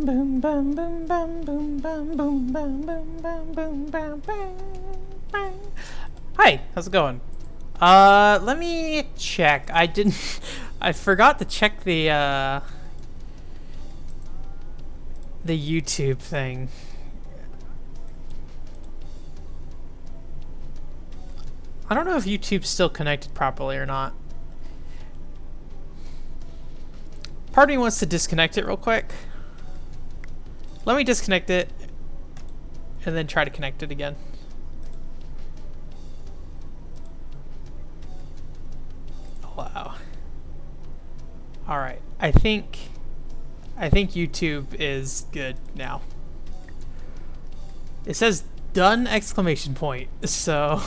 boom bam boom bam boom bam boom bam boom bam boom bam bam. Hi, how's it going? Let me check. I forgot to check the YouTube thing. I don't know if YouTube's still connected properly or not. Part of me wants to disconnect it real quick. Let me disconnect it and then try to connect it again. Wow. All right. I think YouTube is good now. It says done exclamation point. So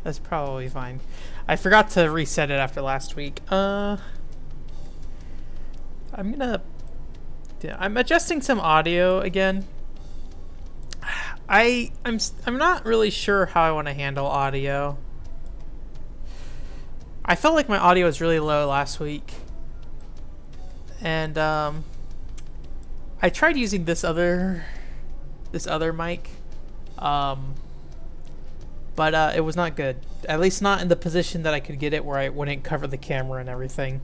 that's probably fine. I forgot to reset it after last week. I'm adjusting some audio again. I'm not really sure how I want to handle audio. I felt like my audio was really low last week, and I tried using this other mic, but it was not good. At least not in the position that I could get it where I wouldn't cover the camera and everything.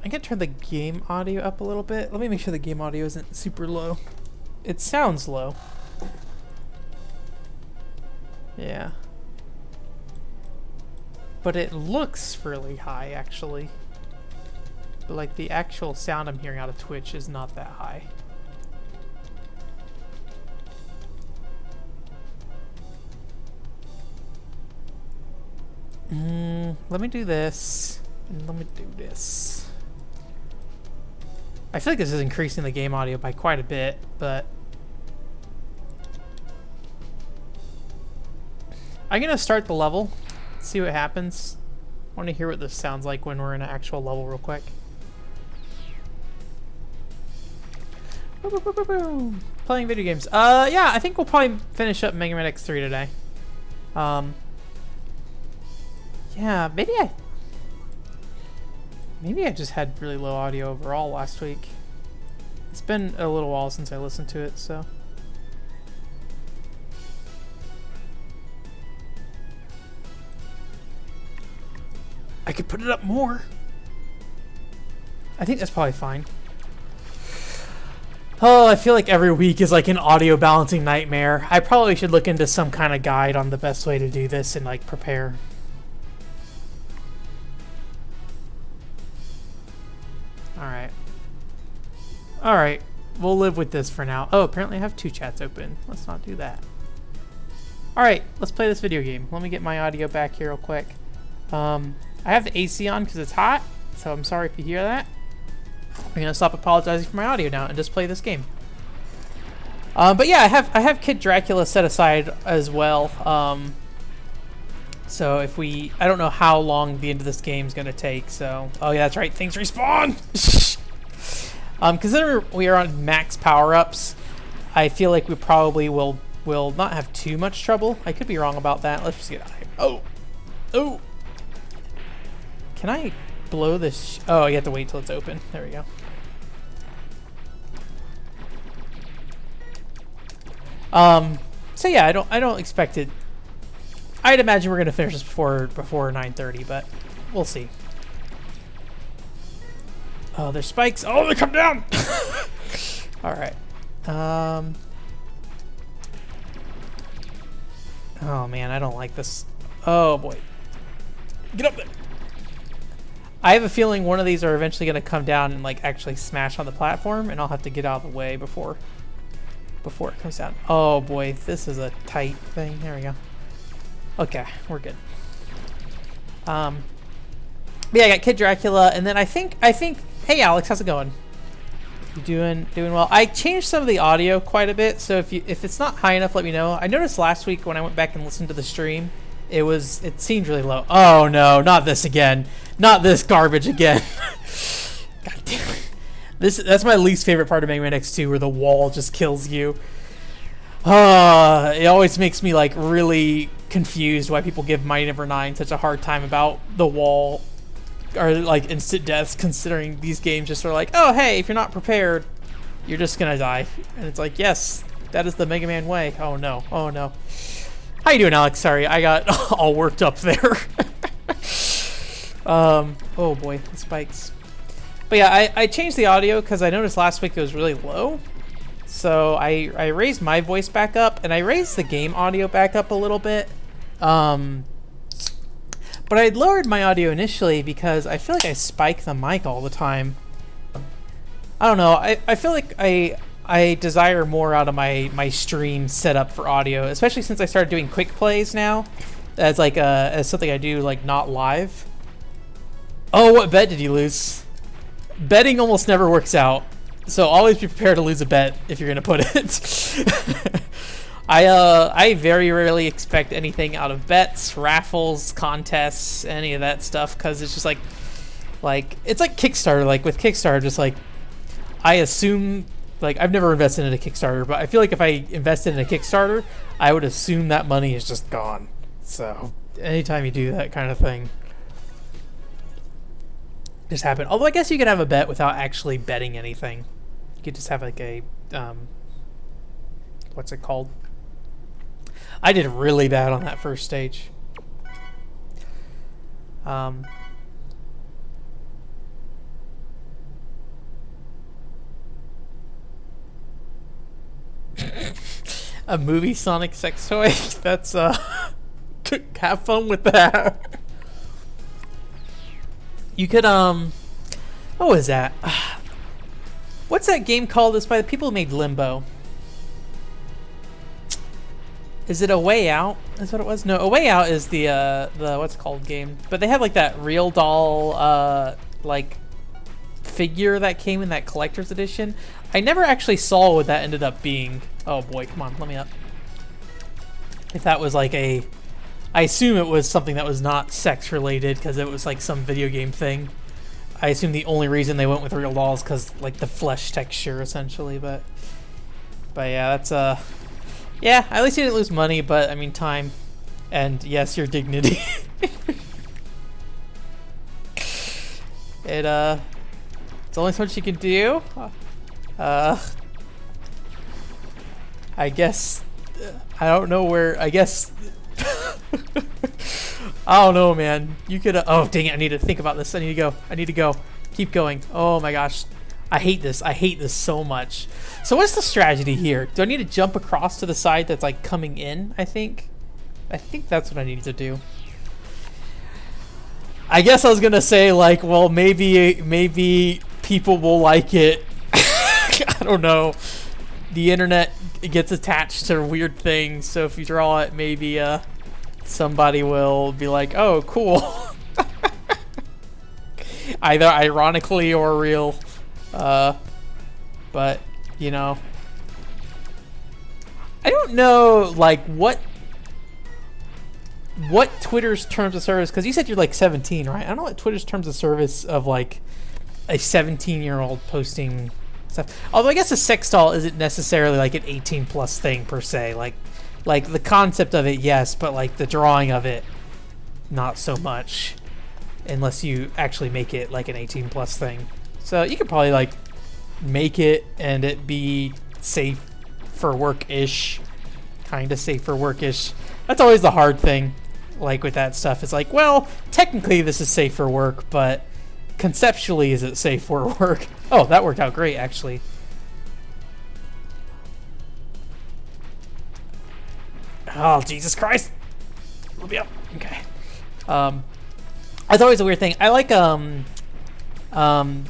I can turn the game audio up a little bit. Let me make sure the game audio isn't super low. It sounds low. Yeah. But it looks really high, actually. But like the actual sound I'm hearing out of Twitch is not that high. Let me do this. And let me do this. I feel like this is increasing the game audio by quite a bit, but I'm gonna start the level, see what happens. I want to hear what this sounds like when we're in an actual level real quick. Playing video games. Yeah, I think we'll probably finish up Mega Man X3 today. Yeah, maybe I just had really low audio overall last week. It's been a little while since I listened to it, so. I could put it up more. I think that's probably fine. Oh, I feel like every week is like an audio balancing nightmare. I probably should look into some kind of guide on the best way to do this and like prepare. Alright, we'll live with this for now. Oh, apparently I have two chats open. Let's not do that. Alright, let's play this video game. Let me get my audio back here real quick. I have the AC on because it's hot, so I'm sorry if you hear that. I'm going to stop apologizing for my audio now and just play this game. But yeah, I have Kid Dracula set aside as well. So if I don't know how long the end of this game is going to take, so. Oh yeah, that's right, things respawn! Considering we are on max power-ups, I feel like we probably will not have too much trouble. I could be wrong about that. Let's just get out of here. Oh! Oh! Can I blow this? Oh, you have to wait till it's open. There we go. So yeah, I don't expect it. I'd imagine we're gonna finish this before 9:30, but we'll see. Oh, there's spikes. Oh, they come down. All right. Oh man, I don't like this. Oh boy. Get up there. I have a feeling one of these are eventually going to come down and like actually smash on the platform, and I'll have to get out of the way before it comes down. Oh boy, this is a tight thing. There we go. Okay, we're good. Yeah, I got Kid Dracula, and then I think. Hey Alex, how's it going? You doing well? I changed some of the audio quite a bit, so if it's not high enough, let me know. I noticed last week when I went back and listened to the stream, it seemed really low. Oh no, not this again. Not this garbage again. God damn it. That's my least favorite part of Mega Man X2, where the wall just kills you. It always makes me like really confused why people give Mighty Number 9 such a hard time about the wall. are like instant deaths, considering these games just are like, oh hey, if you're not prepared, you're just gonna die. And it's like, yes, that is the Mega Man way. Oh no, oh no. How you doing, Alex? Sorry, I got all worked up there. Oh boy, the spikes. But yeah, I changed the audio because I noticed last week it was really low. So I raised my voice back up, and I raised the game audio back up a little bit. But I lowered my audio initially because I feel like I spike the mic all the time. I don't know. I feel like I desire more out of my stream setup for audio, especially since I started doing quick plays now as like as something I do like not live. Oh, what bet did you lose? Betting almost never works out, so always be prepared to lose a bet if you're gonna put it. I very rarely expect anything out of bets, raffles, contests, any of that stuff, because it's just like it's like Kickstarter. Like with Kickstarter, just like I assume, like I've never invested in a Kickstarter, but I feel like if I invested in a Kickstarter, I would assume that money is just gone. So anytime you do that kind of thing, just happen. Although I guess you could have a bet without actually betting anything. You could just have like a what's it called? I did really bad on that first stage. A movie Sonic sex toy? That's have fun with that. You could what was that? What's that game called? It's by the people who made Limbo. Is it A Way Out? Is what it was? No, A Way Out is the what's it called game. But they have like that real doll like figure that came in that collector's edition. I never actually saw what that ended up being. Oh boy, come on, let me up. If that was like I assume it was something that was not sex related because it was like some video game thing. I assume the only reason they went with real dolls because like the flesh texture essentially, but yeah, that's yeah, at least you didn't lose money, but I mean time, and yes, your dignity. It's only so much you can do. I guess I don't know where. I guess I don't know, man. You could. Oh dang it! I need to think about this. I need to go. I need to go. Keep going. Oh my gosh. I hate this. I hate this so much. So what's the strategy here? Do I need to jump across to the side that's like coming in? I think that's what I need to do. I guess I was gonna say like, well, maybe people will like it. I don't know. The internet gets attached to weird things, so if you draw it, maybe somebody will be like, oh, cool. Either ironically or real. But you know, I don't know like what Twitter's terms of service, because you said you're like 17, right? I don't know what Twitter's terms of service of like a 17-year-old posting stuff. Although I guess a sex doll isn't necessarily like an 18 plus thing per se. Like the concept of it, yes, but like the drawing of it, not so much, unless you actually make it like an 18 plus thing. So you could probably like make it and it be safe for work-ish, kind of safe for work-ish. That's always the hard thing, like with that stuff. It's like, well, technically this is safe for work, but conceptually is it safe for work? Oh, that worked out great, actually. Oh, Jesus Christ. Let me up. Okay. That's always a weird thing. I like,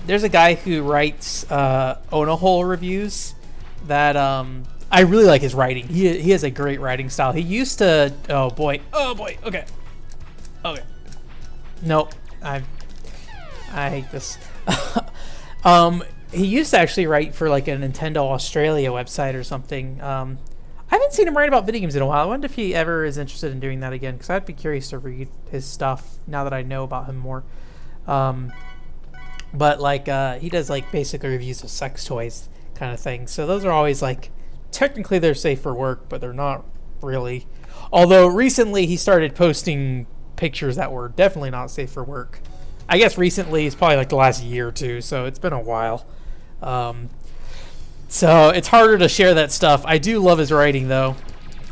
there's a guy who writes Onahole reviews that I really like his writing. He has a great writing style. He used to oh boy, okay. Nope. I hate this. He used to actually write for like a Nintendo Australia website or something. I haven't seen him write about video games in a while. I wonder if he ever is interested in doing that again, because I'd be curious to read his stuff now that I know about him more. But like he does like basically reviews of sex toys kind of thing. So those are always like, technically they're safe for work, but they're not really. Although recently he started posting pictures that were definitely not safe for work. I guess recently it's probably like the last year or two, so it's been a while. So it's harder to share that stuff. I do love his writing though.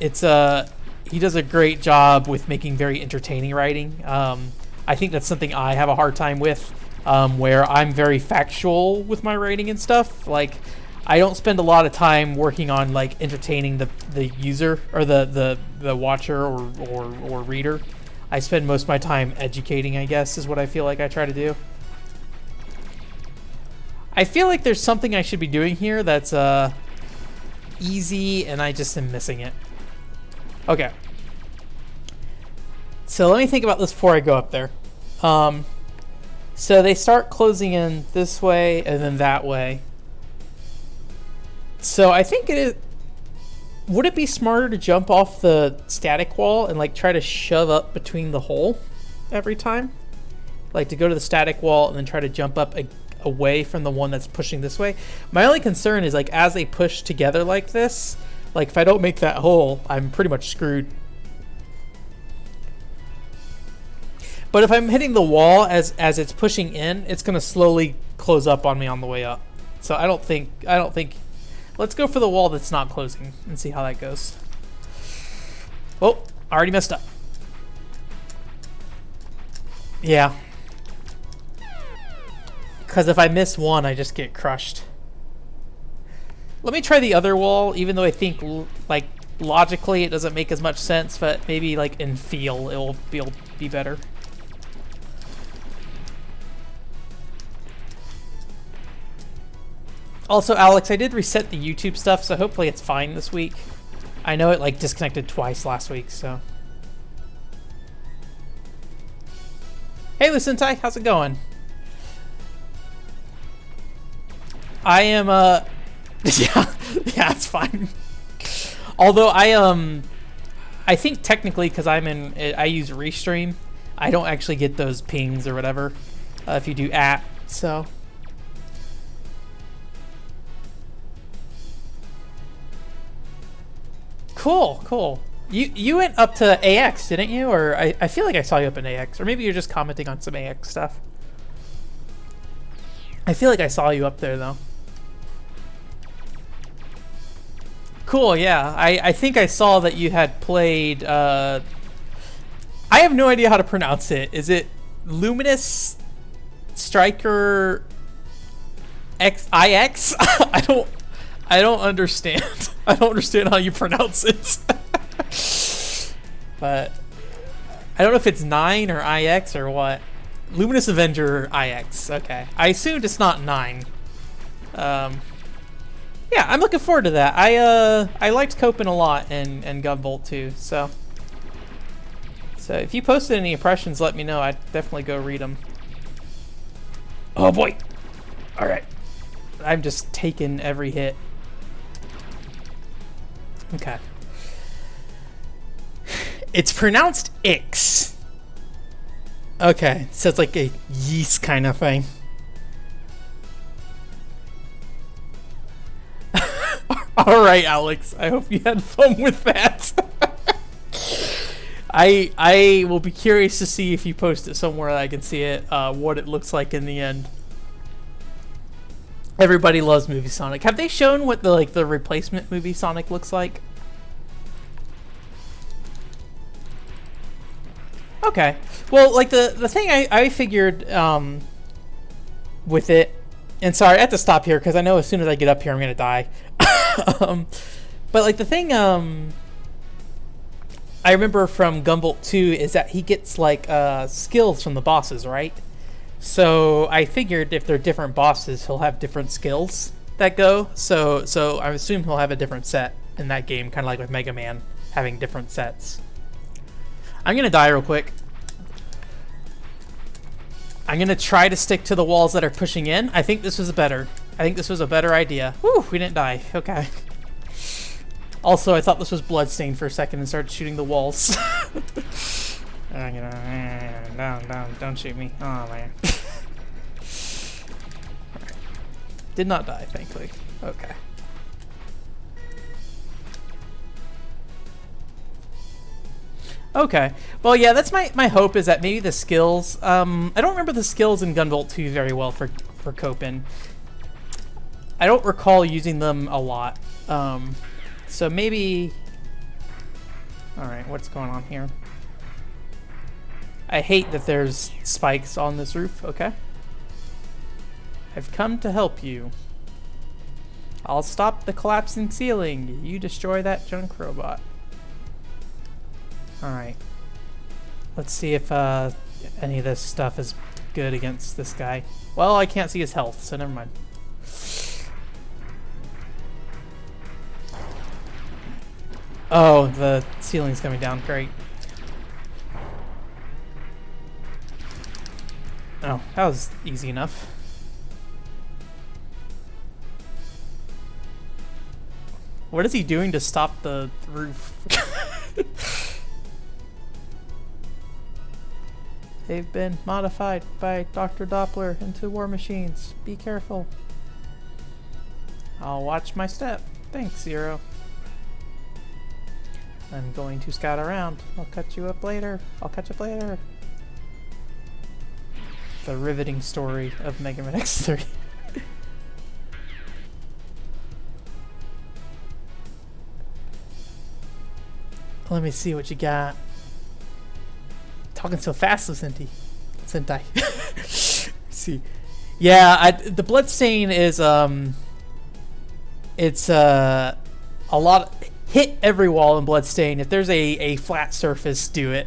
It's he does a great job with making very entertaining writing. I think that's something I have a hard time with, where I'm very factual with my writing and stuff. Like, I don't spend a lot of time working on like entertaining the user or the watcher or reader. I spend most of my time educating, I guess, is what I feel like I try to do. I feel like there's something I should be doing here that's easy, and I just am missing it. Okay. So let me think about this before I go up there. So they start closing in this way and then that way. So I think it is... Would it be smarter to jump off the static wall and like try to shove up between the hole every time? Like to go to the static wall and then try to jump up away from the one that's pushing this way? My only concern is like as they push together like this, like if I don't make that hole, I'm pretty much screwed. But if I'm hitting the wall as it's pushing in, it's gonna slowly close up on me on the way up. So I don't think let's go for the wall that's not closing and see how that goes. Oh, I already messed up. Yeah. Because if I miss one, I just get crushed. Let me try the other wall, even though I think like logically it doesn't make as much sense, but maybe like in feel it'll be better. Also, Alex, I did reset the YouTube stuff, so hopefully it's fine this week. I know it like disconnected twice last week, so. Hey, Lucentai, how's it going? I am, yeah, it's fine. Although I think technically, because I use Restream, I don't actually get those pings or whatever if you do @ so. Cool. You went up to AX, didn't you? Or I feel like I saw you up in AX, or maybe you're just commenting on some AX stuff. I feel like I saw you up there though. Cool, yeah. I think I saw that you had played I have no idea how to pronounce it. Is it Luminous Striker IX? I don't understand. I don't understand how you pronounce it. But I don't know if it's 9 or IX or what. Luminous Avenger IX. Okay. I assumed it's not 9. Yeah, I'm looking forward to that. I liked Copen a lot and Gunvolt too. So if you posted any impressions, let me know. I'd definitely go read them. Oh boy. All right. I'm just taking every hit. Okay. It's pronounced Ix. Okay, so it's like a yeast kind of thing. All right, Alex. I hope you had fun with that. I will be curious to see if you post it somewhere that I can see it, what it looks like in the end. Everybody loves Movie Sonic. Have they shown what the replacement Movie Sonic looks like? Okay. Well, like the thing I figured with it, and sorry, I have to stop here because I know as soon as I get up here I'm gonna die. But like the thing I remember from Gunvolt 2 is that he gets like skills from the bosses, right? So I figured if they're different bosses, he'll have different skills that go. So I assume he'll have a different set in that game, kind of like with Mega Man having different sets. I'm gonna die real quick. I'm gonna try to stick to the walls that are pushing in. I think this was a better idea. Whew, we didn't die. Okay. Also, I thought this was Bloodstained for a second and started shooting the walls. Don't shoot me. Oh man. Did not die, thankfully. Okay. Okay. Well, yeah, that's my hope is that maybe the skills. I don't remember the skills in Gunvolt 2 very well for Copen. I don't recall using them a lot. So maybe. All right, what's going on here? I hate that there's spikes on this roof. Okay. I've come to help you. I'll stop the collapsing ceiling. You destroy that junk robot. Alright. Let's see if any of this stuff is good against this guy. Well, I can't see his health, so never mind. Oh, the ceiling's coming down. Great. Oh, that was easy enough. What is he doing to stop the roof? They've been modified by Dr. Doppler into war machines. Be careful. I'll watch my step. Thanks, Zero. I'm going to scout around. I'll catch you up later. I'll catch up later. The riveting story of Mega Man X3. Let me see what you got. Talking so fast, Sentai. See, yeah, the bloodstain is it's a lot. Hit every wall in bloodstain. If there's a flat surface, do it.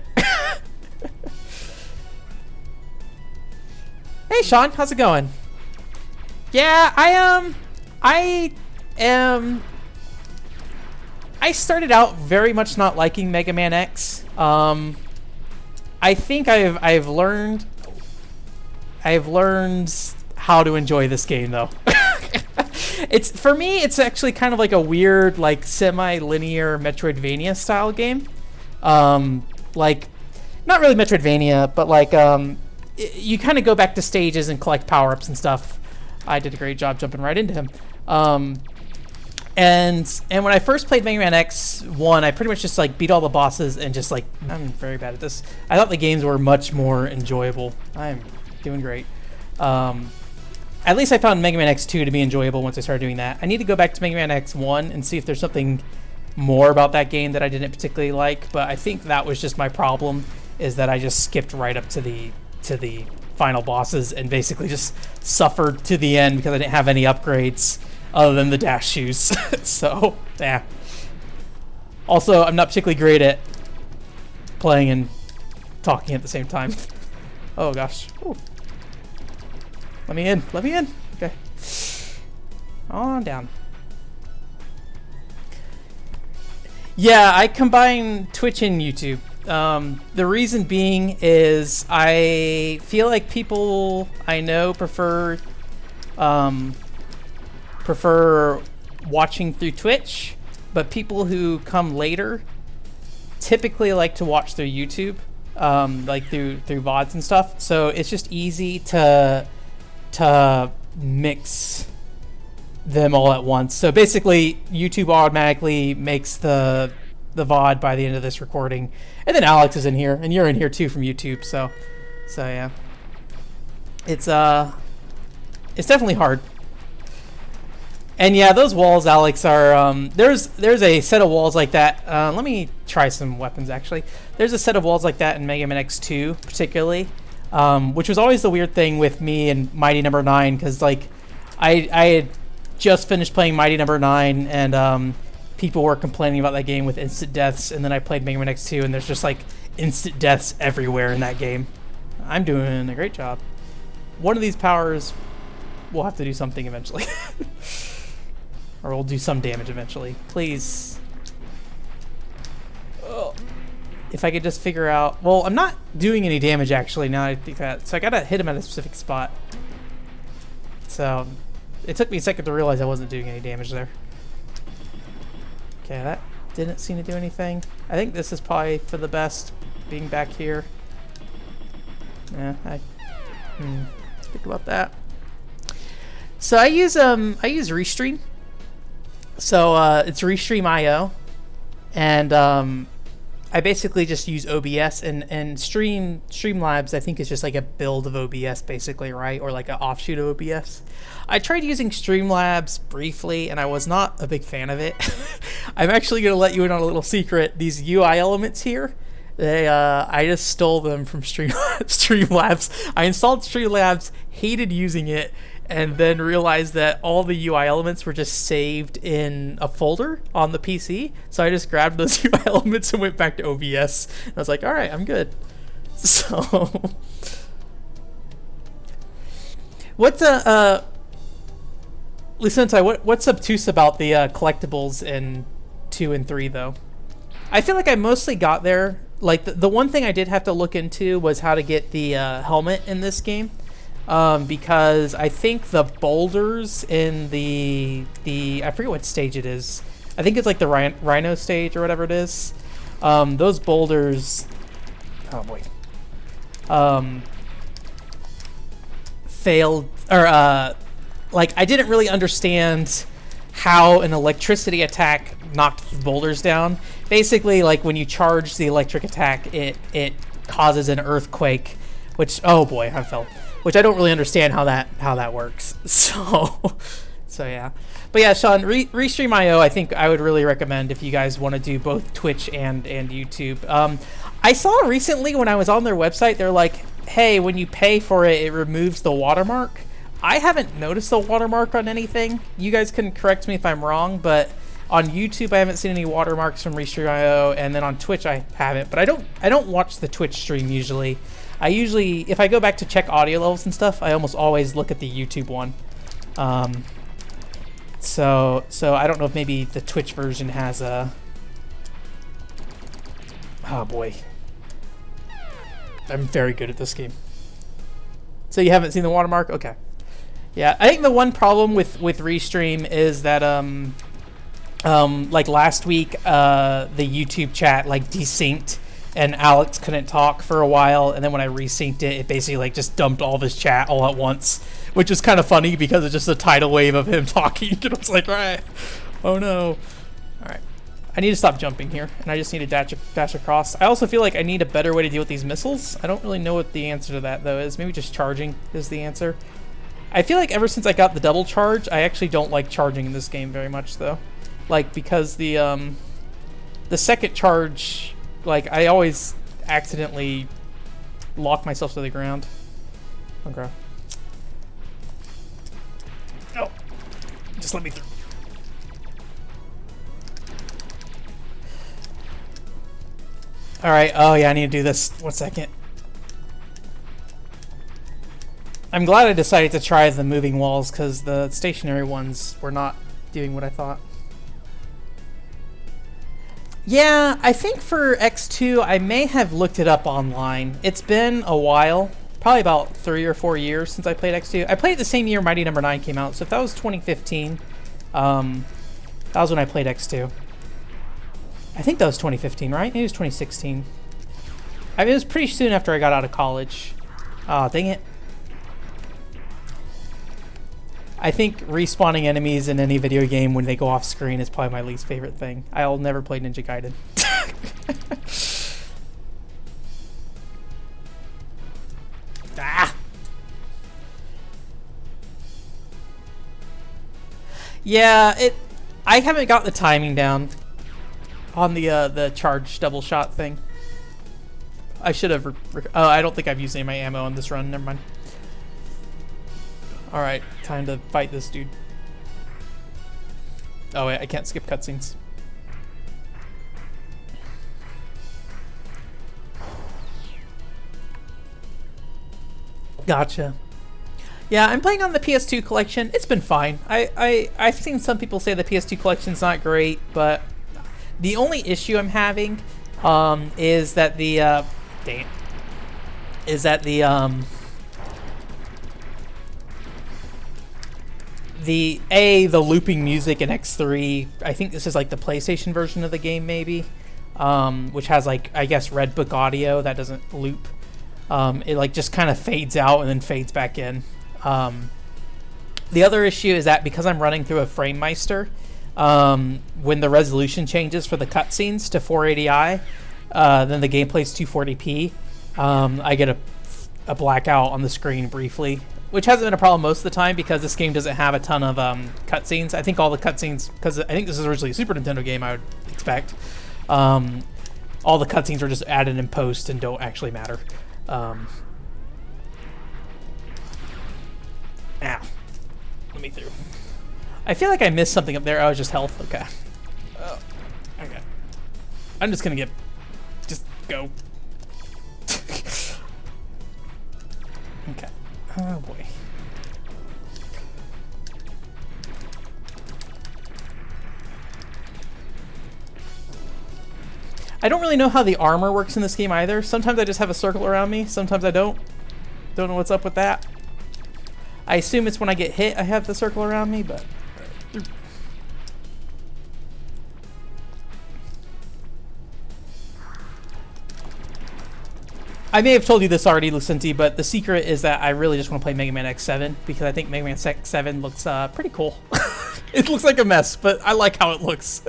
Hey, Sean, how's it going? Yeah, I started out very much not liking Mega Man X. I think I've learned how to enjoy this game though. It's for me, it's actually kind of like a weird, like semi-linear Metroidvania style game. Like not really Metroidvania, but like you kind of go back to stages and collect power-ups and stuff. I did a great job jumping right into him. And when I first played Mega Man X1, I pretty much just like beat all the bosses and just like, I'm very bad at this. I thought the games were much more enjoyable. I'm doing great. At least I found Mega Man X2 to be enjoyable once I started doing that. I need to go back to Mega Man X1 and see if there's something more about that game that I didn't particularly like, but I think that was just my problem, is that I just skipped right up to the final bosses and basically just suffered to the end because I didn't have any upgrades other than the dash shoes. So, yeah. Also, I'm not particularly great at playing and talking at the same time. Oh gosh. Ooh. Let me in. Let me in. Okay. On down. Yeah, I combine Twitch and YouTube. The reason being is I feel like people I know prefer watching through Twitch, but people who come later typically like to watch through YouTube, like through VODs and stuff. So it's just easy to mix them all at once. So basically, YouTube automatically makes the VOD by the end of this recording, and then Alex is in here, and you're in here too from YouTube. So yeah, it's definitely hard. And yeah, those walls, Alex, are there's a set of walls like that. Let me try some weapons actually. There's a set of walls like that in Mega Man X2 particularly, which was always the weird thing with me and Mighty Number 9, because like I had just finished playing Mighty Number 9, and people were complaining about that game with instant deaths, and then I played Mega Man X2, and there's just like instant deaths everywhere in that game. I'm doing a great job. One of these powers will have to do something eventually. Or we'll do some damage eventually. Please. Oh. If I could just figure out... Well, I'm not doing any damage actually now I think that. So I gotta hit him at a specific spot. So it took me a second to realize I wasn't doing any damage there. Okay, that didn't seem to do anything. I think this is probably for the best, being back here. Yeah, think about that. So I use Restream. So it's Restream.io, and I basically just use OBS and Streamlabs. I think is just like a build of OBS, basically, right, or like an offshoot of OBS. I tried using Streamlabs briefly, and I was not a big fan of it. I'm actually gonna let you in on a little secret. These UI elements here, I just stole them from Streamlabs. I installed Streamlabs, hated using it, and then realized that all the UI elements were just saved in a folder on the PC. So I just grabbed those UI elements and went back to OBS. And I was like, all right, I'm good. So, what's Licentai, what's obtuse about the collectibles in 2 and 3 though? I feel like I mostly got there. Like the one thing I did have to look into was how to get the helmet in this game. Because I think the boulders in the I forget what stage it is. I think it's like the Rhino stage or whatever it is. Those boulders, oh boy, failed, or like I didn't really understand how an electricity attack knocked the boulders down. Basically, like when you charge the electric attack, it causes an earthquake, which, oh boy, I fell. Which I don't really understand how that works. So yeah. But yeah, Sean, Restream.io, I think I would really recommend if you guys want to do both Twitch and YouTube. I saw recently when I was on their website, they're like, hey, when you pay for it, it removes the watermark. I haven't noticed the watermark on anything. You guys can correct me if I'm wrong, but on YouTube I haven't seen any watermarks from Restream.io, and then on Twitch I haven't. But I don't watch the Twitch stream usually. I usually, if I go back to check audio levels and stuff, I almost always look at the YouTube one. So I don't know if maybe the Twitch version has a... Oh boy. I'm very good at this game. So you haven't seen the watermark? Okay. Yeah, I think the one problem with Restream is that, like last week, the YouTube chat, like, desynced. And Alex couldn't talk for a while, and then when I resynced it, it basically like just dumped all of his chat all at once, which was kind of funny because it's just a tidal wave of him talking. And I was like, all right, oh no. All right, I need to stop jumping here, and I just need to dash across. I also feel like I need a better way to deal with these missiles. I don't really know what the answer to that though is. Maybe just charging is the answer. I feel like ever since I got the double charge, I actually don't like charging in this game very much though, like because the second charge. Like, I always accidentally lock myself to the ground. Okay. Oh. Just let me through. Alright, oh yeah, I need to do this. 1 second. I'm glad I decided to try the moving walls, because the stationary ones were not doing what I thought. Yeah, I think for X2, I may have looked it up online. It's been a while, probably about 3 or 4 years since I played X2. I played it the same year Mighty Number 9 came out, so if that was 2015, that was when I played X2. I think that was 2015, right? Maybe it was 2016. I mean, it was pretty soon after I got out of college. Oh, dang it. I think respawning enemies in any video game when they go off screen is probably my least favorite thing. I'll never play Ninja Gaiden. Ah! Yeah, I haven't got the timing down on the charge double shot thing. I should have. Oh, I don't think I've used any of my ammo on this run. Never mind. Alright, time to fight this dude. Oh wait, I can't skip cutscenes. Gotcha. Yeah, I'm playing on the PS2 collection. It's been fine. I've seen some people say the PS2 collection's not great, but the only issue I'm having is that the the looping music in X3, I think this is like the PlayStation version of the game maybe, which has like, I guess, Red Book audio that doesn't loop. It like just kind of fades out and then fades back in. The other issue is that because I'm running through a FrameMeister, when the resolution changes for the cutscenes to 480i, then the gameplay's 240p. I get a blackout on the screen briefly, which hasn't been a problem most of the time because this game doesn't have a ton of cutscenes. I think all the cutscenes, because I think this is originally a Super Nintendo game, I would expect. All the cutscenes are just added in post and don't actually matter. Ow. Let me through. I feel like I missed something up there. Oh, it was just health. Okay. Oh, okay. I'm just gonna just go. Okay. Oh boy. I don't really know how the armor works in this game either. Sometimes I just have a circle around me. Sometimes I don't. Don't know what's up with that. I assume it's when I get hit I have the circle around me, but... I may have told you this already, Lucinti, but the secret is that I really just want to play Mega Man X7 because I think Mega Man X7 looks pretty cool. It looks like a mess, but I like how it looks.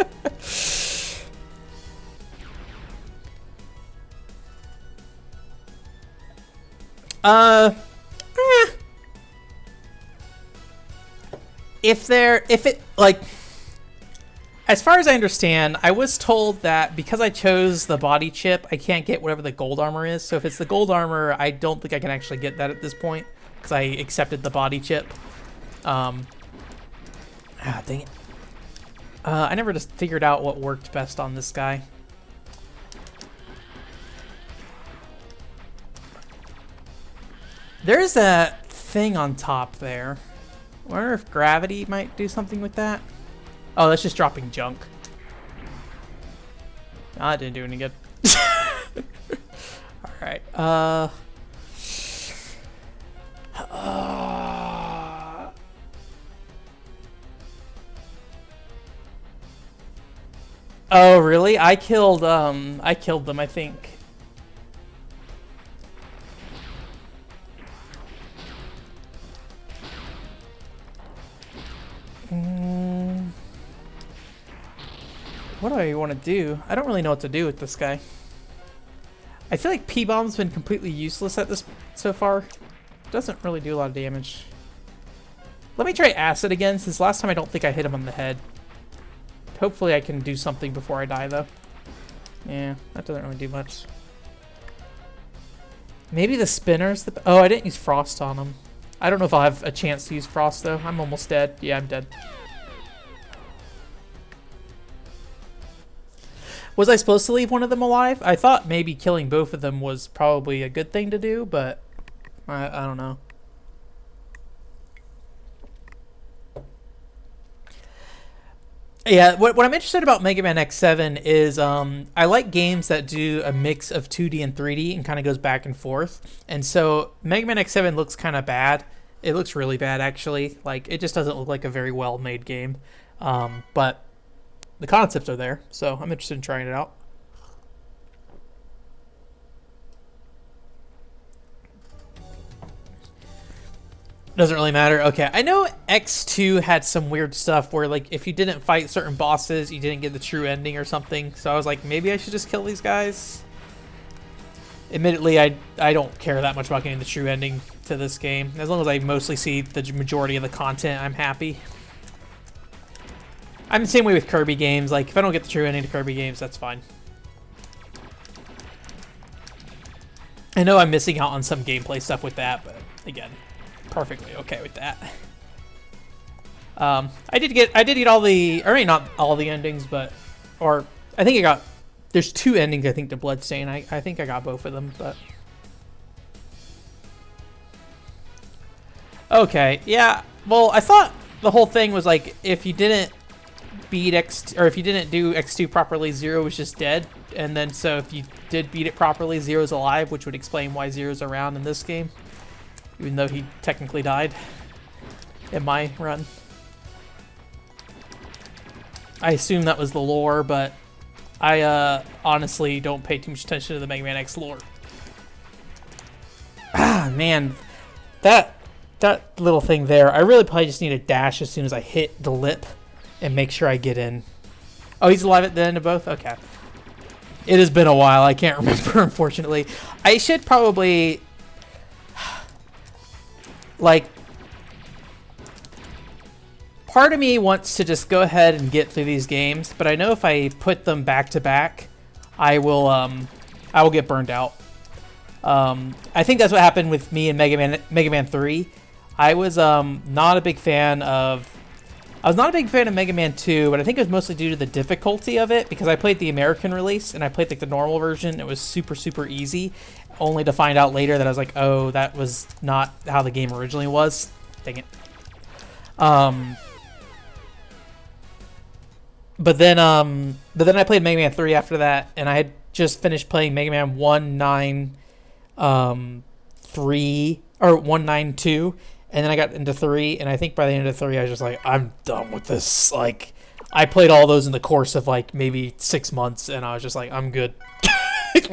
As far as I understand, I was told that because I chose the body chip, I can't get whatever the gold armor is. So if it's the gold armor, I don't think I can actually get that at this point because I accepted the body chip. Dang it. I never just figured out what worked best on this guy. There's a thing on top there. I wonder if gravity might do something with that. Oh, that's just dropping junk. Oh, that didn't do any good. Alright. Oh, really? I killed them, I think. What do I want to do? I don't really know what to do with this guy. I feel like P-Bomb's been completely useless at this so far. Doesn't really do a lot of damage. Let me try Acid again, since last time I don't think I hit him on the head. Hopefully I can do something before I die, though. Yeah, that doesn't really do much. Maybe the spinner's the... Oh, I didn't use Frost on him. I don't know if I'll have a chance to use Frost, though. I'm almost dead. Yeah, I'm dead. Was I supposed to leave one of them alive? I thought maybe killing both of them was probably a good thing to do, but I don't know. Yeah, what I'm interested about Mega Man X7 is I like games that do a mix of 2D and 3D and kind of goes back and forth. And so Mega Man X7 looks kind of bad. It looks really bad, actually. Like, it just doesn't look like a very well-made game. But the concepts are there, so I'm interested in trying it out. Doesn't really matter. Okay, I know X2 had some weird stuff where, like, if you didn't fight certain bosses, you didn't get the true ending or something. So I was like, maybe I should just kill these guys. Admittedly, I don't care that much about getting the true ending to this game. As long as I mostly see the majority of the content, I'm happy. I'm the same way with Kirby games. Like, if I don't get the true ending to Kirby games, that's fine. I know I'm missing out on some gameplay stuff with that, but again, perfectly okay with that. I did get all the, or maybe not all the endings, but, or I think I got, there's 2 endings I think to Bloodstain. I think I got both of them, but. Okay, yeah, well, I thought the whole thing was like, if you didn't beat or if you didn't do X2 properly, Zero was just dead. And then so if you did beat it properly, Zero's alive, which would explain why Zero's around in this game. Even though he technically died in my run. I assume that was the lore, but I honestly don't pay too much attention to the Mega Man X lore. Ah, man. That little thing there, I really probably just need a dash as soon as I hit the lip and make sure I get in. Oh, he's alive at the end of both? Okay. It has been a while. I can't remember, unfortunately. I should probably, like, part of me wants to just go ahead and get through these games, but I know if I put them back to back, I will get burned out. I think that's what happened with me and Mega Man 3. I was not a big fan of Mega Man 2, but I think it was mostly due to the difficulty of it, because I played the American release and I played like the normal version. It was super, super easy, only to find out later that I was like, oh, that was not how the game originally was. Dang it. But then I played Mega Man 3 after that, and I had just finished playing Mega Man 1, 9, 3, or 1, 9, 2, and then I got into 3, and I think by the end of 3, I was just like, I'm done with this. Like, I played all those in the course of, like, maybe 6 months, and I was just like, I'm good.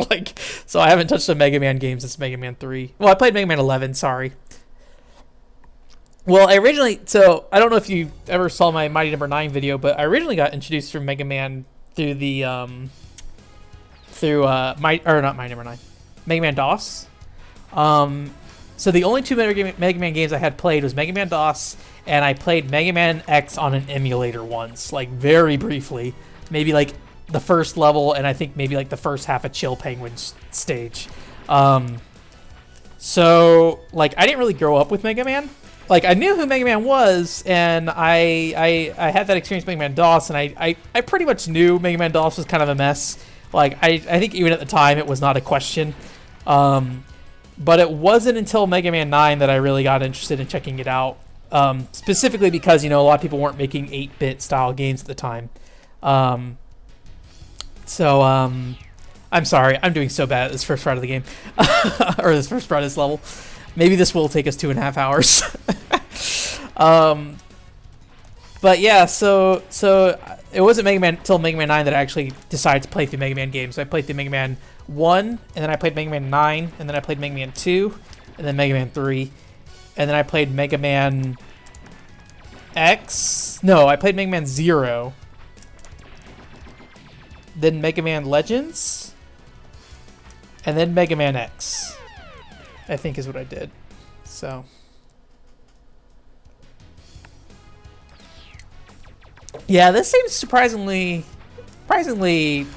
Like, so I haven't touched a Mega Man game since Mega Man 3. Well, I played Mega Man 11, sorry. Well, I don't know if you ever saw my Mighty Number 9 video, but I originally got introduced through Mega Man through the, not Mighty Number 9, Mega Man DOS. So the only two Mega Man games I had played was Mega Man DOS, and I played Mega Man X on an emulator once, like very briefly, maybe like the first level, and I think maybe like the first half of Chill Penguin stage. So like I didn't really grow up with Mega Man. Like I knew who Mega Man was, and I had that experience with Mega Man DOS, and I pretty much knew Mega Man DOS was kind of a mess. Like I think even at the time it was not a question. But it wasn't until Mega Man 9 that I really got interested in checking it out. Specifically because, you know, a lot of people weren't making 8-bit style games at the time. I'm sorry, I'm doing so bad at this first part of the game. Or this first part of this level. Maybe this will take us 2.5 hours. But yeah, so it wasn't Mega Man until Mega Man 9 that I actually decided to play through Mega Man games. So I played through Mega Man 1, and then I played Mega Man 9, and then I played Mega Man 2, and then Mega Man 3, and then I played Mega Man X. No, I played Mega Man 0. Then Mega Man Legends, and then Mega Man X, I think is what I did. So yeah, this seems surprisingly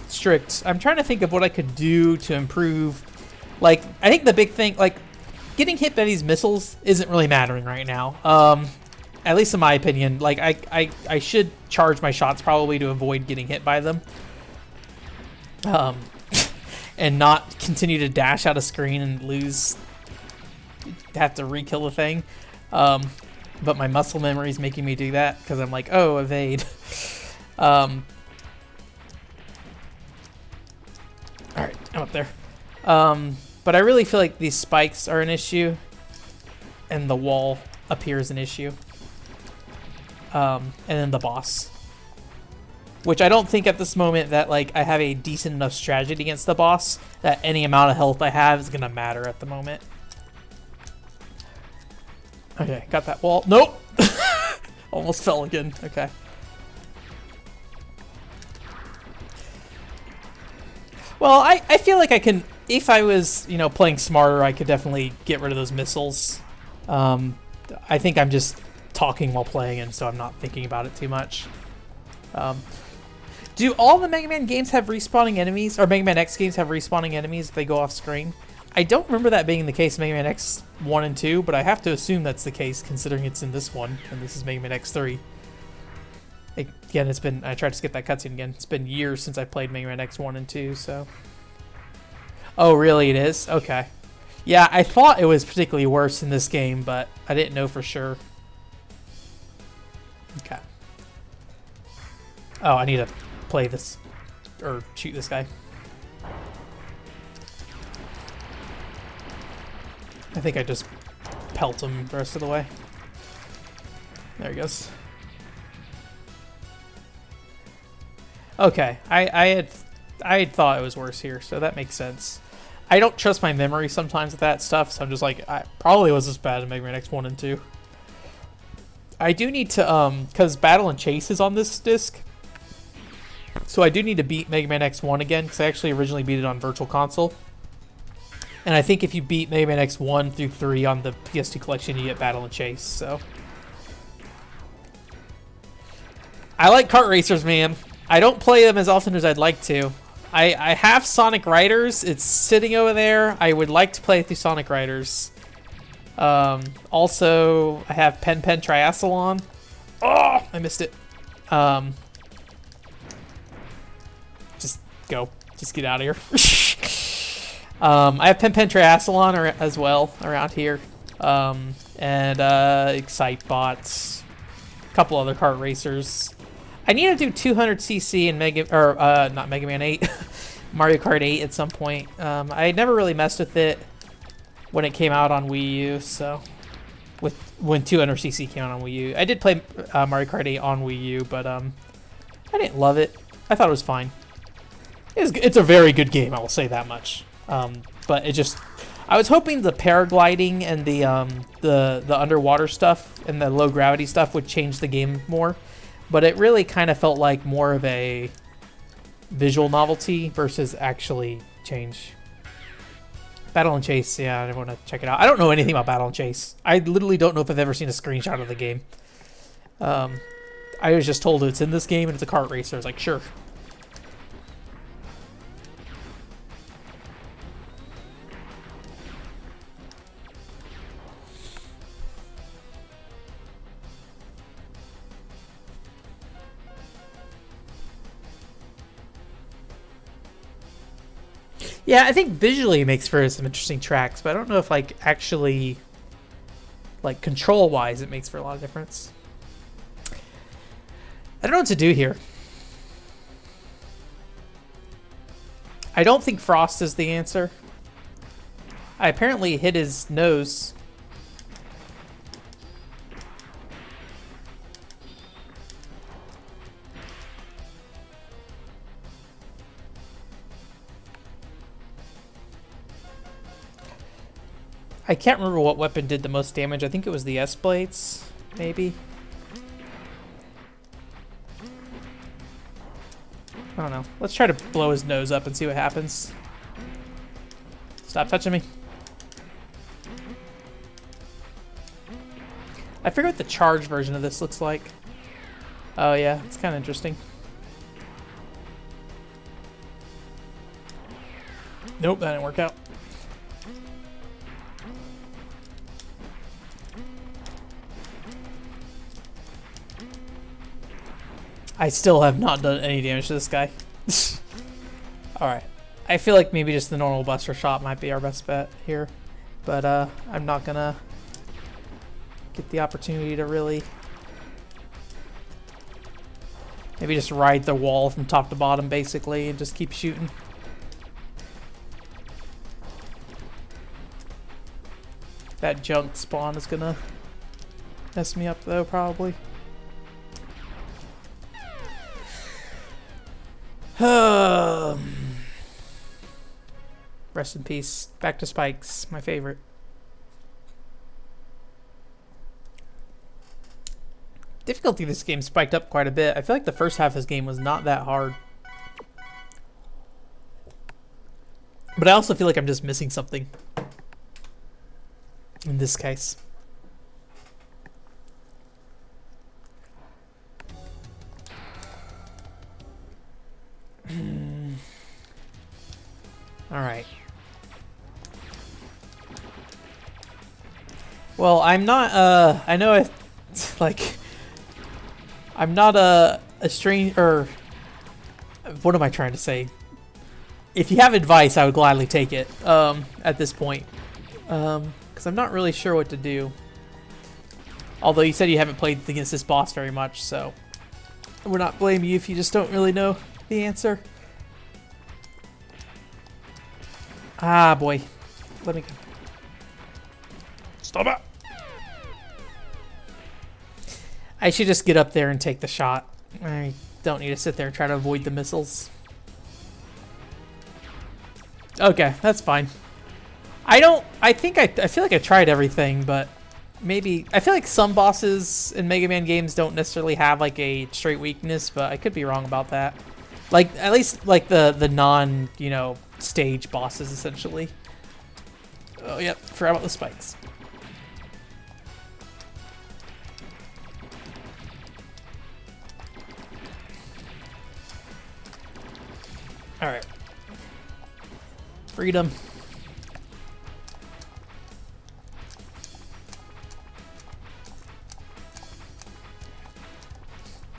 strict. I'm trying to think of what I could do to improve. Like, I think the big thing, like, getting hit by these missiles isn't really mattering right now. At least in my opinion. Like, I should charge my shots probably to avoid getting hit by them. And not continue to dash out of screen and have to re-kill the thing. But my muscle memory is making me do that because I'm like, oh, evade. Alright, I'm up there. But I really feel like these spikes are an issue, and the wall up here is an issue. And then the boss. Which I don't think at this moment that like I have a decent enough strategy against the boss that any amount of health I have is gonna matter at the moment. Okay, got that wall. Nope! Almost fell again. Okay. Well, I feel like I can, if I was, you know, playing smarter, I could definitely get rid of those missiles. I think I'm just talking while playing, and so I'm not thinking about it too much. Do all the Mega Man games have respawning enemies, or Mega Man X games have respawning enemies if they go off screen? I don't remember that being the case in Mega Man X 1 and 2, but I have to assume that's the case considering it's in this one, and this is Mega Man X3. Again, it's been, I tried to skip that cutscene again. It's been years since I played Mega Man X 1 and 2, so. Oh, really it is? Okay. Yeah, I thought it was particularly worse in this game, but I didn't know for sure. Okay. Oh, I need to play this, or shoot this guy. I think I just pelt him the rest of the way. There he goes. Okay, I had thought it was worse here, so that makes sense. I don't trust my memory sometimes with that stuff, so I'm just like, I probably was this bad in Mega Man X 1 and 2. I do need to, because Battle and Chase is on this disc, So I do need to beat Mega Man X1 again, because I actually originally beat it on Virtual Console. And I think if you beat Mega Man X1 through 3 on the PS2 collection, you get Battle and Chase, so. I like kart racers, man. I don't play them as often as I'd like to. I have Sonic Riders. It's sitting over there. I would like to play through Sonic Riders. Also, I have Pen Pen Triathlon. Oh, I missed it. Just go. Just get out of here. I have Pen Pen Triathlon as well around here. And Excitebots. A couple other kart racers. I need to do 200cc and not Mega Man 8, Mario Kart 8 at some point. I never really messed with it when it came out on Wii U, so when 200cc came out on Wii U. I did play Mario Kart 8 on Wii U, but I didn't love it. I thought it was fine. It's a very good game, I will say that much. But it just, I was hoping the paragliding and the underwater stuff and the low gravity stuff would change the game more. But it really kind of felt like more of a visual novelty versus actually change. Battle and Chase, yeah, I want to check it out. I don't know anything about Battle and Chase. I literally don't know if I've ever seen a screenshot of the game. I was just told it's in this game and it's a kart racer. I was like, sure. Yeah, I think visually it makes for some interesting tracks, but I don't know if like actually, like control-wise, it makes for a lot of difference. I don't know what to do here. I don't think Frost is the answer. I apparently hit his nose. I can't remember what weapon did the most damage. I think it was the S-Blades, maybe. I don't know. Let's try to blow his nose up and see what happens. Stop touching me. I forget what the charge version of this looks like. Oh yeah, it's kind of interesting. Nope, that didn't work out. I still have not done any damage to this guy. Alright. I feel like maybe just the normal Buster Shot might be our best bet here. But I'm not gonna get the opportunity to really maybe just ride the wall from top to bottom basically and just keep shooting. That junk spawn is gonna mess me up though, probably. Rest in peace. Back to Spikes, my favorite. Difficulty of this game spiked up quite a bit. I feel like the first half of this game was not that hard. But I also feel like I'm just missing something in this case. All right. Well, I'm not, I know I'm not a stranger, what am I trying to say? If you have advice, I would gladly take it, at this point. Because I'm not really sure what to do. Although you said you haven't played against this boss very much, so we're not blaming you if you just don't really know the answer. Ah, boy. Let me go. Stop it! I should just get up there and take the shot. I don't need to sit there and try to avoid the missiles. Okay, that's fine. I feel like I tried everything, but maybe... I feel like some bosses in Mega Man games don't necessarily have like a straight weakness, but I could be wrong about that. Like, at least, like, the non, you know, stage bosses, essentially. Oh, yep, forgot about the spikes. Alright. Freedom.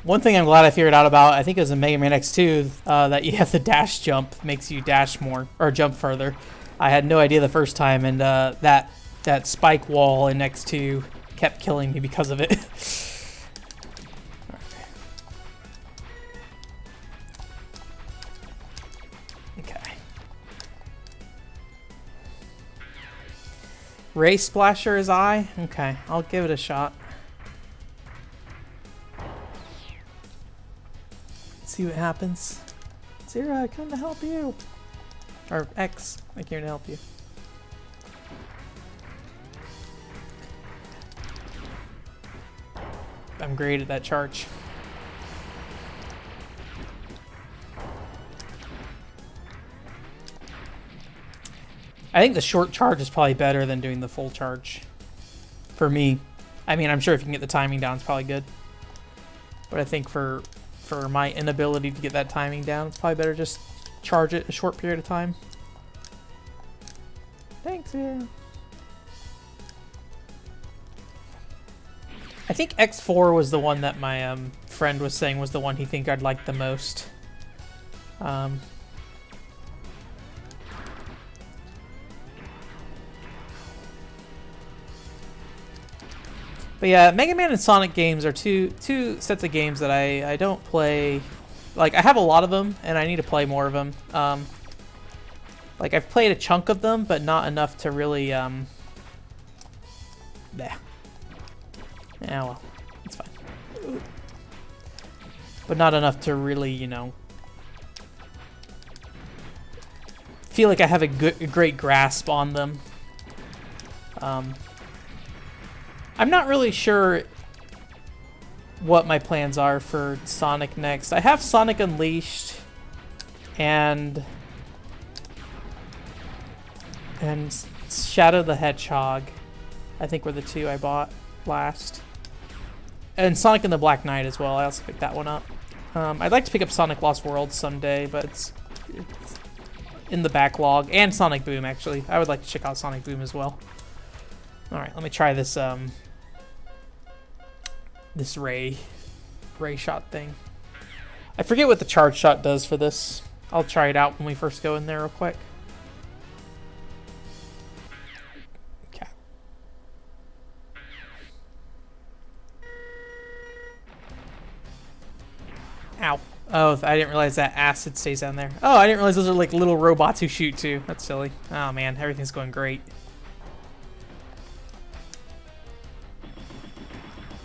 One thing I'm glad I figured out about, I think it was in Mega Man X2, that you have the dash jump, makes you dash more, or jump further. I had no idea the first time, and that spike wall in X2 kept killing me because of it. Ray Splasher is I? Okay, I'll give it a shot. See what happens. Zero, I come to help you. Or X, I came to help you. I'm great at that charge. I think the short charge is probably better than doing the full charge. For me. I mean, I'm sure if you can get the timing down, it's probably good. But I think for my inability to get that timing down, it's probably better just charge it a short period of time. Thanks, yeah. I think X4 was the one that my friend was saying was the one he think I'd like the most. But yeah, Mega Man and Sonic games are two sets of games that I don't play. Like, I have a lot of them, and I need to play more of them. Like, I've played a chunk of them, but not enough to really, Yeah, well, it's fine. But not enough to really, you know, feel like I have a great grasp on them. I'm not really sure what my plans are for Sonic next. I have Sonic Unleashed and Shadow the Hedgehog, I think were the two I bought last. And Sonic and the Black Knight as well. I also picked that one up. I'd like to pick up Sonic Lost Worlds someday, but it's in the backlog. And Sonic Boom, actually. I would like to check out Sonic Boom as well. Alright, let me try this this ray shot thing. I forget what the charge shot does for this. I'll try it out when we first go in there real quick. Okay. Ow. Oh, I didn't realize that acid stays down there. Oh, I didn't realize those are like little robots who shoot too. That's silly. Oh man, everything's going great.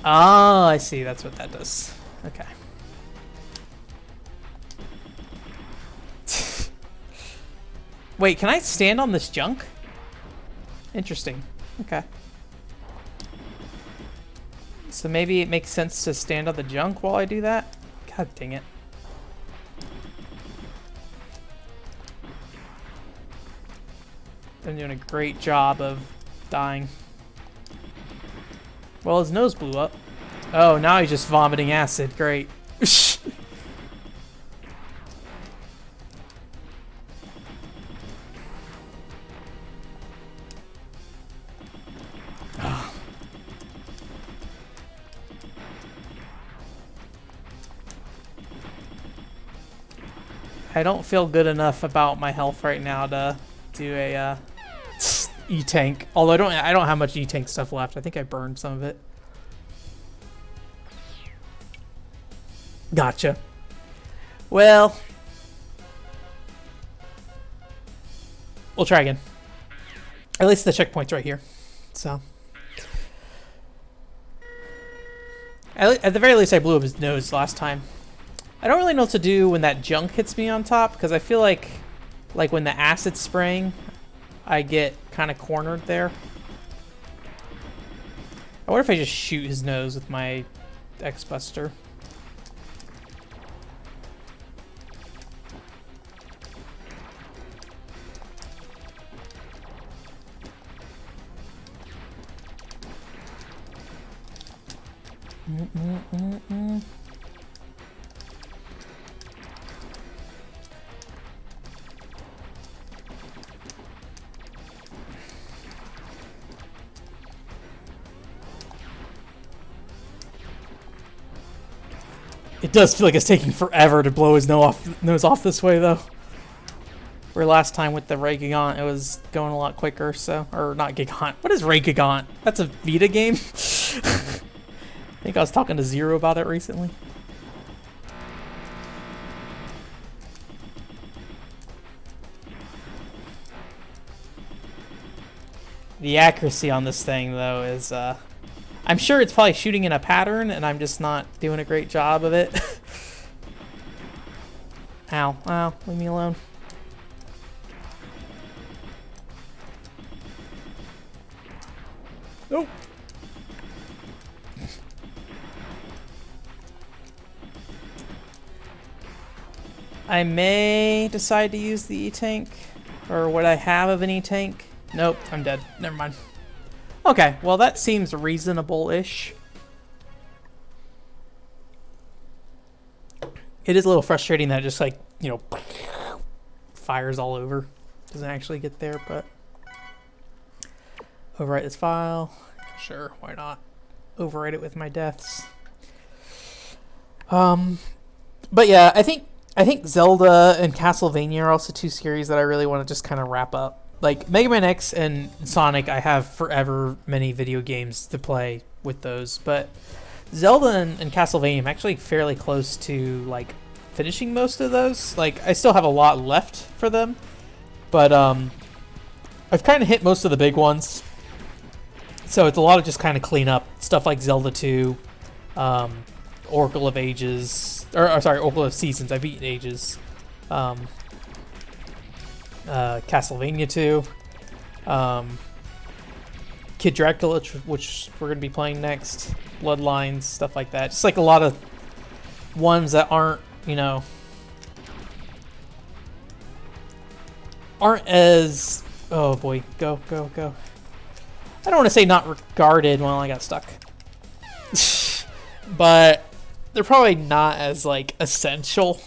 Oh, I see. That's what that does. Okay. Wait, can I stand on this junk? Interesting. Okay. So maybe it makes sense to stand on the junk while I do that? God dang it. I'm doing a great job of dying. Well, his nose blew up. Oh, now he's just vomiting acid. Great. I don't feel good enough about my health right now to do a E-Tank. Although I don't have much E-Tank stuff left. I think I burned some of it. Gotcha. Well, we'll try again. At least the checkpoint's right here. So, at the very least, I blew up his nose last time. I don't really know what to do when that junk hits me on top, because I feel like when the acid's spraying, I get kind of cornered there. I wonder if I just shoot his nose with my X-Buster. It does feel like it's taking forever to blow his nose off this way, though. Where last time with the Ray Gigant, it was going a lot quicker, so... Or not Gigant. What is Ray Gigant? That's a Vita game? I think I was talking to Zero about it recently. The accuracy on this thing, though, is... I'm sure it's probably shooting in a pattern, and I'm just not doing a great job of it. Ow. Ow. Leave me alone. Nope. I may decide to use the E-Tank, or what I have of an E-Tank. Nope, I'm dead. Never mind. Okay, well that seems reasonable-ish. It is a little frustrating that it just like, you know, fires all over. Doesn't actually get there, but... Overwrite this file. Sure, why not? Overwrite it with my deaths. But yeah, I think Zelda and Castlevania are also two series that I really want to just kind of wrap up. Like Mega Man X and Sonic, I have forever many video games to play with those, but Zelda and Castlevania, I'm actually fairly close to like finishing most of those. Like I still have a lot left for them, but I've kind of hit most of the big ones. So it's a lot of just kind of clean up stuff like Zelda 2, Oracle of Ages, or sorry, Oracle of Seasons. I've beaten Ages. Castlevania 2, Kid Dracula, which we're going to be playing next, Bloodlines, stuff like that. Just like a lot of ones that aren't, you know, aren't as, oh boy, go. I don't want to say not regarded, well, I got stuck. But they're probably not as, like, essential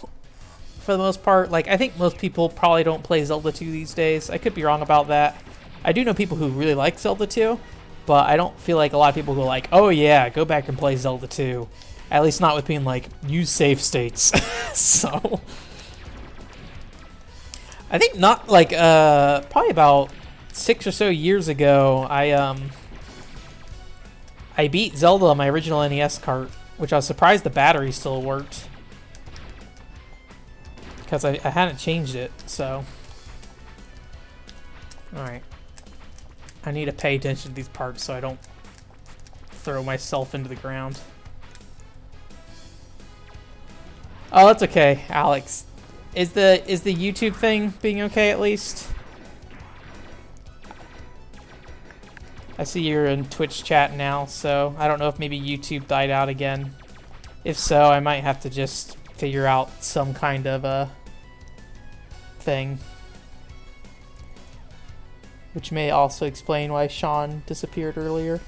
for the most part. Like, I think most people probably don't play Zelda 2 these days. I could be wrong about that. I do know people who really like Zelda 2, but I don't feel like a lot of people go like, oh yeah, go back and play Zelda 2. At least not with being like, use save states. So, I think not, like, probably about 6 or so years ago, I beat Zelda on my original NES cart, which I was surprised the battery still worked. Because I hadn't changed it, so. Alright. I need to pay attention to these parts so I don't throw myself into the ground. Oh, that's okay, Alex. Is the YouTube thing being okay at least? I see you're in Twitch chat now, so I don't know if maybe YouTube died out again. If so, I might have to just figure out some kind of a thing. Which may also explain why Sean disappeared earlier.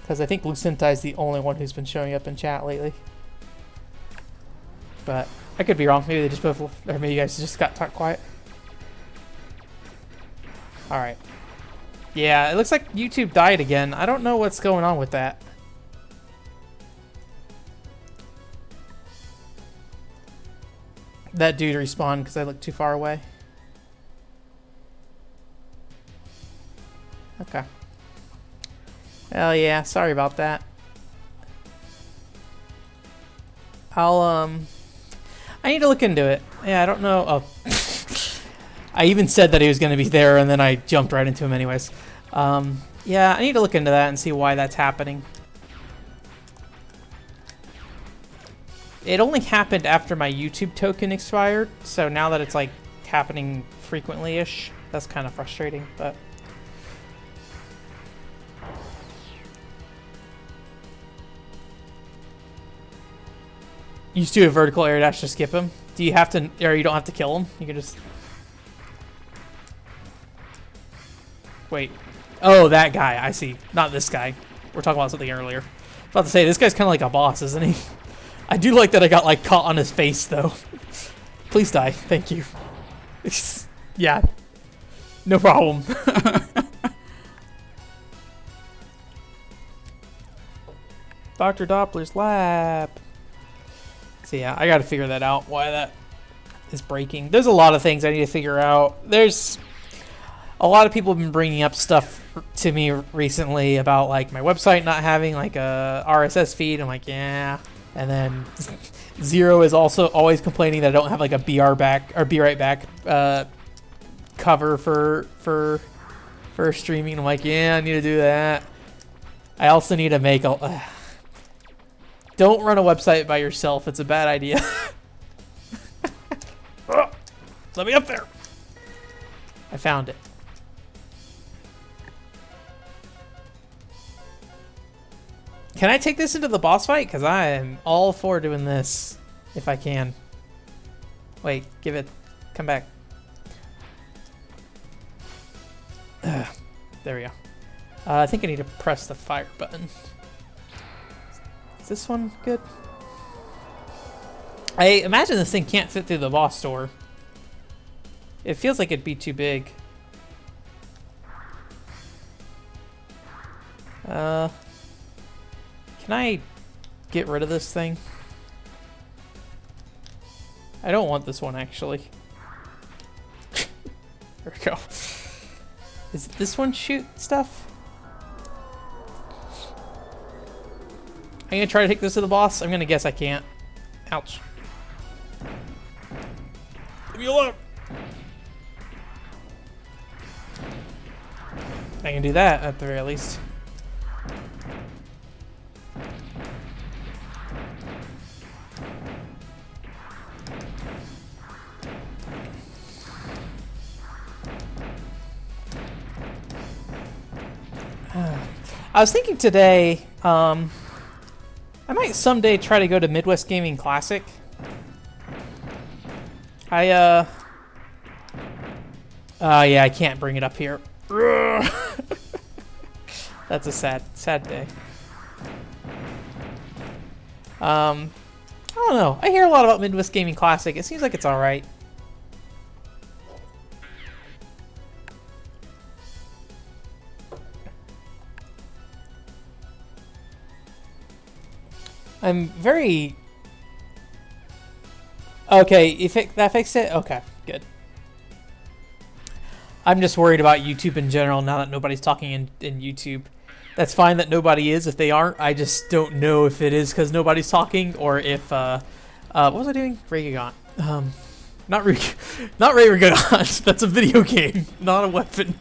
Because I think Lucinta is the only one who's been showing up in chat lately. But I could be wrong. Maybe they just both, or maybe you guys just got quiet. Alright. Yeah, it looks like YouTube died again. I don't know what's going on with that. That dude respawned because I looked too far away. Okay. Oh yeah, sorry about that. I need to look into it. Yeah, I don't know. Oh. I even said that he was going to be there, and then I jumped right into him anyways. Yeah, I need to look into that and see why that's happening. It only happened after my YouTube token expired, so now that it's like happening frequently-ish, that's kind of frustrating, but... You just do a vertical air dash to skip him? Do you have to, or you don't have to kill him? You can just... Wait. Oh, that guy. I see. Not this guy. We're talking about something earlier. I was about to say, this guy's kind of like a boss, isn't he? I do like that I got, like, caught on his face, though. Please die. Thank you. Yeah. No problem. Dr. Doppler's lab. So yeah, I gotta figure that out, why that is breaking. There's a lot of things I need to figure out. There's a lot of people have been bringing up stuff to me recently about like my website not having like a RSS feed. I'm like, yeah. And then Zero is also always complaining that I don't have like a BR back or Be Right Back cover for streaming. I'm like, yeah, I need to do that. I also need to make a don't run a website by yourself. It's a bad idea. Let me up there. I found it. Can I take this into the boss fight? Because I am all for doing this if I can. Wait, give it. Come back. There we go. I think I need to press the fire button. Is this one good? I imagine this thing can't fit through the boss door. It feels like it'd be too big. Can I get rid of this thing? I don't want this one, actually. There we go. Is this one shoot stuff? I'm gonna try to take this to the boss. I'm gonna guess I can't. Ouch. Leave me alone. I can do that at the very least. I was thinking today, I might someday try to go to Midwest Gaming Classic. Yeah, I can't bring it up here. That's a sad day. I don't know. I hear a lot about Midwest Gaming Classic. It seems like it's all right. I'm very... Okay, that fixed it? Okay, good. I'm just worried about YouTube in general now that nobody's talking in YouTube. That's fine that nobody is if they aren't. I just don't know if it is because nobody's talking or if... what was I doing? Ray Gigant. Not Ray Gigant. That's a video game, not a weapon.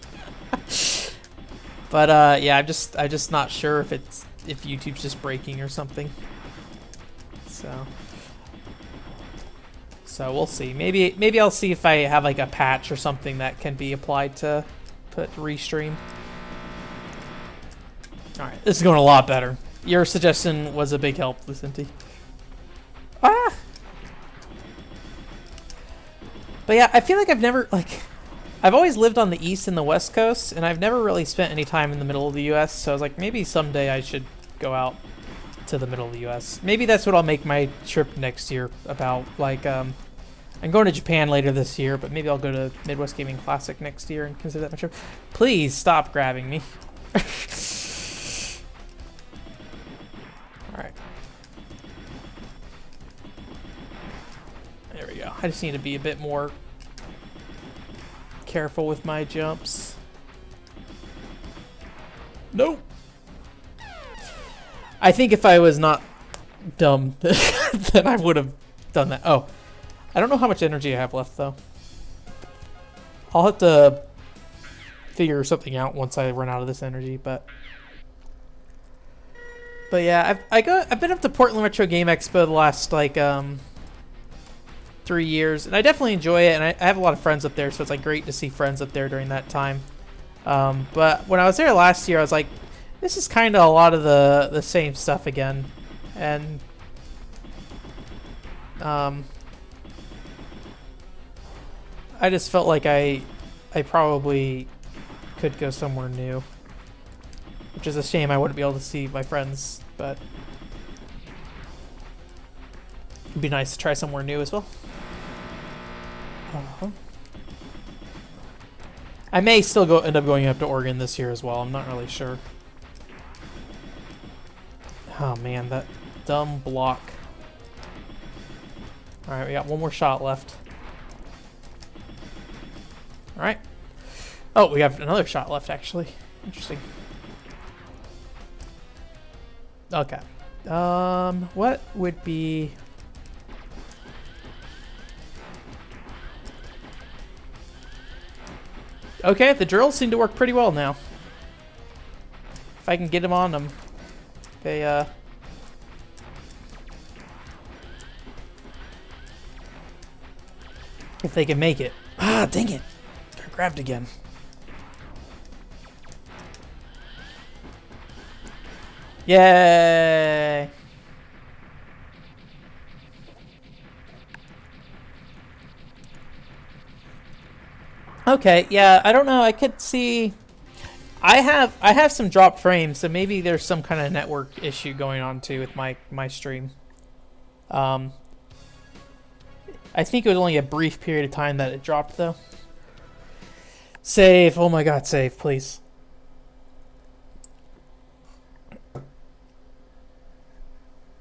But yeah, I'm just not sure if YouTube's just breaking or something. So we'll see. Maybe I'll see if I have like a patch or something that can be applied to put restream. All right, this is going a lot better. Your suggestion was a big help, Lucinti. Ah. But yeah, I feel like I've always lived on the East and the West Coast, and I've never really spent any time in the middle of the U.S. So I was like, maybe someday I should go out to the middle of the U.S. Maybe that's what I'll make my trip next year about. Like, I'm going to Japan later this year, but maybe I'll go to Midwest Gaming Classic next year and consider that my trip. Please stop grabbing me. All right. There we go. I just need to be a bit more careful with my jumps. Nope. I think if I was not dumb, then I would have done that. Oh, I don't know how much energy I have left, though. I'll have to figure something out once I run out of this energy, but yeah, I've been up to Portland Retro Game Expo the last, like, 3 years, and I definitely enjoy it, and I have a lot of friends up there, so it's, like, great to see friends up there during that time. But when I was there last year, I was like, this is kind of a lot of the same stuff again, and I just felt like I probably could go somewhere new. which is a shame. I wouldn't be able to see my friends, but it'd be nice to try somewhere new as well. I may still end up going up to Oregon this year as well. I'm not really sure. Oh man, that dumb block. Alright, we got one more shot left. Alright. Oh, we have another shot left, actually. Interesting. Okay. What would be... Okay, the drills seem to work pretty well now. If I can get them on them. They, if they can make it. Ah, dang it. Got grabbed again. Yay! Okay, yeah, I don't know. I could see I have some dropped frames, so maybe there's some kind of network issue going on too with my stream. I think it was only a brief period of time that it dropped though. Save. Oh my god, save, please.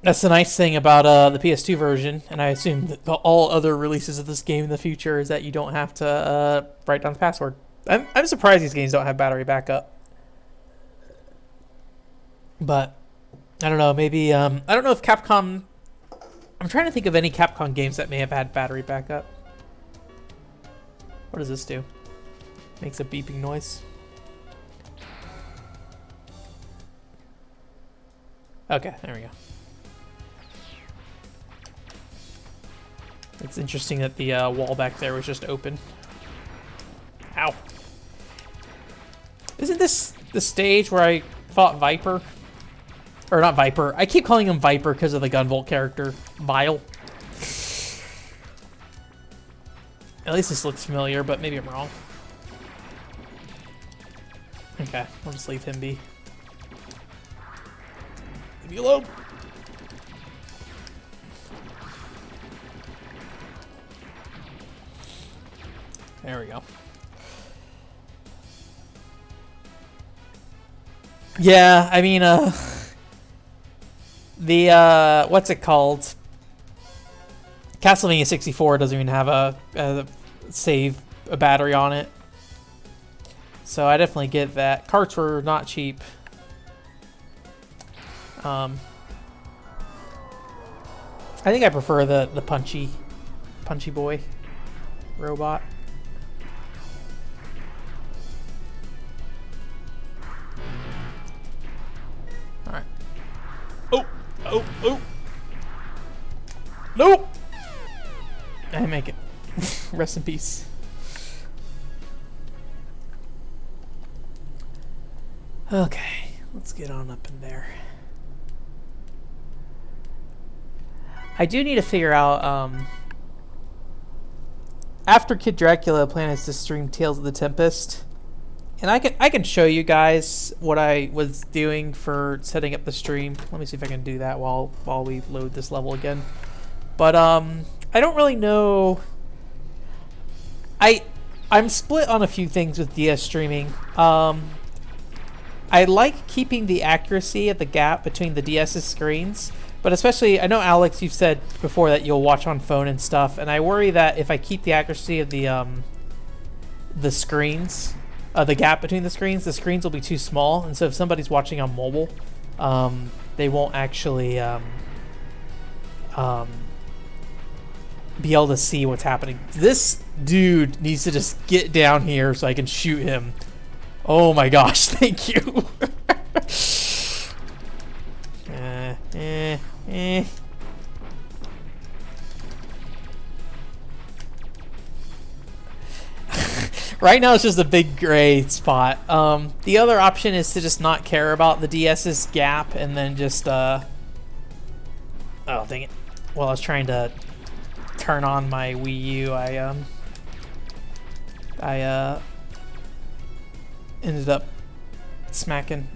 That's the nice thing about the PS2 version, and I assume that all other releases of this game in the future is that you don't have to write down the password. I'm surprised these games don't have battery backup. But I don't know, maybe I don't know if Capcom... I'm trying to think of any Capcom games that may have had battery backup. What does this do? Makes a beeping noise. Okay, there we go. It's interesting that the wall back there was just open. Ow. Isn't this the stage where I fought Viper? Or not Viper. I keep calling him Viper because of the Gunvolt character. Vile. At least this looks familiar, but maybe I'm wrong. Okay, we'll just leave him be. Leave me alone. There we go. Yeah, I mean, the, what's it called? Castlevania 64 doesn't even have a save, a battery on it. So I definitely get that. Carts were not cheap. I think I prefer the punchy boy robot. Alright. Oh! Nope! I didn't make it. Rest in peace. Okay, let's get on up in there. I do need to figure out, after Kid Dracula, plan is to stream Tales of the Tempest. And I can show you guys what I was doing for setting up the stream. Let me see if I can do that while we load this level again. But I don't really know. I'm split on a few things with DS streaming. I like keeping the accuracy of the gap between the DS's screens, but especially, I know Alex, you've said before that you'll watch on phone and stuff, and I worry that if I keep the accuracy of the screens, the gap between the screens will be too small, and so if somebody's watching on mobile, they won't actually be able to see what's happening. This dude needs to just get down here so I can shoot him. Oh my gosh, thank you. Right now it's just a big gray spot. The other option is to just not care about the DS's gap and then just oh dang it. Well, I was trying to turn on my Wii U. I ended up smacking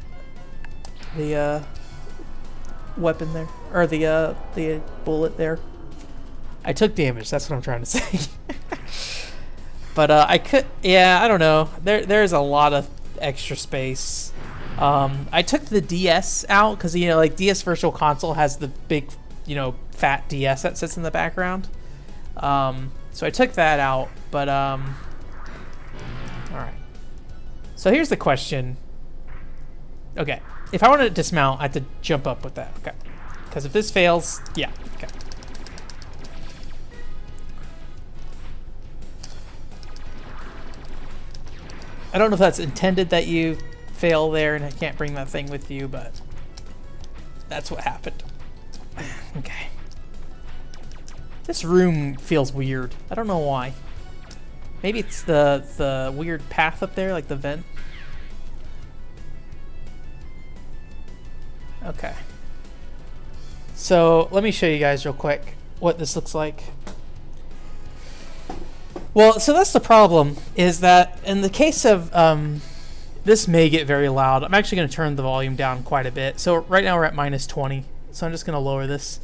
the weapon there, or the bullet there. I took damage. That's what I'm trying to say. But I could, yeah, I don't know. There's a lot of extra space. I took the DS out because, you know, like DS Virtual Console has the big, you know, fat DS that sits in the background. So I took that out, but all right. So here's the question. Okay, if I want to dismount, I have to jump up with that. Okay, because if this fails, yeah. Okay. I don't know if that's intended that you fail there and I can't bring that thing with you, but that's what happened. Okay. This room feels weird. I don't know why. Maybe it's the weird path up there, like the vent. Okay. So let me show you guys real quick what this looks like. Well, so that's the problem, is that in the case of, this may get very loud. I'm actually going to turn the volume down quite a bit. So right now we're at -20, so I'm just going to lower this.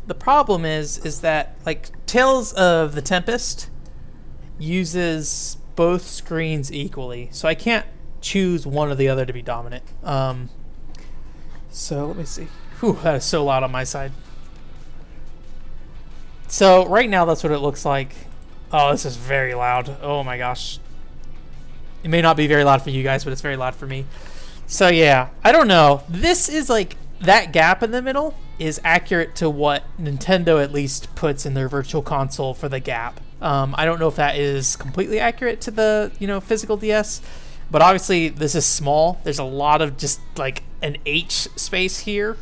The problem is that, like, Tales of the Tempest uses both screens equally, so I can't choose one or the other to be dominant. So let me see. Whew, that is so loud on my side. So right now that's what it looks like. Oh, this is very loud. Oh my gosh. It may not be very loud for you guys, but it's very loud for me. So yeah, I don't know. This is like, that gap in the middle is accurate to what Nintendo at least puts in their Virtual Console for the gap. I don't know if that is completely accurate to the, you know, physical DS, but obviously this is small. There's a lot of just like an H space here.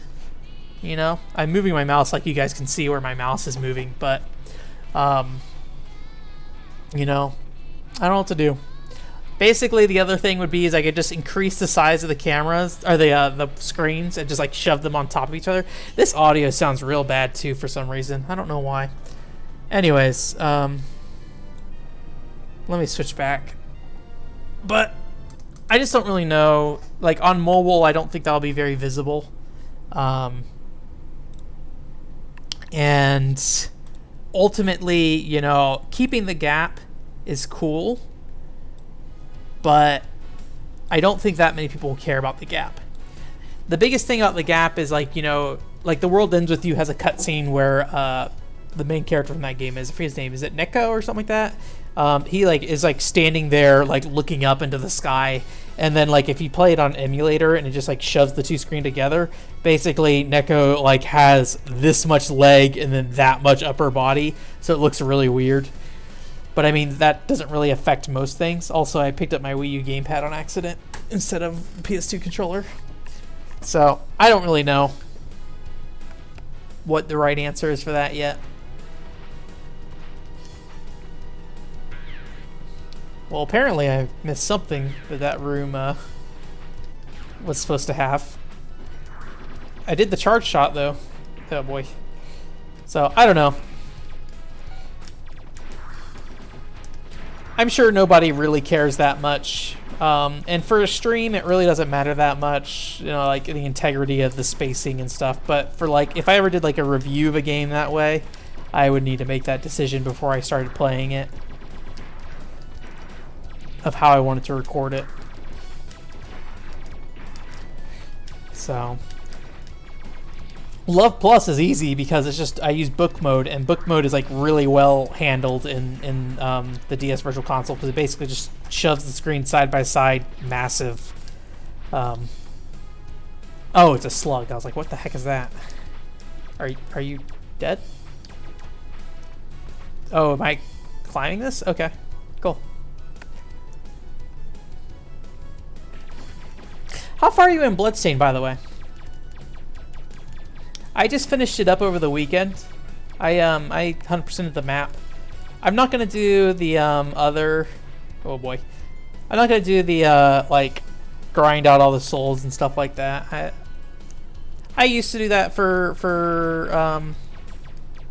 You know, I'm moving my mouse like you guys can see where my mouse is moving, but you know, I don't know what to do. Basically, the other thing would be is I could just increase the size of the cameras or the screens and just like shove them on top of each other. This audio sounds real bad too for some reason. I don't know why. Anyways, let me switch back. But I just don't really know. Like on mobile, I don't think that'll be very visible. And ultimately, you know, keeping the gap is cool, but I don't think that many people will care about the gap. The biggest thing about the gap is, like, you know, like The World Ends With You has a cutscene where the main character from that game is, I forget his name, is it Neko or something like that? He like is like standing there like looking up into the sky, and then like if you play it on emulator and it just like shoves the two screen together, basically Neko like has this much leg and then that much upper body, so it looks really weird. But I mean, that doesn't really affect most things. Also, I picked up my Wii U gamepad on accident instead of PS2 controller, so I don't really know what the right answer is for that yet. Well, apparently I missed something that room was supposed to have. I did the charge shot, though. Oh, boy. So, I don't know. I'm sure nobody really cares that much. And for a stream, it really doesn't matter that much, you know, like the integrity of the spacing and stuff. But for, like, if I ever did, like, a review of a game that way, I would need to make that decision before I started playing it, of how I wanted to record it. So Love Plus is easy because it's just, I use book mode, and book mode is like really well handled in the DS Virtual Console, because it basically just shoves the screen side by side, massive. Oh, it's a slug. I was like, what the heck is that? Are you dead? Oh, am I climbing this? Okay, cool. How far are you in Bloodstained, by the way? I just finished it up over the weekend. I 100%ed the map. I'm not gonna do the other. Oh boy, I'm not gonna do the like grind out all the souls and stuff like that. I used to do that for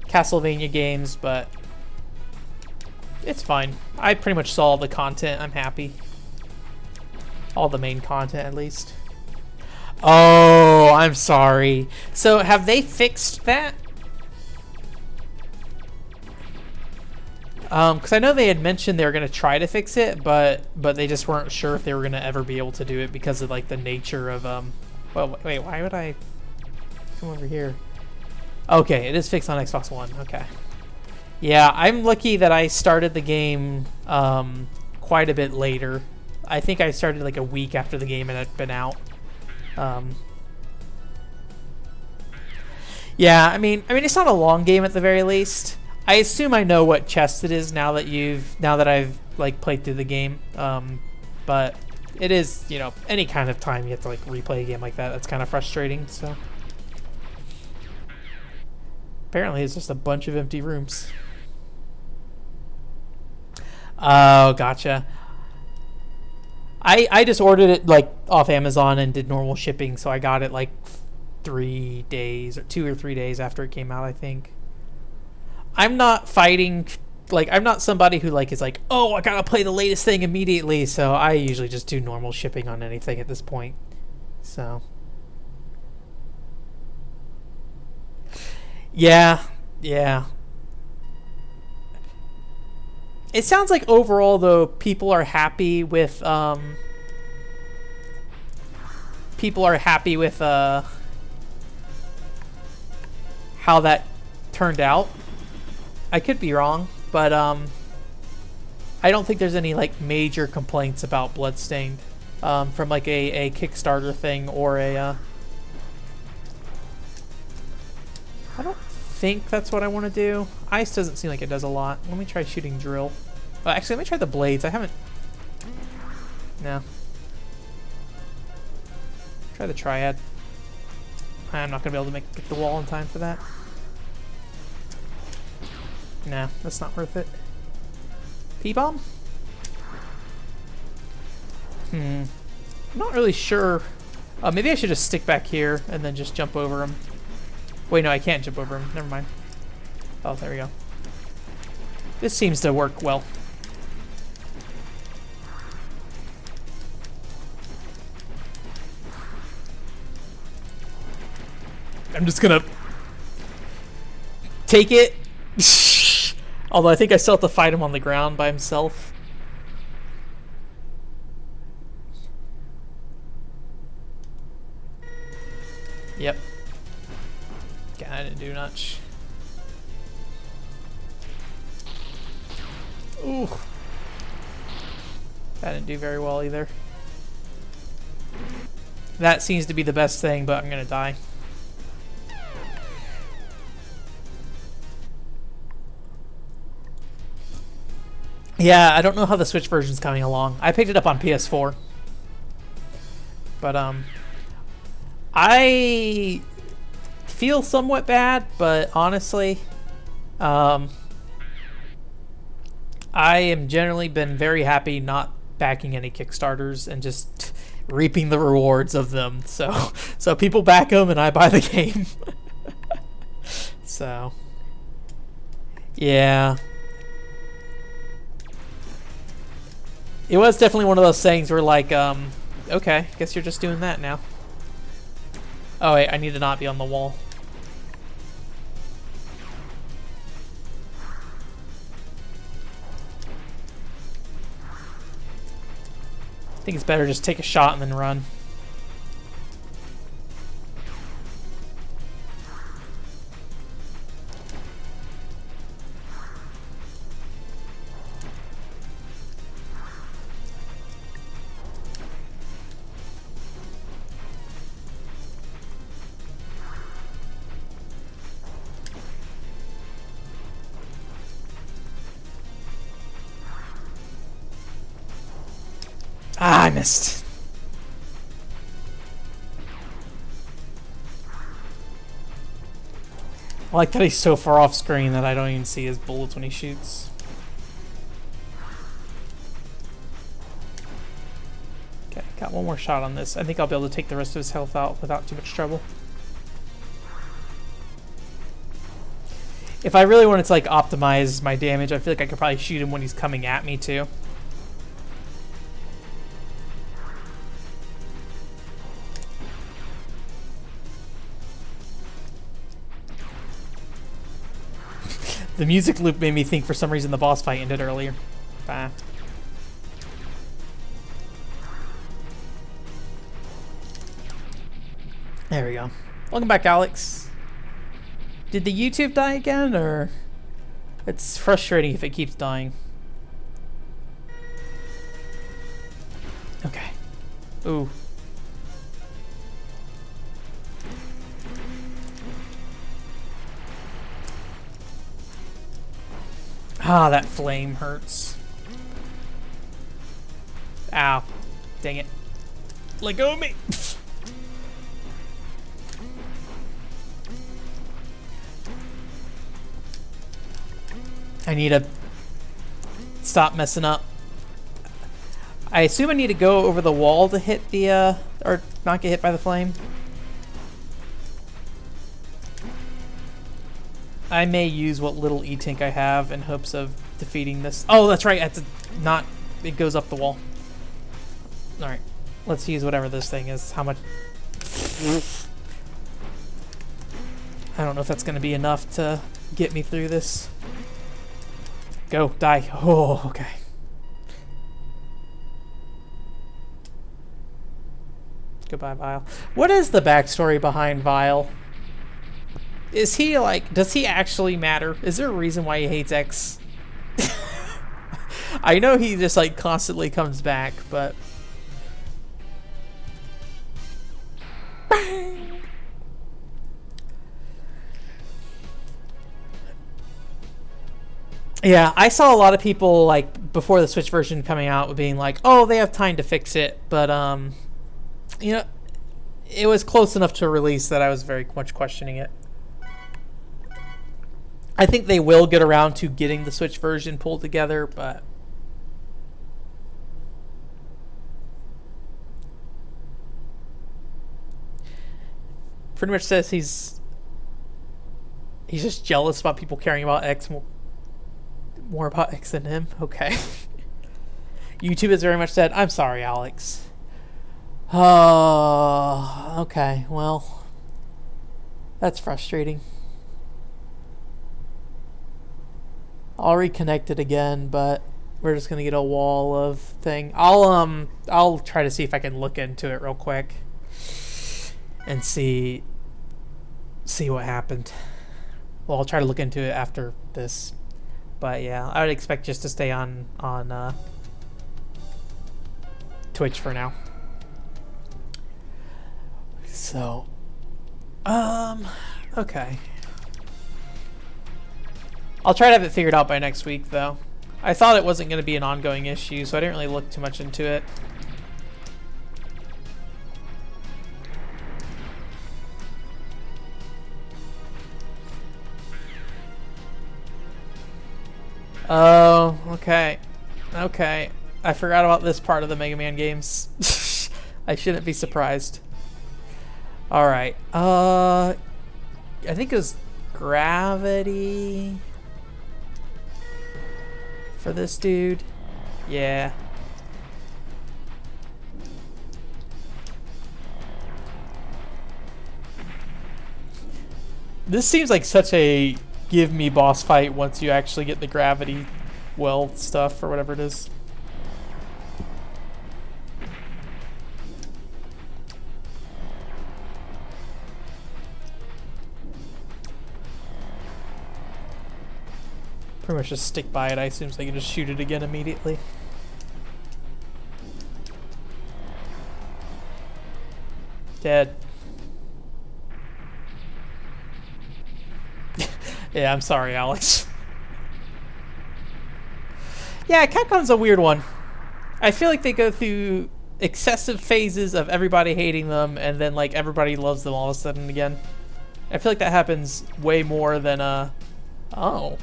Castlevania games, but It's fine. I pretty much saw all the content. I'm happy. All the main content, at least. Oh, I'm sorry. So, have they fixed that? Because I know they had mentioned they were going to try to fix it, but they just weren't sure if they were going to ever be able to do it because of, like, the nature of, well, wait, why would I come over here? Okay, it is fixed on Xbox One. Okay. Yeah, I'm lucky that I started the game quite a bit later. I think I started like a week after the game had been out. Yeah, I mean, it's not a long game at the very least. I assume I know what chest it is now that I've like played through the game. But it is, you know, any kind of time you have to like replay a game like that. That's kind of frustrating. So apparently, it's just a bunch of empty rooms. Oh, gotcha. I just ordered it like off Amazon and did normal shipping, so I got it like 3 days or 2 or 3 days after it came out, I think. I'm not fighting, like, I'm not somebody who like is like, oh, I gotta play the latest thing immediately, so I usually just do normal shipping on anything at this point. So yeah. It sounds like overall though people are happy with how that turned out. I could be wrong, but I don't think there's any like major complaints about Bloodstained from like a Kickstarter thing or a I don't think that's what I want to do. Ice doesn't seem like it does a lot. Let me try shooting drill. Actually, let me try the blades. I haven't... No. Try the triad. I'm not going to be able to get the wall in time for that. Nah, that's not worth it. P-bomb? I'm not really sure. Maybe I should just stick back here and then just jump over him. Wait, no, I can't jump over him. Never mind. Oh, there we go. This seems to work well. I'm just gonna take it. Although I think I still have to fight him on the ground by himself. Yep. I didn't do much. Ooh. That didn't do very well either. That seems to be the best thing, but I'm gonna die. Yeah, I don't know how the Switch version's coming along. I picked it up on PS4. But, I feel somewhat bad, but honestly, I am generally been very happy not backing any Kickstarters and just reaping the rewards of them. So people back them and I buy the game. So, yeah. It was definitely one of those things where like, okay, guess you're just doing that now. Oh wait, I need to not be on the wall. I think it's better just take a shot and then run. Ah, I missed. I like that he's so far off screen that I don't even see his bullets when he shoots. Okay, got one more shot on this. I think I'll be able to take the rest of his health out without too much trouble. If I really wanted to like optimize my damage, I feel like I could probably shoot him when he's coming at me too. The music loop made me think for some reason the boss fight ended earlier. Bah. There we go. Welcome back, Alex. Did the YouTube die again, or? It's frustrating if it keeps dying. Okay. Ooh. Ah, that flame hurts. Ow. Dang it. Let go of me. I need to stop messing up. I assume I need to go over the wall to hit the, or not get hit by the flame. I may use what little E-Tink I have in hopes of defeating this. Oh, that's right. That's not, it goes up the wall. All right, let's use whatever this thing is. How much? I don't know if that's going to be enough to get me through this. Go, die. Oh, okay. Goodbye, Vile. What is the backstory behind Vile? Is he like, does he actually matter? Is there a reason why he hates X? I know he just like constantly comes back, but... Yeah, I saw a lot of people like before the Switch version coming out being like, "Oh, they have time to fix it," but you know, it was close enough to release that I was very much questioning it. I think they will get around to getting the Switch version pulled together, but pretty much says he's just jealous about people caring about X more about X than him. Okay. YouTube has very much said, I'm sorry, Alex. Oh, okay. Well, that's frustrating. I'll reconnect it again, but we're just gonna get a wall of thing. I'll try to see if I can look into it real quick and see what happened. Well, I'll try to look into it after this. But yeah, I would expect just to stay on Twitch for now. So, okay. I'll try to have it figured out by next week, though. I thought it wasn't going to be an ongoing issue, so I didn't really look too much into it. Oh, okay. Okay. I forgot about this part of the Mega Man games. I shouldn't be surprised. Alright. I think it was gravity for this dude. Yeah. This seems like such a give me boss fight once you actually get the gravity well stuff or whatever it is. Pretty much just stick by it. I assume so they can just shoot it again immediately. Dead. Yeah, I'm sorry, Alex. Yeah, Capcom's a weird one. I feel like they go through excessive phases of everybody hating them and then like everybody loves them all of a sudden again. I feel like that happens way more than oh.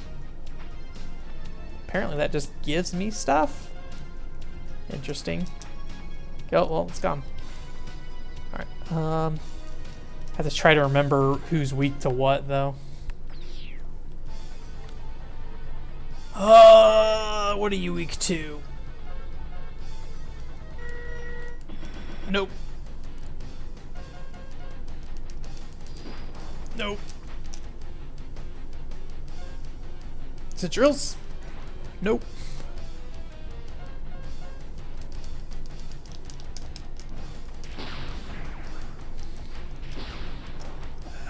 Apparently that just gives me stuff. Interesting. Oh, well, it's gone. Alright. Have to try to remember who's weak to what though. What are you weak to? Nope. Nope. Is it drills? Nope.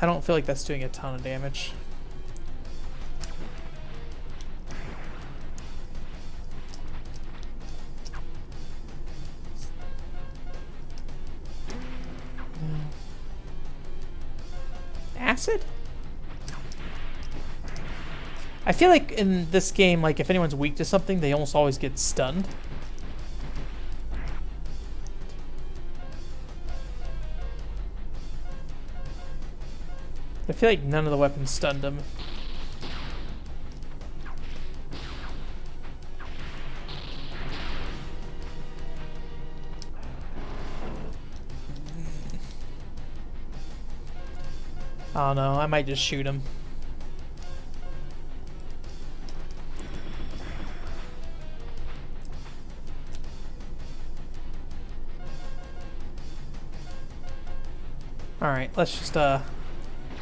I don't feel like that's doing a ton of damage. Acid? I feel like in this game, like if anyone's weak to something, they almost always get stunned. I feel like none of the weapons stunned him. I don't know, I might just shoot him. Alright, let's just,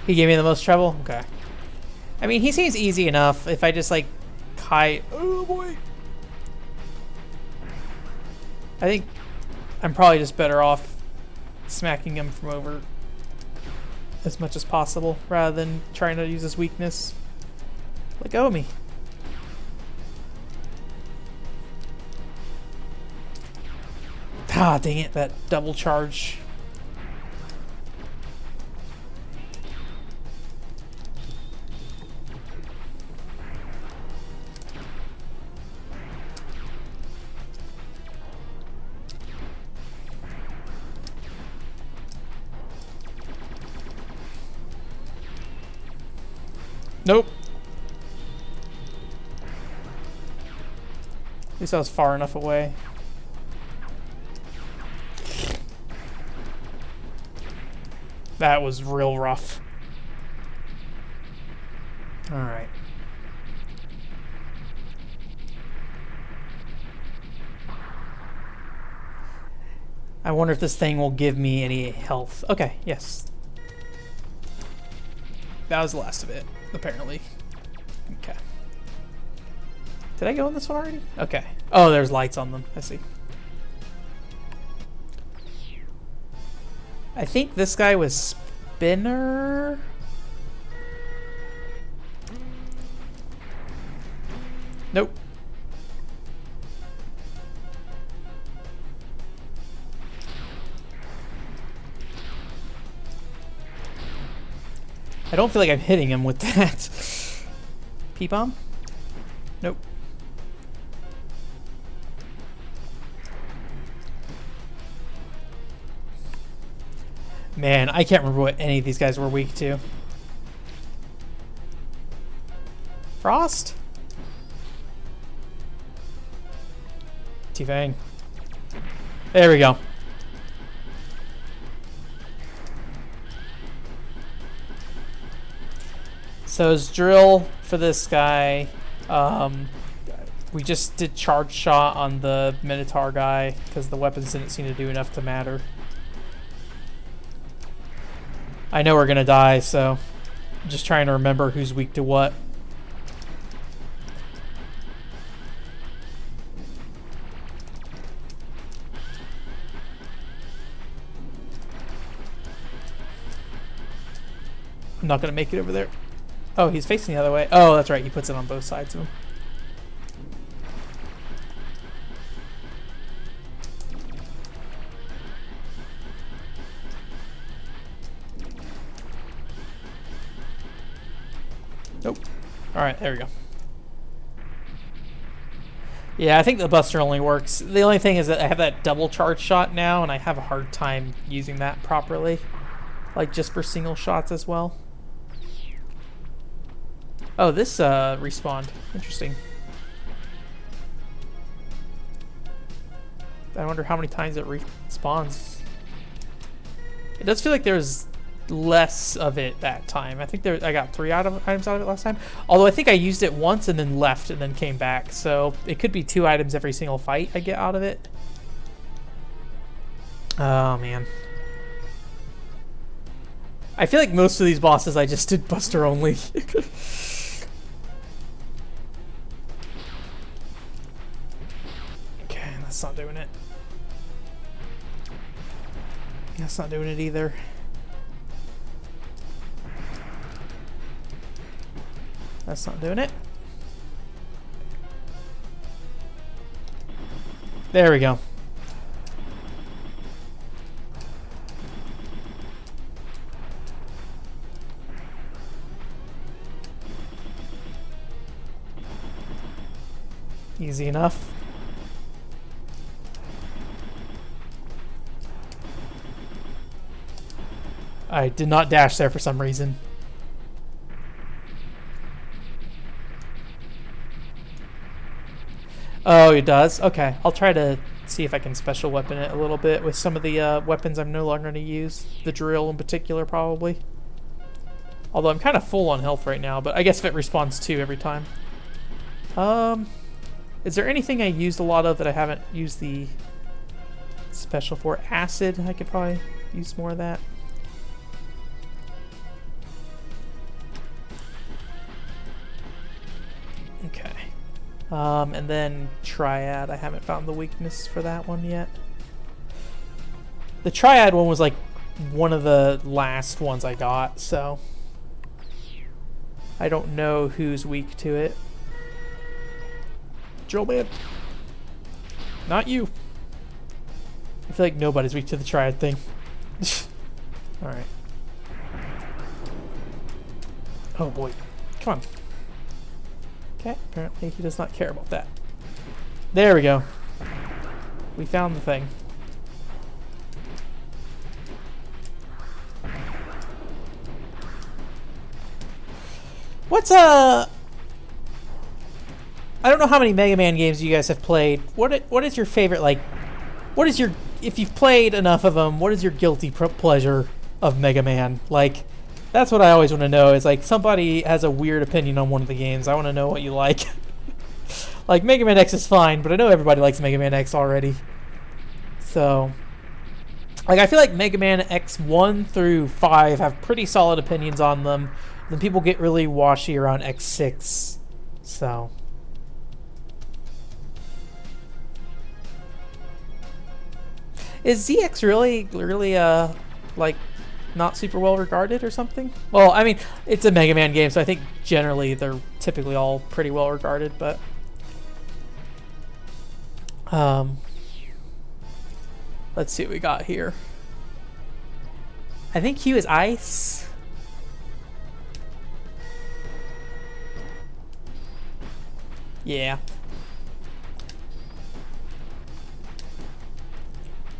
he gave me the most trouble? Okay. I mean, he seems easy enough if I just, like, kite. Oh, boy. I think I'm probably just better off smacking him from over as much as possible rather than trying to use his weakness. Let go of me. Ah, dang it, that double charge. Nope. At least I was far enough away. That was real rough. Alright. I wonder if this thing will give me any health. Okay, yes. That was the last of it, apparently. Okay. Did I go on this one already? Okay. Oh, there's lights on them. I see. I think this guy was Spinner. Nope. I don't feel like I'm hitting him with that. P-bomb? Nope. Man, I can't remember what any of these guys were weak to. Frost? T-Fang. There we go. So as drill for this guy, we just did charge shot on the Minotaur guy because the weapons didn't seem to do enough to matter. I know we're gonna die, so I'm just trying to remember who's weak to what. I'm not gonna make it over there. Oh, he's facing the other way. Oh, that's right. He puts it on both sides of him. Nope. Alright, there we go. Yeah, I think the Buster only works. The only thing is that I have that double charge shot now, and I have a hard time using that properly. Like, just for single shots as well. Oh, this respawned. Interesting. I wonder how many times it respawns. It does feel like there's less of it that time. I think I got 3 items out of it last time. Although I think I used it once and then left and then came back. So it could be 2 items every single fight I get out of it. Oh, man. I feel like most of these bosses I just did Buster only. Okay, that's not doing it. That's not doing it either. That's not doing it. There we go. Easy enough. I did not dash there for some reason. Oh, it does? Okay. I'll try to see if I can special weapon it a little bit with some of the weapons I'm no longer going to use. The drill in particular, probably. Although I'm kind of full on health right now, but I guess if it respawns 2 every time. Is there anything I used a lot of that I haven't used the special for? Acid, I could probably use more of that. Okay. And then Triad, I haven't found the weakness for that one yet. The Triad one was like one of the last ones I got, so I don't know who's weak to it. Joe Man. Not you. I feel like nobody's weak to the Triad thing. Alright. Oh boy. Come on. Okay, apparently he does not care about that. There we go. We found the thing. What's I don't know how many Mega Man games you guys have played. What is your favorite, like, what is your, if you've played enough of them, what is your guilty pleasure of Mega Man? Like, that's what I always want to know, is like, somebody has a weird opinion on one of the games. I want to know what you like. Like, Mega Man X is fine, but I know everybody likes Mega Man X already. So, like, I feel like Mega Man X 1 through 5 have pretty solid opinions on them. Then people get really washy around X6. So... Is ZX really, like, not super well regarded or something? Well, I mean, it's a Mega Man game, so I think generally they're typically all pretty well regarded, but... let's see what we got here. I think Q is ice. Yeah.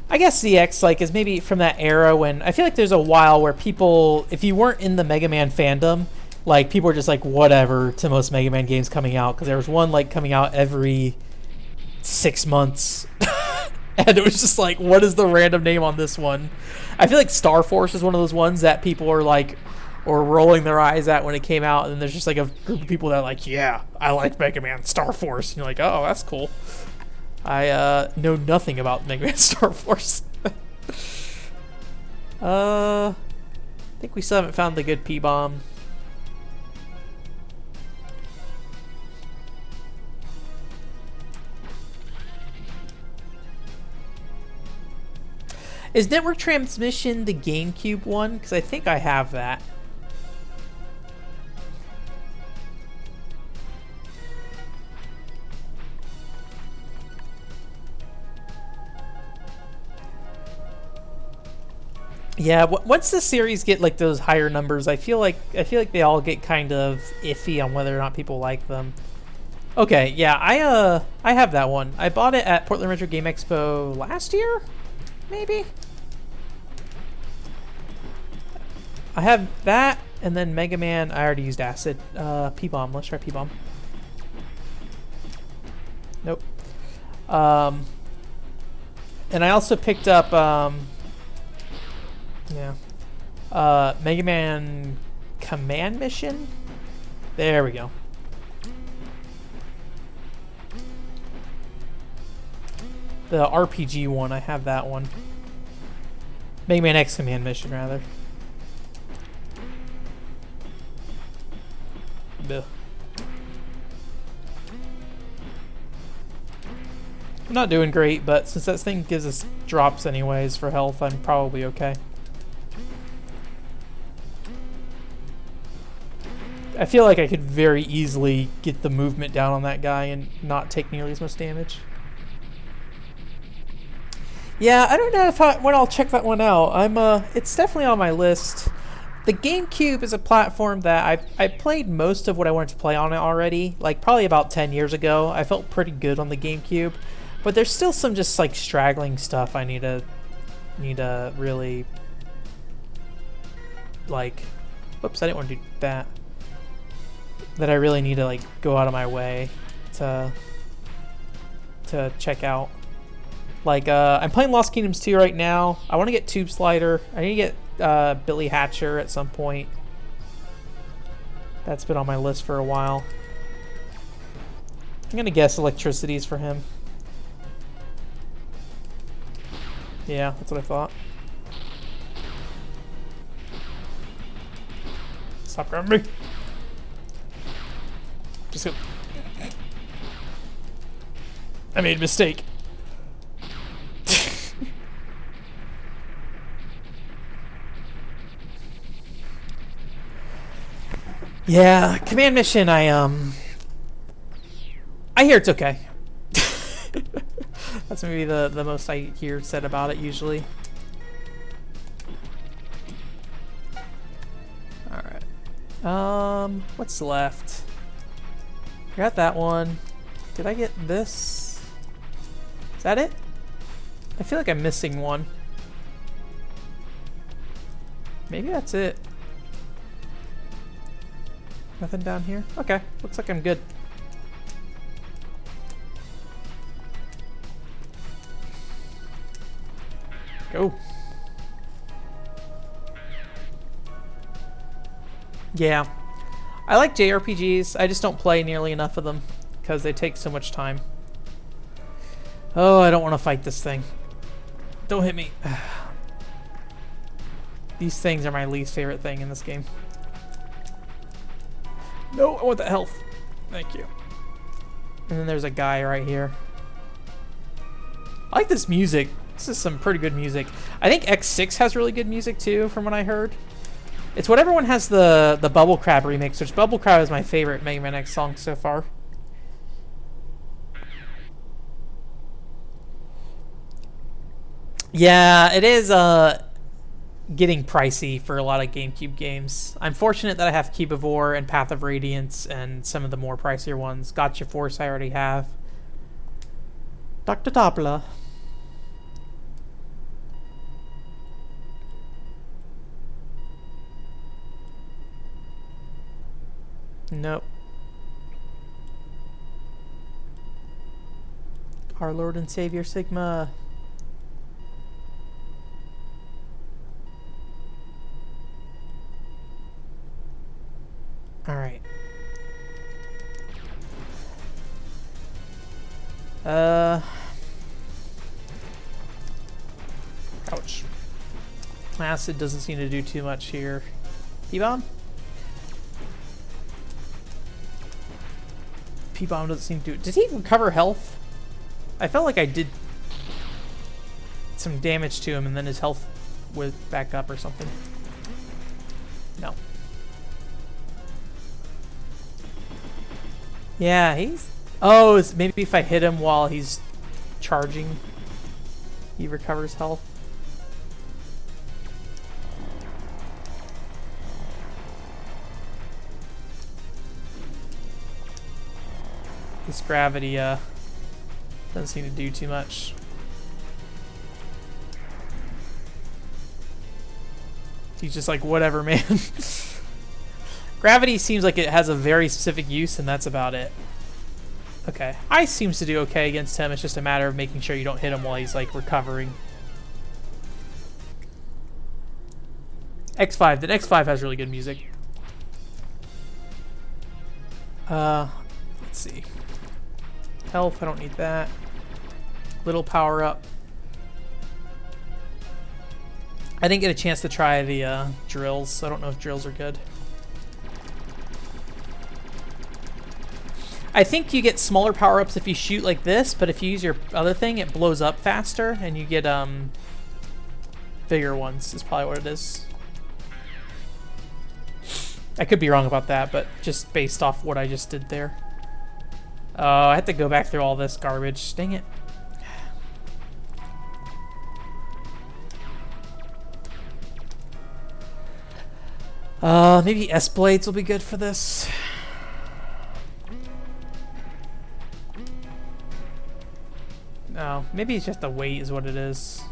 I guess ZX, like, is maybe from that era when I feel like there's a while where people, if you weren't in the Mega Man fandom, like, people were just like, whatever to most Mega Man games coming out, because there was one, like, coming out every 6 months. And it was just like, what is the random name on this one? I feel like Star Force is one of those ones that people are like, or rolling their eyes at when it came out, and then there's just like a group of people that are like, yeah, I like Mega Man Star Force. And you're like, oh, that's cool. I know nothing about Mega Man Star Force. I think we still haven't found the good P-bomb. Is Network Transmission the GameCube one? Because I think I have that. Yeah, once the series get like those higher numbers, I feel like they all get kind of iffy on whether or not people like them. Okay, yeah, I have that one. I bought it at Portland Retro Game Expo last year, maybe. I have that, and then Mega Man. I already used Acid. P-bomb. Let's try P-bomb. Nope. And I also picked up. Yeah. Mega Man Command Mission? There we go. The RPG one, I have that one. Mega Man X Command Mission, rather. Ugh. I'm not doing great, but since that thing gives us drops anyways for health, I'm probably okay. I feel like I could very easily get the movement down on that guy and not take nearly as much damage. Yeah, I don't know if when I'll check that one out. It's definitely on my list. The GameCube is a platform that I played most of what I wanted to play on it already. Like probably about 10 years ago. I felt pretty good on the GameCube, but there's still some just like straggling stuff I need to really like. Whoops, I didn't want to do that. That I really need to like go out of my way to check out. Like, I'm playing Lost Kingdoms 2 right now. I want to get Tube Slider. I need to get Billy Hatcher at some point. That's been on my list for a while. I'm going to guess Electricity's for him. Yeah, that's what I thought. Stop grabbing me. Just go. I made a mistake. Yeah, Command Mission, I hear it's okay. That's maybe the most I hear said about it usually. Alright. What's left? I got that one. Did I get this? Is that it? I feel like I'm missing one. Maybe that's it. Nothing down here? Okay, looks like I'm good. Go. Yeah. I like JRPGs, I just don't play nearly enough of them because they take so much time. Oh, I don't want to fight this thing. Don't hit me. These things are my least favorite thing in this game. No, I want the health. Thank you. And then there's a guy right here. I like this music. This is some pretty good music. I think X6 has really good music too, from what I heard. It's whatever one has the Bubble Crab remix, which Bubble Crab is my favorite Mega Man X song so far. Yeah, it is getting pricey for a lot of GameCube games. I'm fortunate that I have Cube of War and Path of Radiance and some of the more pricier ones. Gotcha Force I already have. Dr. Tabla. Nope. Our Lord and Savior Sigma. Alright. Ouch. Acid doesn't seem to do too much here. P-Bomb? P-Bomb doesn't seem to... Did he recover health? I felt like I did some damage to him and then his health went back up or something. No. Yeah, he's... Oh, maybe if I hit him while he's charging, he recovers health. This gravity doesn't seem to do too much. He's just like, whatever, man. Gravity seems like it has a very specific use, and that's about it. Okay. Ice seems to do okay against him. It's just a matter of making sure you don't hit him while he's, like, recovering. X5. The X5 has really good music. Let's see. Health, I don't need that. Little power up. I didn't get a chance to try the drills, so I don't know if drills are good. I think you get smaller power-ups if you shoot like this, but if you use your other thing, it blows up faster, and you get bigger ones, is probably what it is. I could be wrong about that, but just based off what I just did there. Oh, I have to go back through all this garbage. Dang it. Maybe S-Blades will be good for this. No, maybe it's just the weight is what it is.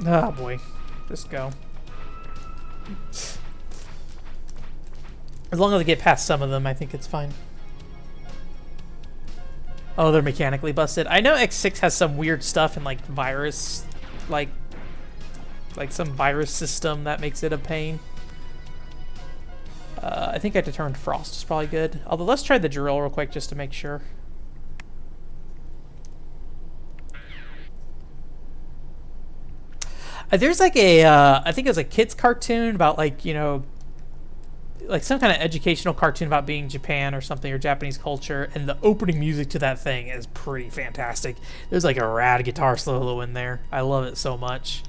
Oh boy, just go. As long as I get past some of them, I think it's fine. Oh, they're mechanically busted. I know X6 has some weird stuff in like virus, like some virus system that makes it a pain. I think I determined Frost is probably good. Although let's try the drill real quick just to make sure. There's like a, I think it was a kid's cartoon about like, you know, like some kind of educational cartoon about being Japan or something, or Japanese culture, and the opening music to that thing is pretty fantastic. There's like a rad guitar solo in there. I love it so much.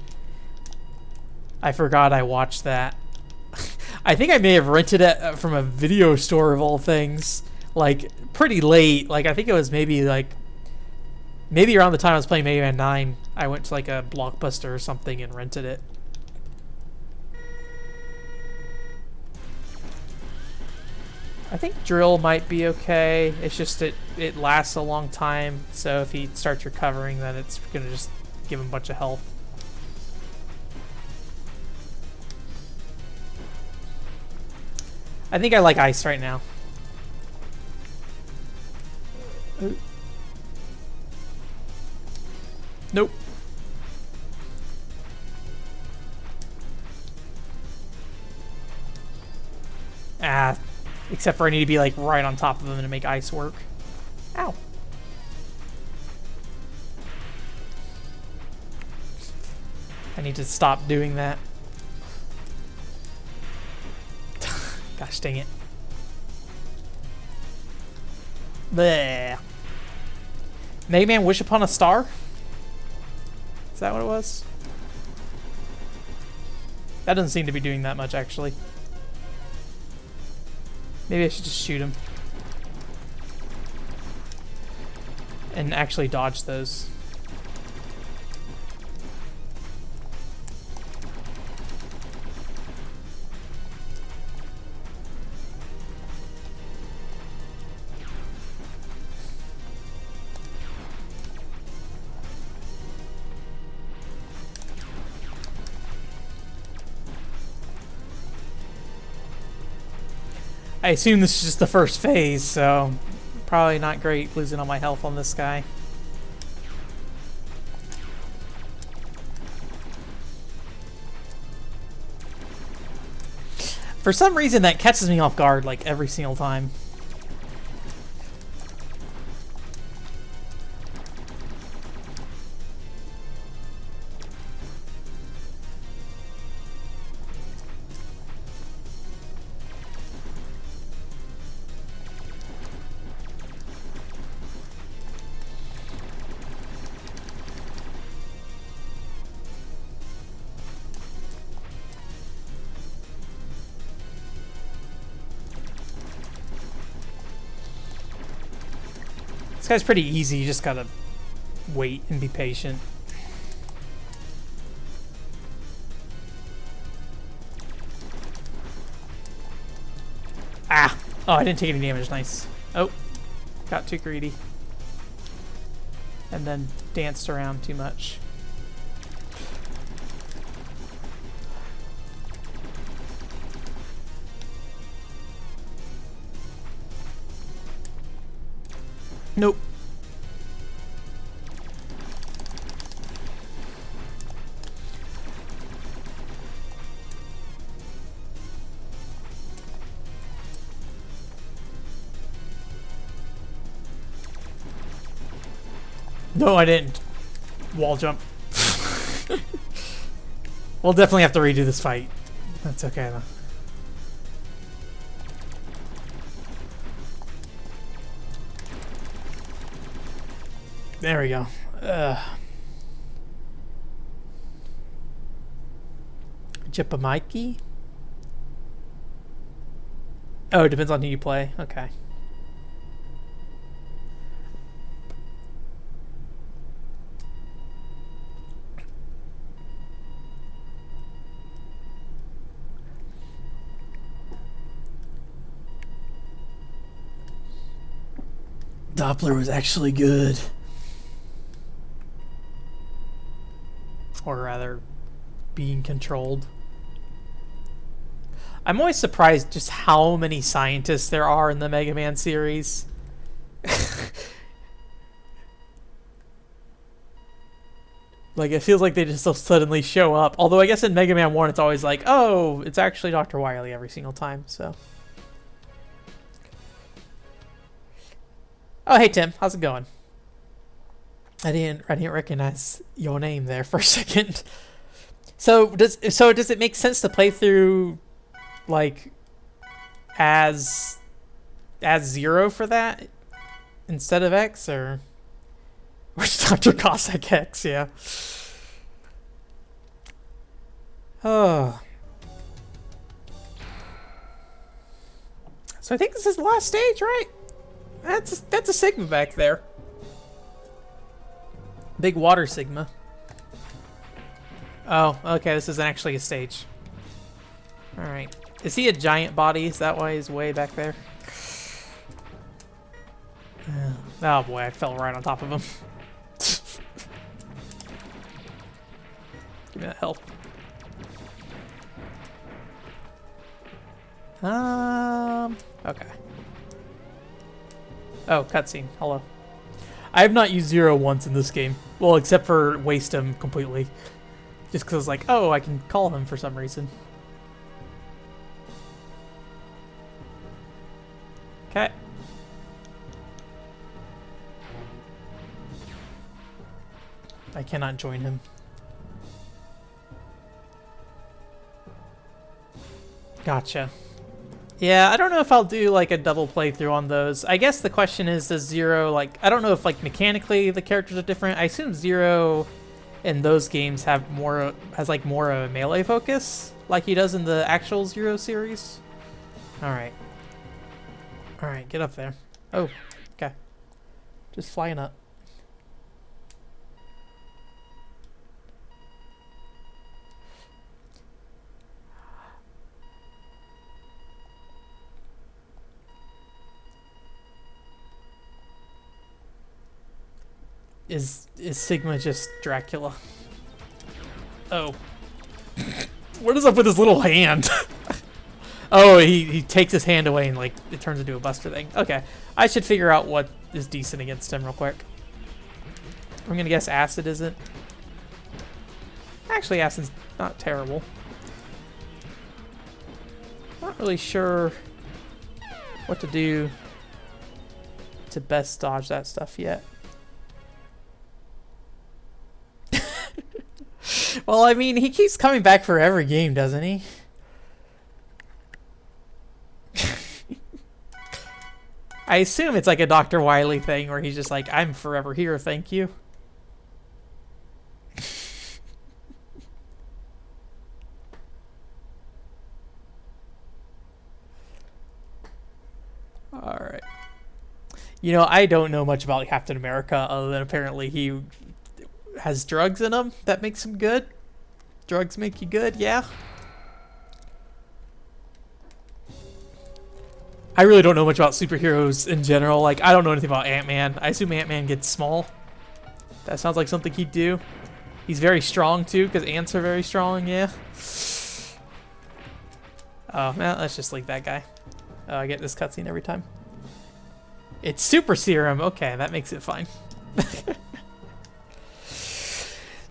I forgot I watched that. I think I may have rented it from a video store of all things, like pretty late. Like I think it was maybe around the time I was playing Mega Man 9, I went to like a Blockbuster or something and rented it. I think drill might be okay. It's just it lasts a long time, so if he starts recovering, then it's gonna just give him a bunch of health. I think I like ice right now. Nope. Ah, except for I need to be like right on top of them to make ice work. Ow. I need to stop doing that. Gosh dang it. Bleh. Mega Man Wish Upon a Star? Is that what it was? That doesn't seem to be doing that much, actually. Maybe I should just shoot him. And actually dodge those. I assume this is just the first phase, so probably not great losing all my health on this guy. For some reason that catches me off guard like every single time. This guy's pretty easy, you just gotta wait and be patient. Ah! Oh, I didn't take any damage, nice. Oh, got too greedy. And then danced around too much. Nope. No, I didn't. Wall jump. We'll definitely have to redo this fight. That's okay though. There we go. Jipamiki? Oh, it depends on who you play. Okay. Doppler was actually good. Or rather, being controlled. I'm always surprised just how many scientists there are in the Mega Man series. Like, it feels like they just so suddenly show up. Although I guess in Mega Man 1 it's always like, oh, it's actually Dr. Wily every single time, so. Oh, hey Tim, how's it going? I didn't recognize your name there for a second. So does it make sense to play through like as Zero for that instead of X, or Dr. Cossack X? Yeah. Oh. So I think this is the last stage, right? That's a Sigma back there. Big water Sigma. Oh, okay, this isn't actually a stage. Alright. Is he a giant body? Is that why he's way back there? Oh boy, I fell right on top of him. Give me that health. Okay. Oh, cutscene. Hello. I have not used Zero once in this game. Well, except for waste him completely. Just because, like, oh, I can call him for some reason. Okay. I cannot join him. Gotcha. Yeah, I don't know if I'll do like a double playthrough on those. I guess the question is, does Zero, like, I don't know if like mechanically the characters are different. I assume Zero in those games has like more of a melee focus, like he does in the actual Zero series. Alright. Alright, get up there. Oh, okay. Just flying up. Is Sigma just Dracula? Oh. What is up with his little hand? Oh, he takes his hand away and like it turns into a Buster thing. Okay. I should figure out what is decent against him real quick. I'm gonna guess Acid isn't. Actually, Acid's not terrible. Not really sure what to do to best dodge that stuff yet. Well, I mean, he keeps coming back for every game, doesn't he? I assume it's like a Dr. Wily thing where he's just like, I'm forever here, thank you. Alright. You know, I don't know much about Captain America other than apparently he has drugs in him that makes him good. Drugs make you good, yeah. I really don't know much about superheroes in general. Like, I don't know anything about Ant-Man. I assume Ant-Man gets small. That sounds like something he'd do. He's very strong too, because ants are very strong, yeah. Oh, man, let's just leave that guy. Oh, I get this cutscene every time. It's Super Serum. Okay, that makes it fine.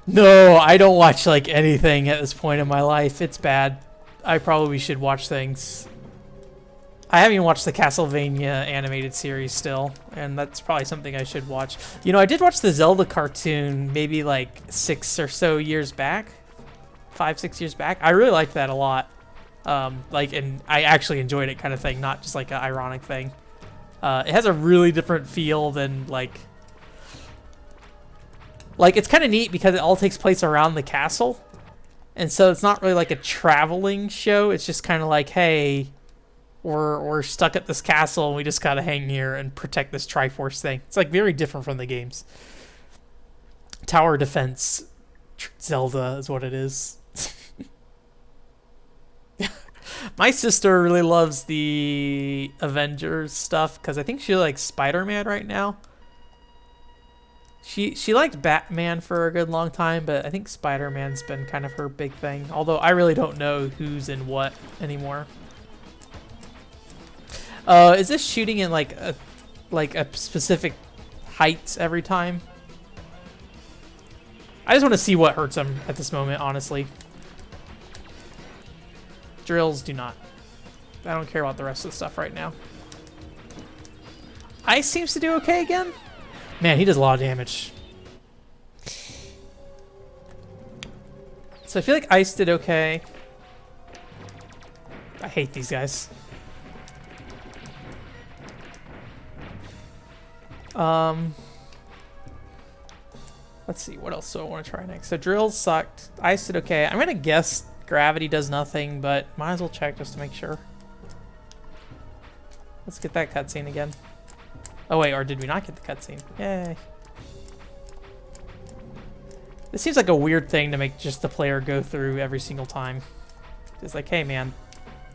No, I don't watch like anything at this point in my life. It's bad. I probably should watch things. I haven't even watched the Castlevania animated series still, and that's probably something I should watch. You know, I did watch the Zelda cartoon maybe like 6 or so years back, 5, 6 years back. I really liked that a lot. And I actually enjoyed it, kind of thing, not just like an ironic thing. It has a really different feel than like it's kind of neat because it all takes place around the castle, and so it's not really like a traveling show. It's just kind of like, hey, we're stuck at this castle and we just gotta hang here and protect this Triforce thing. It's like very different from the games. Tower defense Zelda is what it is. My sister really loves the Avengers stuff because I think she likes Spider-Man right now. She liked Batman for a good long time, but I think Spider-Man's been kind of her big thing. Although I really don't know who's in what anymore. Is this shooting in like a specific height every time? I just want to see what hurts him at this moment, honestly. Drills do not. I don't care about the rest of the stuff right now. Ice seems to do okay again. Man, he does a lot of damage. So I feel like Ice did okay. I hate these guys. Let's see, what else do I want to try next? So drills sucked. Ice did okay. I'm gonna guess gravity does nothing, but might as well check just to make sure. Let's get that cutscene again. Oh wait, or did we not get the cutscene? Yay. This seems like a weird thing to make just the player go through every single time. It's like, hey man,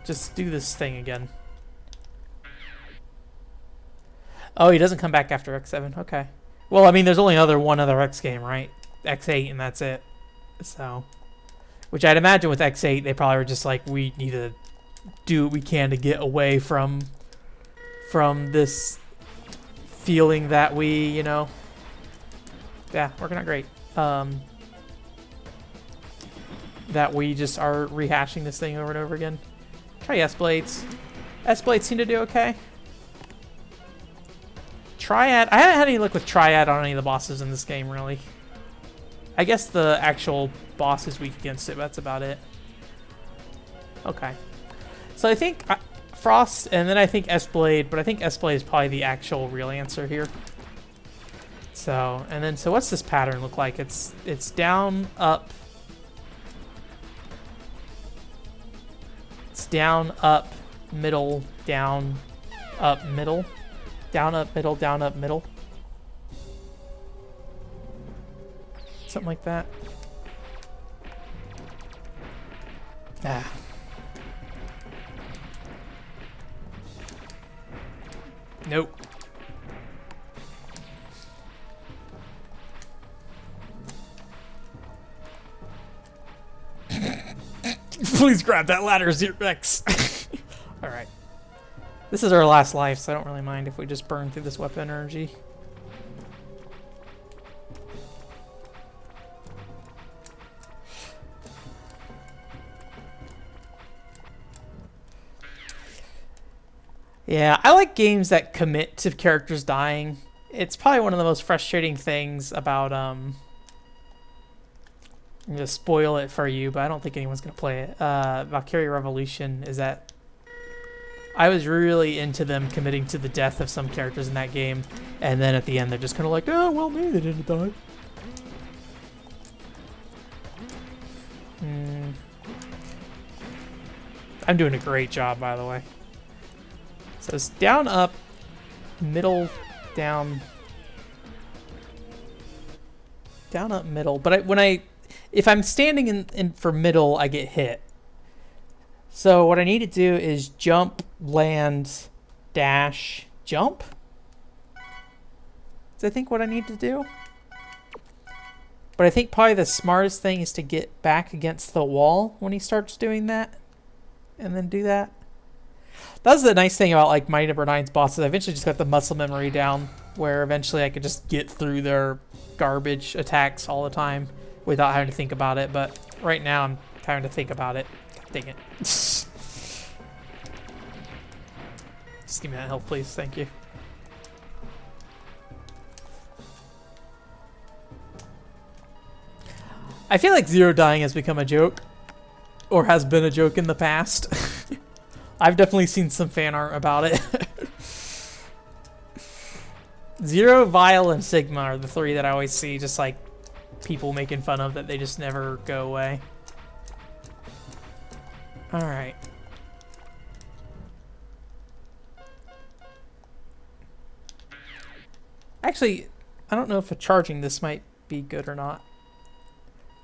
just do this thing again. Oh, he doesn't come back after X7. Okay. Well, I mean, there's only one other X game, right? X8, and that's it. So, which I'd imagine with X8, they probably were just like, we need to do what we can to get away from this feeling that we, you know, yeah, working out great. That we just are rehashing this thing over and over again. Try S-Blades. S-Blades seem to do okay. Triad. I haven't had any luck with Triad on any of the bosses in this game, really. I guess the actual boss is weak against it, but that's about it. Okay. So I think Frost, and then I think S-Blade, but I think S-Blade is probably the actual real answer here. So, and then, so what's this pattern look like? It's down, up. It's down, up, middle, down, up, middle. Down, up, middle, down, up, middle. Something like that. Ah. Nope. Please grab that ladder, Zerbex. Alright. This is our last life, so I don't really mind if we just burn through this weapon energy. Yeah, I like games that commit to characters dying. It's probably one of the most frustrating things about, I'm gonna spoil it for you, but I don't think anyone's gonna play it. Valkyria Revolution is that I was really into them committing to the death of some characters in that game, and then at the end they're just kind of like, oh, well, maybe they didn't die. I'm doing a great job, by the way. So it's down, up, middle, down, down, up, middle. But if I'm standing in for middle, I get hit. So what I need to do is jump, land, dash, jump. Is I think what I need to do. But I think probably the smartest thing is to get back against the wall when he starts doing that, and then do that. That's the nice thing about like Mighty Number 9's bosses. I eventually just got the muscle memory down, where eventually I could just get through their garbage attacks all the time without having to think about it. But right now I'm having to think about it. God dang it. Just give me that health, please. Thank you. I feel like Zero dying has become a joke. Or has been a joke in the past. I've definitely seen some fan art about it. Zero, Vile, and Sigma are the three that I always see just like people making fun of that they just never go away. Alright. Actually, I don't know if charging this might be good or not.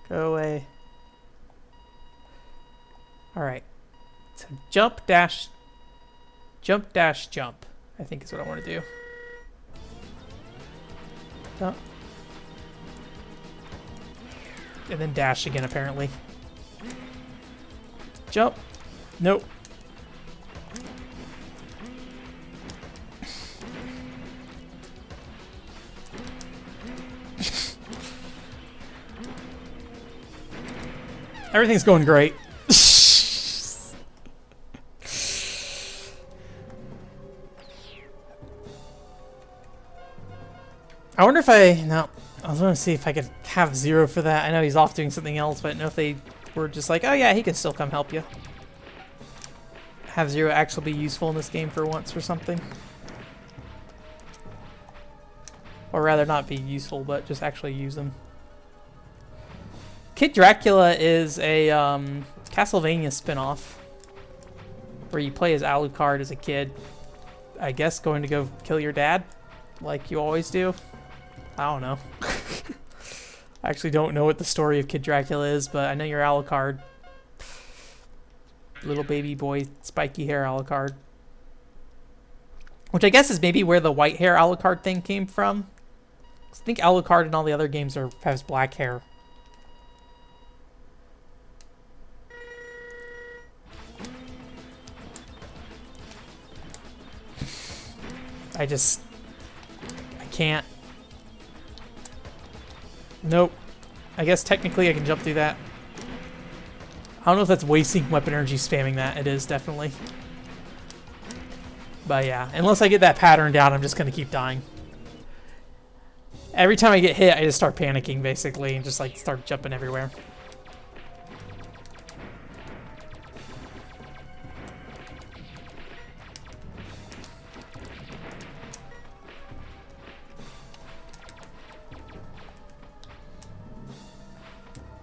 Go away. Alright. So jump, dash, jump, I think is what I want to do. Jump. And then dash again, apparently. Jump. Nope. Everything's going great. I wonder if no, I was going to see if I could have Zero for that. I know he's off doing something else, but I don't know if they were just like, oh yeah, he can still come help you. Have Zero actually be useful in this game for once or something. Or rather not be useful, but just actually use him. Kid Dracula is a Castlevania spin-off where you play as Alucard as a kid. I guess going to go kill your dad like you always do. I don't know. I actually don't know what the story of Kid Dracula is, but I know you're Alucard. Little baby boy, spiky hair Alucard. Which I guess is maybe where the white hair Alucard thing came from. I think Alucard in all the other games has black hair. I can't. Nope. I guess technically I can jump through that. I don't know if that's wasting weapon energy spamming that. It is, definitely. But yeah, unless I get that pattern down, I'm just going to keep dying. Every time I get hit, I just start panicking, basically, and just like start jumping everywhere.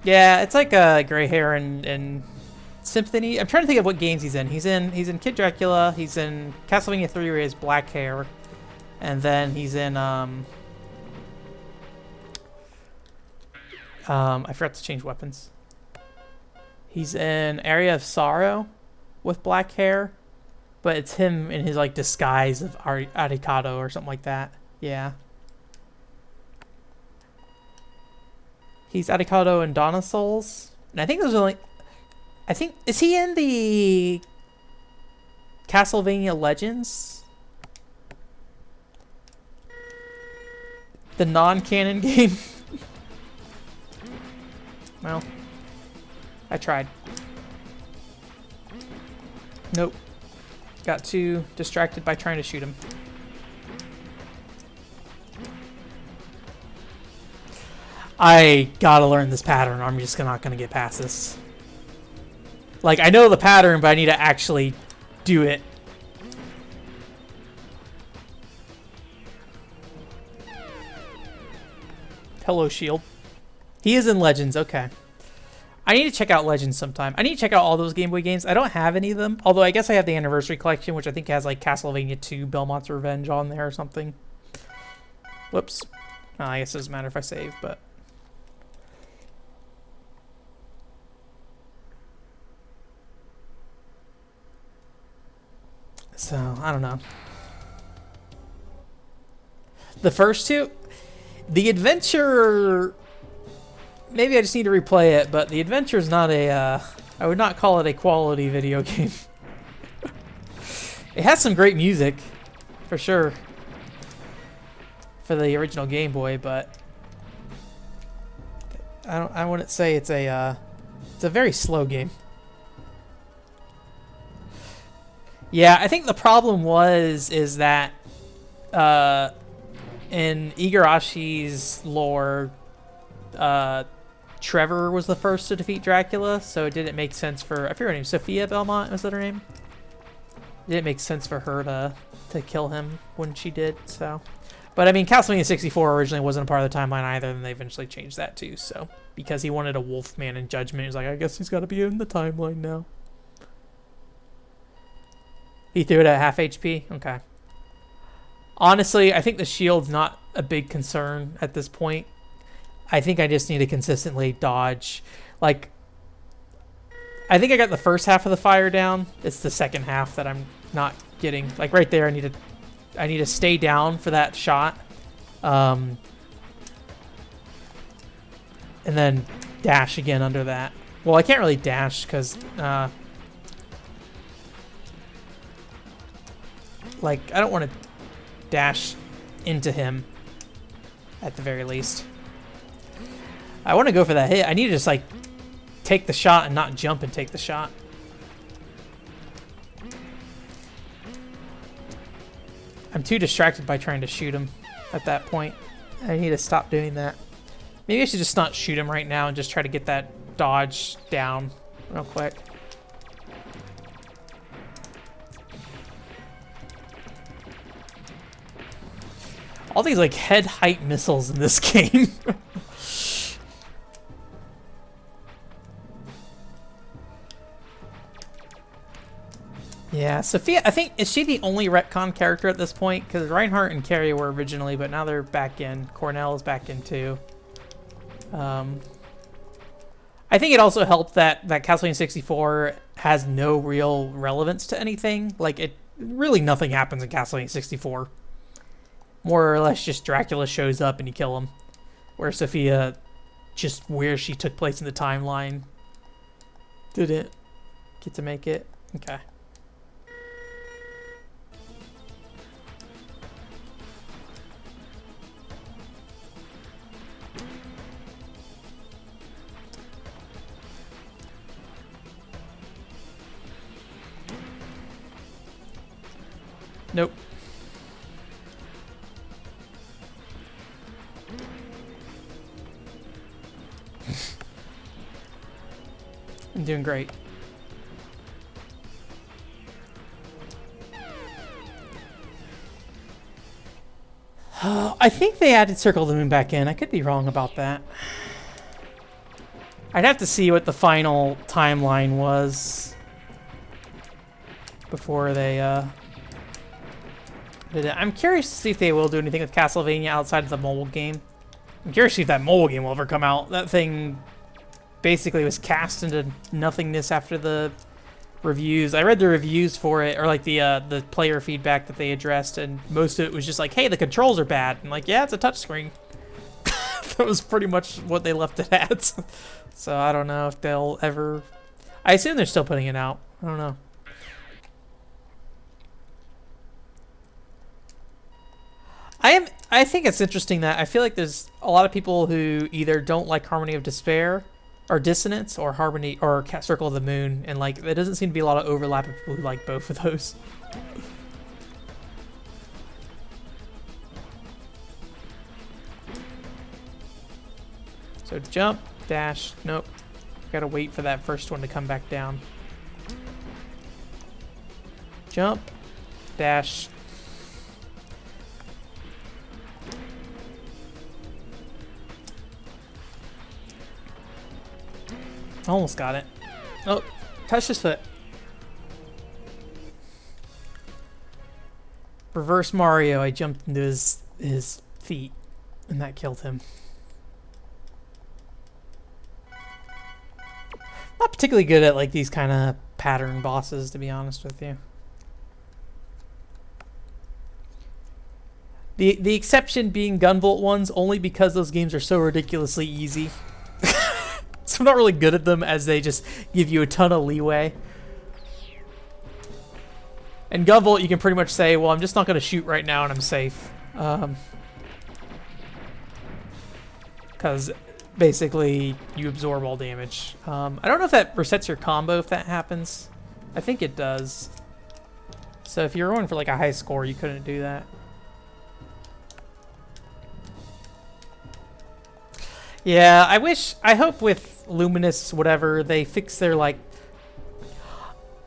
Yeah, it's like gray hair and Symphony. I'm trying to think of what games he's in. He's in Kid Dracula. He's in Castlevania 3 where he has black hair, and then he's in I forgot to change weapons. He's in Area of Sorrow with black hair, but it's him in his like disguise of Arikado or something like that. Yeah. He's Arikado and Dawn of Souls. And I think there's only... is he in the Castlevania Legends? The non-canon game? Well, I tried. Nope. Got too distracted by trying to shoot him. I gotta learn this pattern or I'm just not gonna get past this. Like, I know the pattern, but I need to actually do it. Hello, Shield. He is in Legends, okay. I need to check out Legends sometime. I need to check out all those Game Boy games. I don't have any of them, although I guess I have the Anniversary Collection, which I think has like Castlevania 2, Belmont's Revenge on there or something. Whoops. Oh, I guess it doesn't matter if I save, but... So, I don't know. The first two? The Adventure... Maybe I just need to replay it, but The Adventure is not a... I would not call it a quality video game. It has some great music, for sure. For the original Game Boy, but... I wouldn't say it's a very slow game. Yeah, I think the problem is that in Igarashi's lore, Trevor was the first to defeat Dracula, so it didn't make sense for, I forget her name, Sophia Belmont, was that her name? It didn't make sense for her to kill him when she did, so. But I mean, Castlevania 64 originally wasn't a part of the timeline either, and they eventually changed that too, so. Because he wanted a Wolfman in Judgment, he's like, I guess he's gotta be in the timeline now. He threw it at half HP? Okay. Honestly, I think the shield's not a big concern at this point. I think I just need to consistently dodge. Like, I think I got the first half of the fire down. It's the second half that I'm not getting. Like right there, I need to stay down for that shot. And then dash again under that. Well, I can't really dash because like, I don't want to dash into him at the very least. I want to go for that hit. I need to just, like, take the shot and not jump and take the shot. I'm too distracted by trying to shoot him at that point. I need to stop doing that. Maybe I should just not shoot him right now and just try to get that dodge down real quick. All these, like, head height missiles in this game. Yeah, Sophia, I think, is she the only retcon character at this point? Because Reinhardt and Carrie were originally, but now they're back in. Cornell is back in too. I think it also helped that Castlevania 64 has no real relevance to anything. Like, really nothing happens in Castlevania 64. More or less just Dracula shows up and you kill him. Where Sophia, just where she took place in the timeline, didn't get to make it. Okay. Nope. I'm doing great. I think they added Circle of the Moon back in. I could be wrong about that. I'd have to see what the final timeline was before they did it. I'm curious to see if they will do anything with Castlevania outside of the mobile game. I'm curious to see if that mobile game will ever come out. That thing basically was cast into nothingness after the reviews. I read the reviews for it, or like the player feedback that they addressed, and most of it was just like, hey, the controls are bad. And like, yeah, it's a touchscreen. That was pretty much what they left it at. So I don't know if they'll ever... I assume they're still putting it out. I don't know. I think it's interesting that I feel like there's a lot of people who either don't like Harmony of Despair or Dissonance or Harmony or Circle of the Moon, and like there doesn't seem to be a lot of overlap of people who like both of those. So jump, dash, nope. Gotta wait for that first one to come back down. Jump, dash. Almost got it. Oh, touched his foot. Reverse Mario, I jumped into his feet, and that killed him. Not particularly good at like these kind of pattern bosses, to be honest with you. The exception being Gunvolt ones, only because those games are so ridiculously easy. So I'm not really good at them, as they just give you a ton of leeway. And Gunvolt, you can pretty much say, well, I'm just not going to shoot right now and I'm safe. Because basically you absorb all damage. I don't know if that resets your combo if that happens. I think it does. So if you're going for like a high score, you couldn't do that. Yeah, I hope with Luminous, whatever, they fix their, like...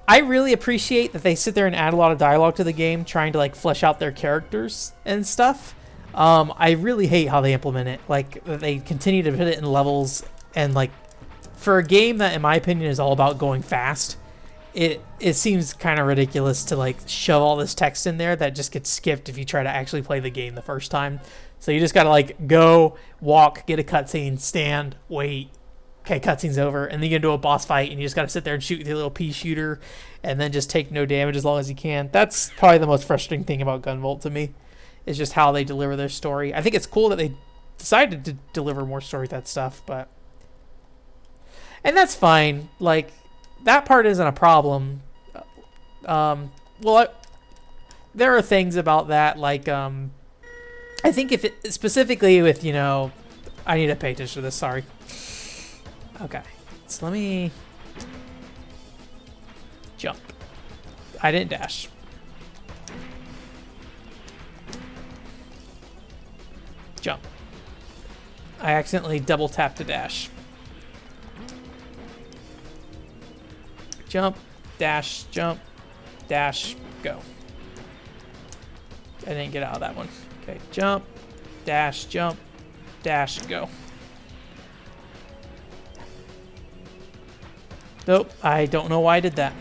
I really appreciate that they sit there and add a lot of dialogue to the game, trying to, like, flesh out their characters and stuff. I really hate how they implement it. Like, they continue to put it in levels, and, like, for a game that, in my opinion, is all about going fast, it seems kind of ridiculous to, like, shove all this text in there that just gets skipped if you try to actually play the game the first time. So you just gotta, like, go, walk, get a cutscene, stand, wait. Okay, cutscene's over, and then you get into a boss fight, and you just gotta sit there and shoot with your little pea shooter, and then just take no damage as long as you can. That's probably the most frustrating thing about Gunvolt to me, is just how they deliver their story. I think it's cool that they decided to deliver more story with that stuff, but... And that's fine. Like, that part isn't a problem. There are things about that, like, I think if it specifically with, you know, I need to pay attention to this, sorry. Okay, so let me jump. I didn't dash. Jump. I accidentally double tapped to dash. Jump, dash, go. I didn't get out of that one. Okay, jump, dash, go. Nope, I don't know why I did that.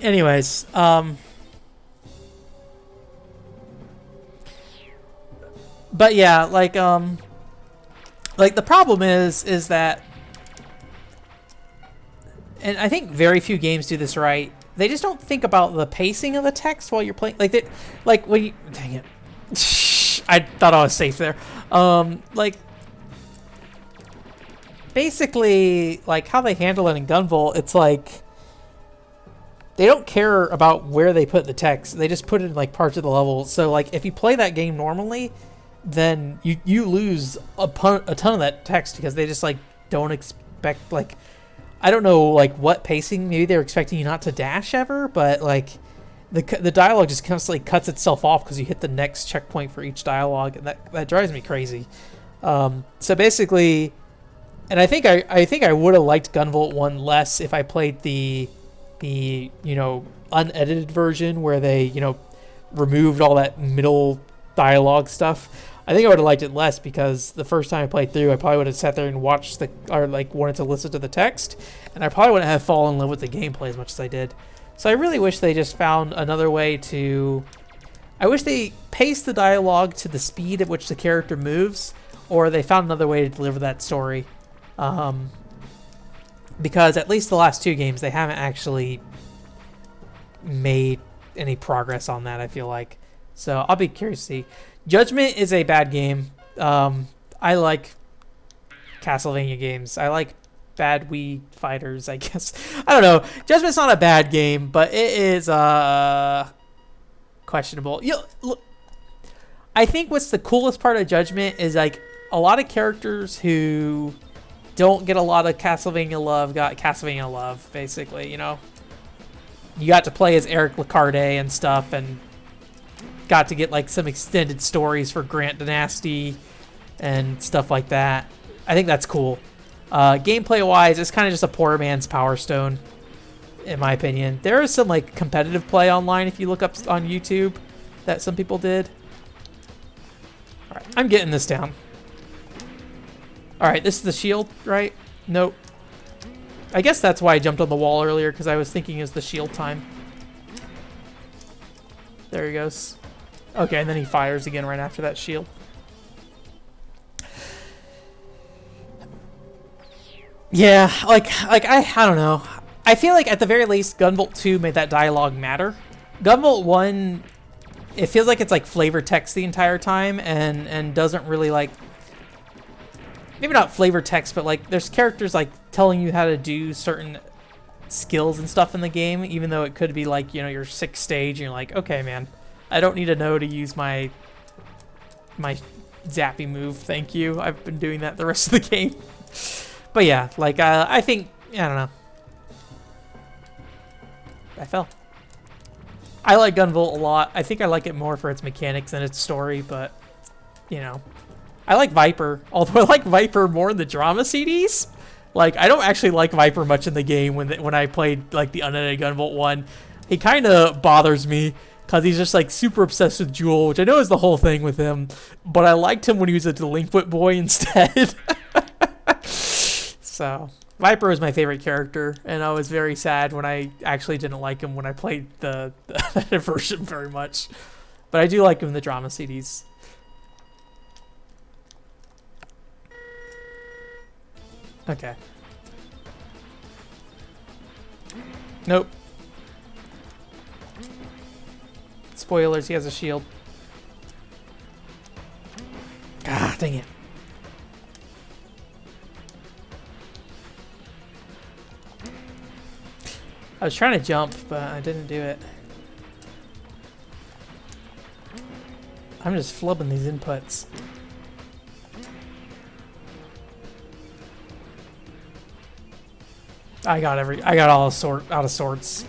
Anyways, but yeah, like the problem is that, and I think very few games do this right, they just don't think about the pacing of the text while you're playing. Like when you, dang it, I thought I was safe there. Like basically, like how they handle it in Gunvolt, it's like they don't care about where they put the text. They just put it in like parts of the level. So like if you play that game normally, then you lose a ton of that text because they just like don't expect, like, I don't know like what pacing, maybe they're expecting you not to dash ever, but like the dialogue just constantly cuts itself off because you hit the next checkpoint for each dialogue, and that drives me crazy. So basically, and I think I would have liked Gunvolt 1 less if I played the you know, unedited version where they, you know, removed all that middle dialogue stuff. I think I would have liked it less because the first time I played through, I probably would have sat there and watched or like wanted to listen to the text, and I probably wouldn't have fallen in love with the gameplay as much as I did. So I really wish they just found another way to... I wish they paced the dialogue to the speed at which the character moves, or they found another way to deliver that story. Because at least the last two games, they haven't actually made any progress on that, I feel like. So I'll be curious to see. Judgment is a bad game. I like Castlevania games. I like bad Wii fighters, I guess. I don't know. Judgment's not a bad game, but it is questionable. Look, I think what's the coolest part of Judgment is like a lot of characters who don't get a lot of Castlevania love got Castlevania love, basically, you know. You got to play as Eric Lacarde and stuff, and got to get like some extended stories for Grant Dynasty and stuff like that. I think that's cool. Gameplay wise, it's kind of just a poor man's Power Stone, in my opinion. There is some like competitive play online if you look up on YouTube that some people did. All right, I'm getting this down. All right, this is the shield, right? Nope. I guess that's why I jumped on the wall earlier, because I was thinking it's the shield time. There he goes. Okay, and then he fires again right after that shield. Yeah, like I don't know. I feel like at the very least, Gunvolt 2 made that dialogue matter. Gunvolt 1, it feels like it's like flavor text the entire time, and doesn't really like, maybe not flavor text, but like there's characters like telling you how to do certain skills and stuff in the game, even though it could be like, you know, your 6th stage, and you're like, okay, man, I don't need to know to use my zappy move, thank you. I've been doing that the rest of the game. But yeah, like I think, I don't know. I fell. I like Gunvolt a lot. I think I like it more for its mechanics than its story, but, you know. I like Viper, although I like Viper more in the drama CDs. Like, I don't actually like Viper much in the game when I played, like, the unedited Gunvolt one. He kind of bothers me, because he's just, like, super obsessed with Jewel, which I know is the whole thing with him, but I liked him when he was a delinquent boy instead. So, Viper is my favorite character, and I was very sad when I actually didn't like him when I played the version very much. But I do like him in the drama CDs. Okay. Nope. Spoilers, he has a shield. Ah, dang it. I was trying to jump, but I didn't do it. I'm just flubbing these inputs. I got all out of sorts.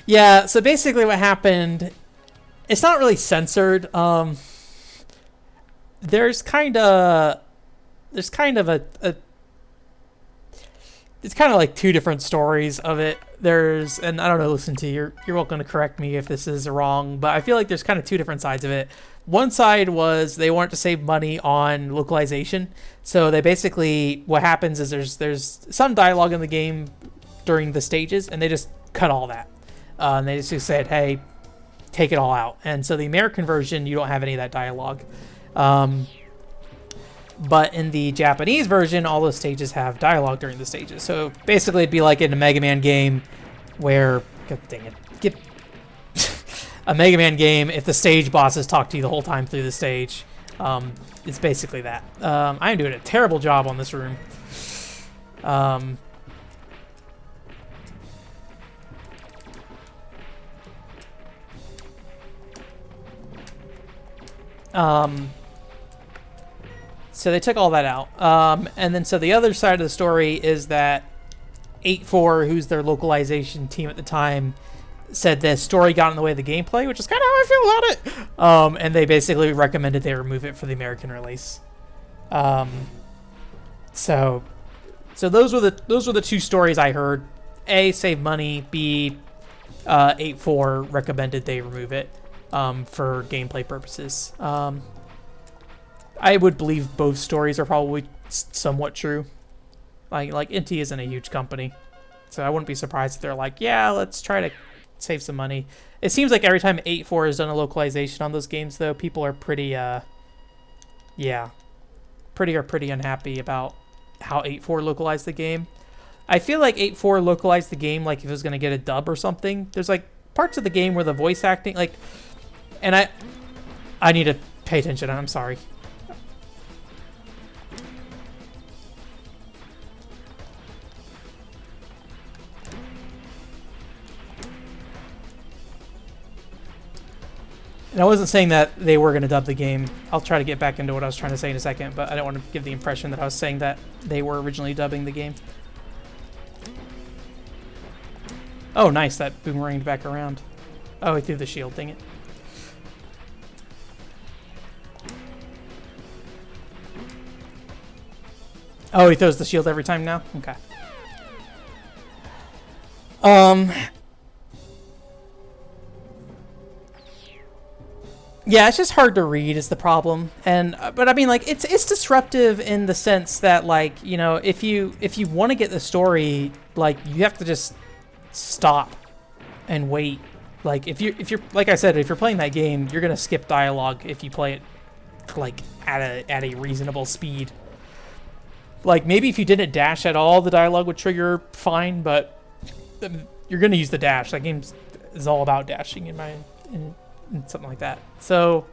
Yeah, so basically what happened, it's not really censored. There's kind of it's kind of like two different stories of it. And I don't know, listen to you're welcome to correct me if this is wrong, but I feel like there's kind of two different sides of it. One side was they wanted to save money on localization. So they basically, what happens is there's some dialogue in the game during the stages, and they just cut all that. And they just said, hey, take it all out. And so the American version, you don't have any of that dialogue. But in the Japanese version, all those stages have dialogue during the stages. So basically it'd be like in a Mega Man game where, god dang it, a Mega Man game, if the stage bosses talk to you the whole time through the stage, it's basically that. I'm doing a terrible job on this room. So they took all that out. And then so the other side of the story is that 8-4, who's their localization team at the time, said the story got in the way of the gameplay, which is kind of how I feel about it. And they basically recommended they remove it for the American release. So those were the two stories I heard. A, save money. B, 8-4 recommended they remove it for gameplay purposes. I would believe both stories are probably somewhat true. Like NT isn't a huge company, so I wouldn't be surprised if they're like, yeah, let's try to save some money. It seems like every time 8-4 has done a localization on those games, though, people are pretty unhappy about how 8-4 localized the game. I feel like 8-4 localized the game like if it was going to get a dub or something. There's like parts of the game where the voice acting, like, and I need to pay attention. I'm sorry. And I wasn't saying that they were going to dub the game. I'll try to get back into what I was trying to say in a second, but I don't want to give the impression that I was saying that they were originally dubbing the game. Oh, nice. That boomeranged back around. Oh, he threw the shield. Dang it. Oh, he throws the shield every time now? Okay. Yeah, it's just hard to read is the problem. And but I mean, like, it's disruptive in the sense that, like, you know, if you want to get the story, like, you have to just stop and wait. Like, if you're like I said, if you're playing that game, you're gonna skip dialogue if you play it like at a reasonable speed. Like, maybe if you didn't dash at all, the dialogue would trigger fine, but you're gonna use the dash. That game is all about dashing in something like that. So,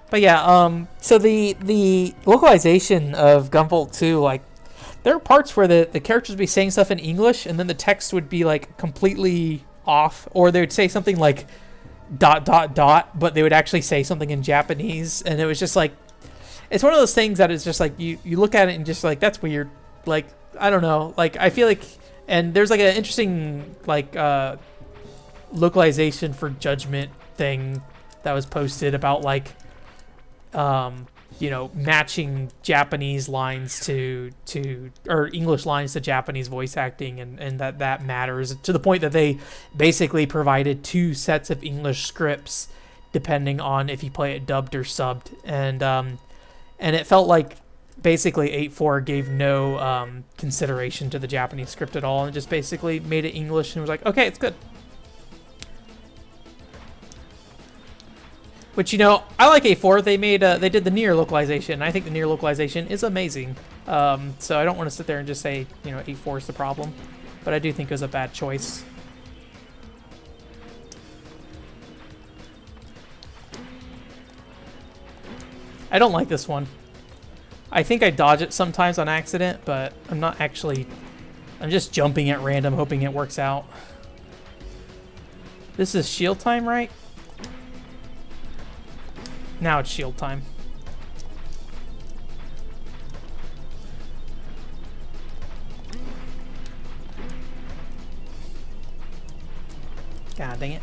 but yeah, so the localization of Gunvolt 2, like, there are parts where the characters would be saying stuff in English and then the text would be like completely off, or they would say something like ... but they would actually say something in Japanese, and it was just like, it's one of those things that is just like, you look at it and just like, that's weird. Like, I don't know. Like, I feel like, and there's like an interesting like localization for Judgment thing that was posted about like you know, matching Japanese lines to or English lines to Japanese voice acting, and that matters to the point that they basically provided 2 sets of English scripts depending on if you play it dubbed or subbed, and it felt like basically 8.4 gave no consideration to the Japanese script at all, and just basically made it English and was like, okay, it's good. Which, you know, I like 8.4. They did the Nier localization, and I think the Nier localization is amazing. So I don't want to sit there and just say, you know, 8.4 is the problem, but I do think it was a bad choice. I don't like this one. I think I dodge it sometimes on accident, but I'm not actually... I'm just jumping at random, hoping it works out. This is shield time, right? Now it's shield time. God dang it.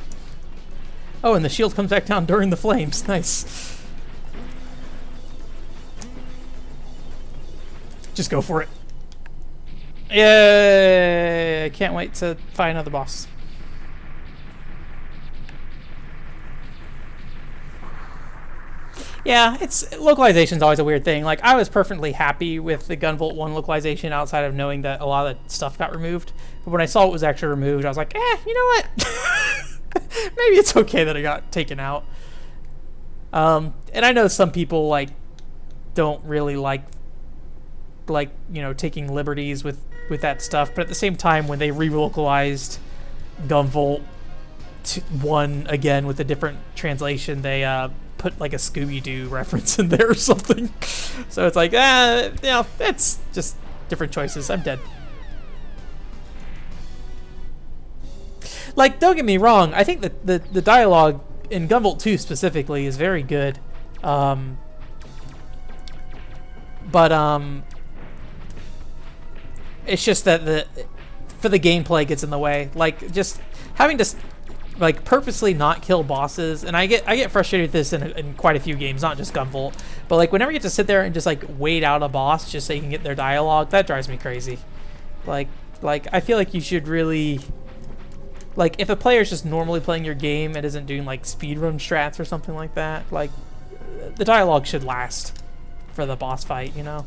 Oh, and the shield comes back down during the flames. Nice. Just go for it. Yay! I can't wait to fight another boss. Yeah, localization's always a weird thing. Like, I was perfectly happy with the Gunvolt 1 localization outside of knowing that a lot of stuff got removed. But when I saw it was actually removed, I was like, you know what? Maybe it's okay that it got taken out. And I know some people, like, don't really like, you know, taking liberties with that stuff. But at the same time, when they re-localized Gunvolt 1 again with a different translation, they, put like a Scooby-Doo reference in there or something. So it's like, you know, it's just different choices. I'm dead. Like, don't get me wrong, I think that the dialogue in Gunvolt 2 specifically is very good. But it's just that for the gameplay gets in the way. Like, just having to like purposely not kill bosses, and I get frustrated with this in quite a few games, not just Gunvolt, but like whenever you get to sit there and just like wait out a boss just so you can get their dialogue, that drives me crazy. Like I feel like you should really, like, if a player's just normally playing your game and isn't doing like speedrun strats or something like that, like the dialogue should last for the boss fight, you know?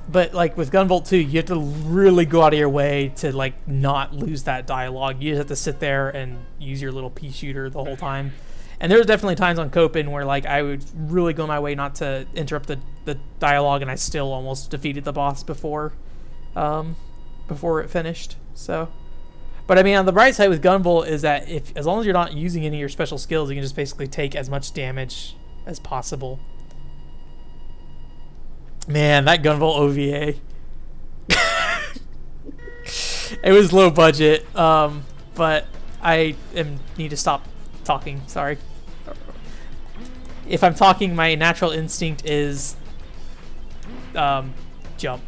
But like with Gunvolt 2, you have to really go out of your way to like not lose that dialogue. You just have to sit there and use your little pea shooter the whole time. And there's definitely times on Copen where like I would really go my way not to interrupt the dialogue, and I still almost defeated the boss before it finished. So, but I mean, on the bright side with Gunvolt is that as long as you're not using any of your special skills, you can just basically take as much damage as possible. Man, that Gunvolt OVA. It was low budget, but I need to stop talking. Sorry. If I'm talking, my natural instinct is jump.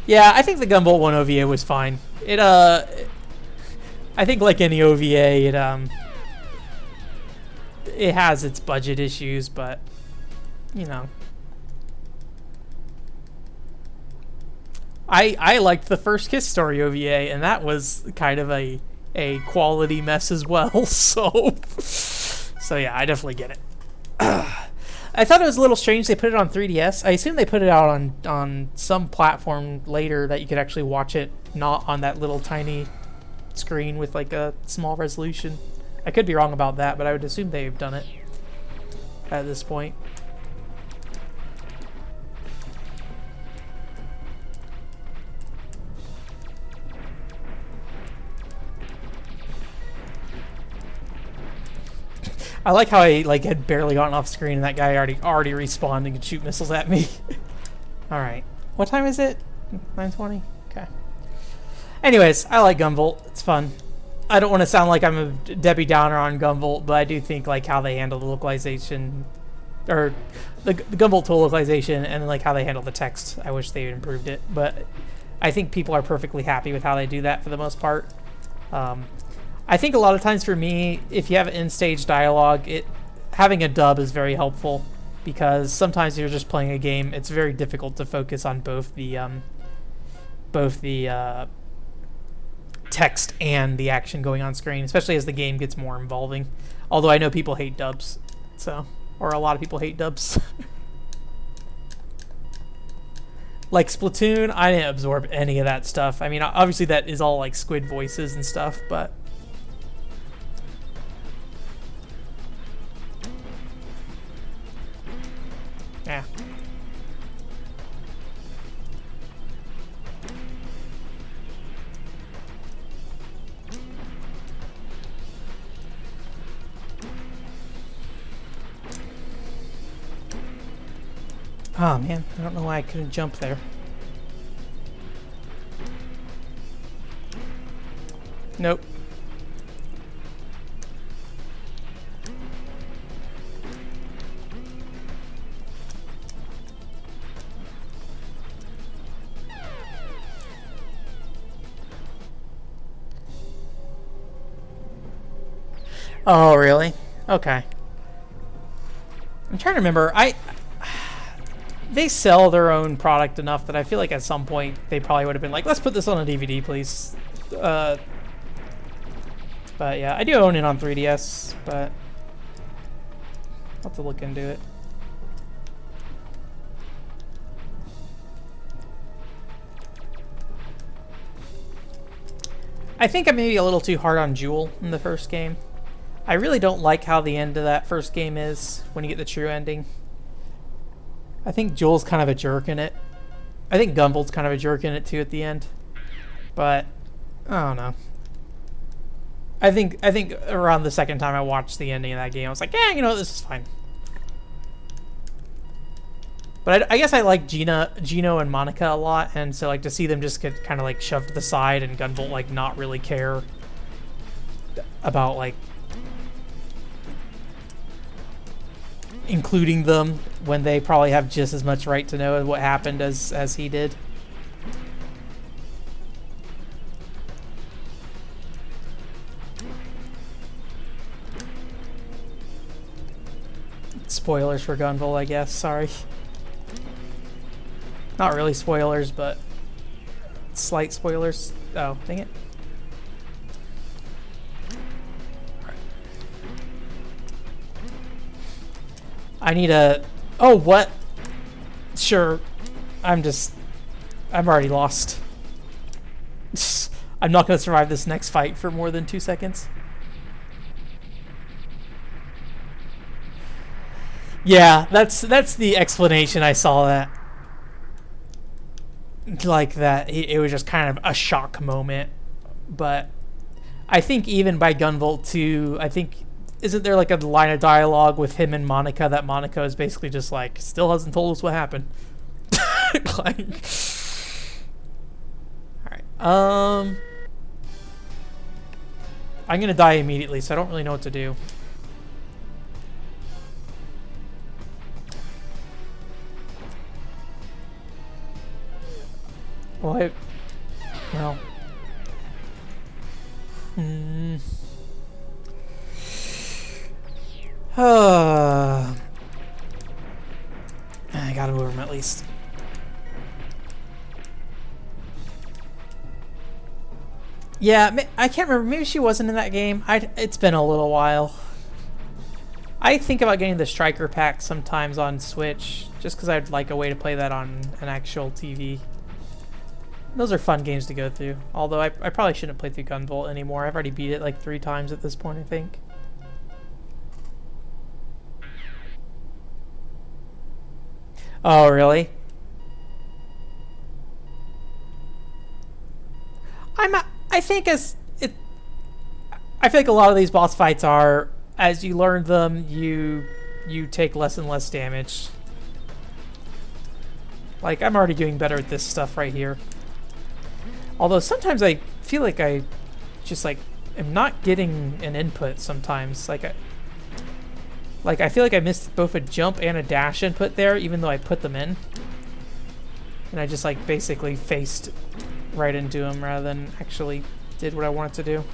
Yeah, I think the Gunvolt 1 OVA was fine. I think like any OVA, it has its budget issues, but you know, I liked the first Kiss Story OVA, and that was kind of a quality mess as well. So yeah, I definitely get it. I thought it was a little strange they put it on 3DS. I assume they put it out on some platform later that you could actually watch it, not on that little tiny screen with like a small resolution. I could be wrong about that, but I would assume they've done it at this point. I like how I like had barely gotten off screen and that guy already respawned and could shoot missiles at me. All right, what time is it? 9:20. Okay. Anyways, I like Gunvolt. It's fun. I don't want to sound like I'm a Debbie Downer on Gunvolt, but I do think like how they handle the localization, or the Gunvolt tool localization, and like how they handle the text. I wish they improved it, but I think people are perfectly happy with how they do that for the most part. I think a lot of times for me, if you have in-stage dialogue, having a dub is very helpful, because sometimes you're just playing a game. It's very difficult to focus on both the text and the action going on screen, especially as the game gets more involving. Although I know people hate dubs, or a lot of people hate dubs. Like Splatoon, I didn't absorb any of that stuff. I mean, obviously that is all like squid voices and stuff, but yeah. Oh man, I don't know why I couldn't jump there. Nope. Oh, really? Okay. I'm trying to remember. They sell their own product enough that I feel like at some point they probably would have been like, let's put this on a DVD, please. But yeah, I do own it on 3DS, but I'll have to look into it. I think I'm maybe a little too hard on Jewel in the first game. I really don't like how the end of that first game is when you get the true ending. I think Jewel's kind of a jerk in it. I think Gunvolt's kind of a jerk in it too at the end. But I don't know. I think around the second time I watched the ending of that game, I was like, yeah, you know, this is fine. But I guess I like Gino and Monica a lot, and so like to see them just get kind of like shoved to the side and Gunvolt like not really care about like including them when they probably have just as much right to know what happened as he did. Spoilers for Gunvolt, I guess. Sorry. Not really spoilers, but slight spoilers. Oh, dang it. I need a... Oh, what? Sure. I'm already lost. I'm not going to survive this next fight for more than 2 seconds. Yeah, that's the explanation. I saw that. Like that, it was just kind of a shock moment. But I think even by Gunvolt 2, I think... Isn't there like a line of dialogue with him and Monica that Monica is basically just like, still hasn't told us what happened? Like... Alright, I'm gonna die immediately, so I don't really know what to do. Well, I gotta move him at least. Yeah, I can't remember. Maybe she wasn't in that game. It's been a little while. I think about getting the Striker pack sometimes on Switch, just because I'd like a way to play that on an actual TV. Those are fun games to go through. Although I probably shouldn't play through Gunvolt anymore. I've already beat it like 3 times at this point, I think. Oh, really? I think I feel like a lot of these boss fights are, as you learn them, you take less and less damage. Like, I'm already doing better at this stuff right here. Although sometimes I feel like I just like am not getting an input sometimes. Like I feel like I missed both a jump and a dash input there, even though I put them in. And I just like basically faced right into him rather than actually did what I wanted to do.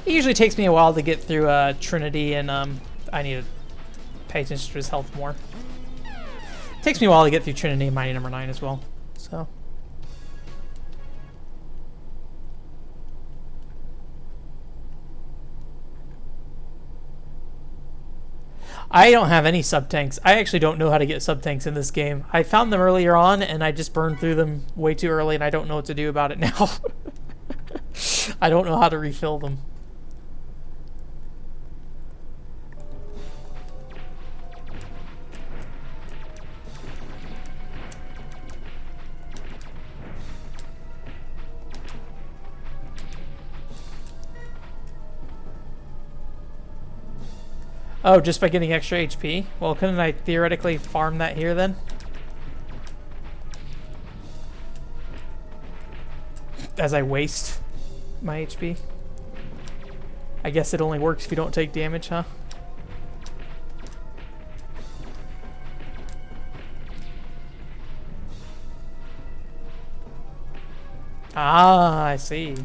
It usually takes me a while to get through Trinity, and I need to pay attention to his health more. It takes me a while to get through Trinity and Mighty Number 9 as well. So I don't have any sub-tanks. I actually don't know how to get sub-tanks in this game. I found them earlier on, and I just burned through them way too early, and I don't know what to do about it now. I don't know how to refill them. Oh, just by getting extra HP? Well, couldn't I theoretically farm that here then? As I waste my HP? I guess it only works if you don't take damage, huh? Ah, I see.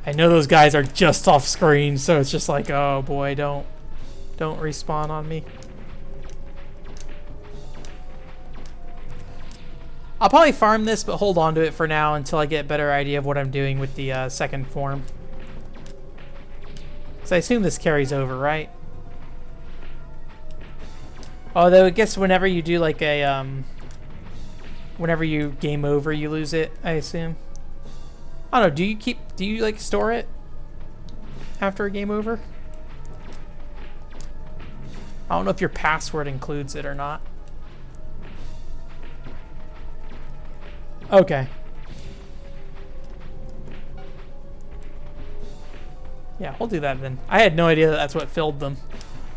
I know those guys are just off screen, so it's just like, oh boy, don't respawn on me. I'll probably farm this, but hold on to it for now until I get a better idea of what I'm doing with the second form. So I assume this carries over, right? Although I guess whenever you do like a, whenever you game over, you lose it, I assume. I don't know, do you like store it after a game over? I don't know if your password includes it or not. Okay. Yeah, we'll do that then. I had no idea that that's what filled them.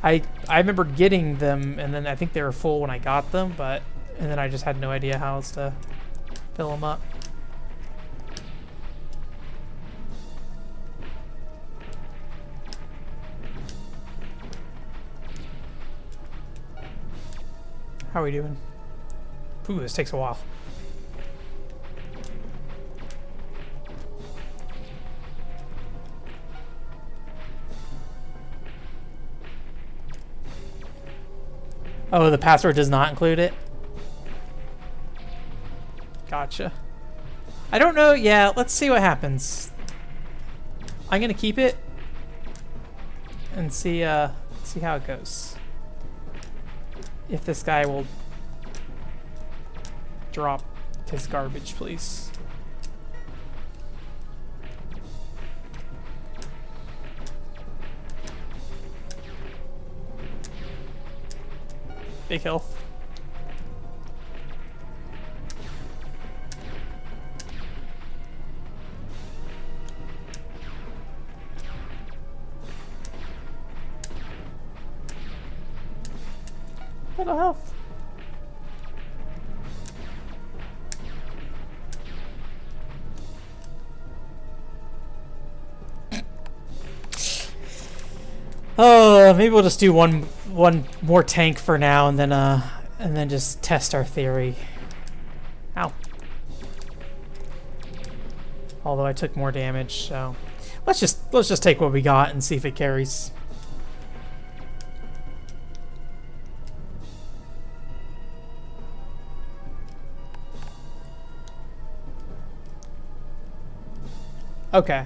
I remember getting them, and then I think they were full when I got them, and then I just had no idea how else to fill them up. How are we doing? Ooh, this takes a while. Oh, the password does not include it? Gotcha. I don't know. Yeah, let's see what happens. I'm gonna keep it and see how it goes. If this guy will drop his garbage, please. Big health. Little health. Oh, maybe we'll just do one more tank for now, and then just test our theory. Ow. Although I took more damage, so let's just take what we got and see if it carries. Okay.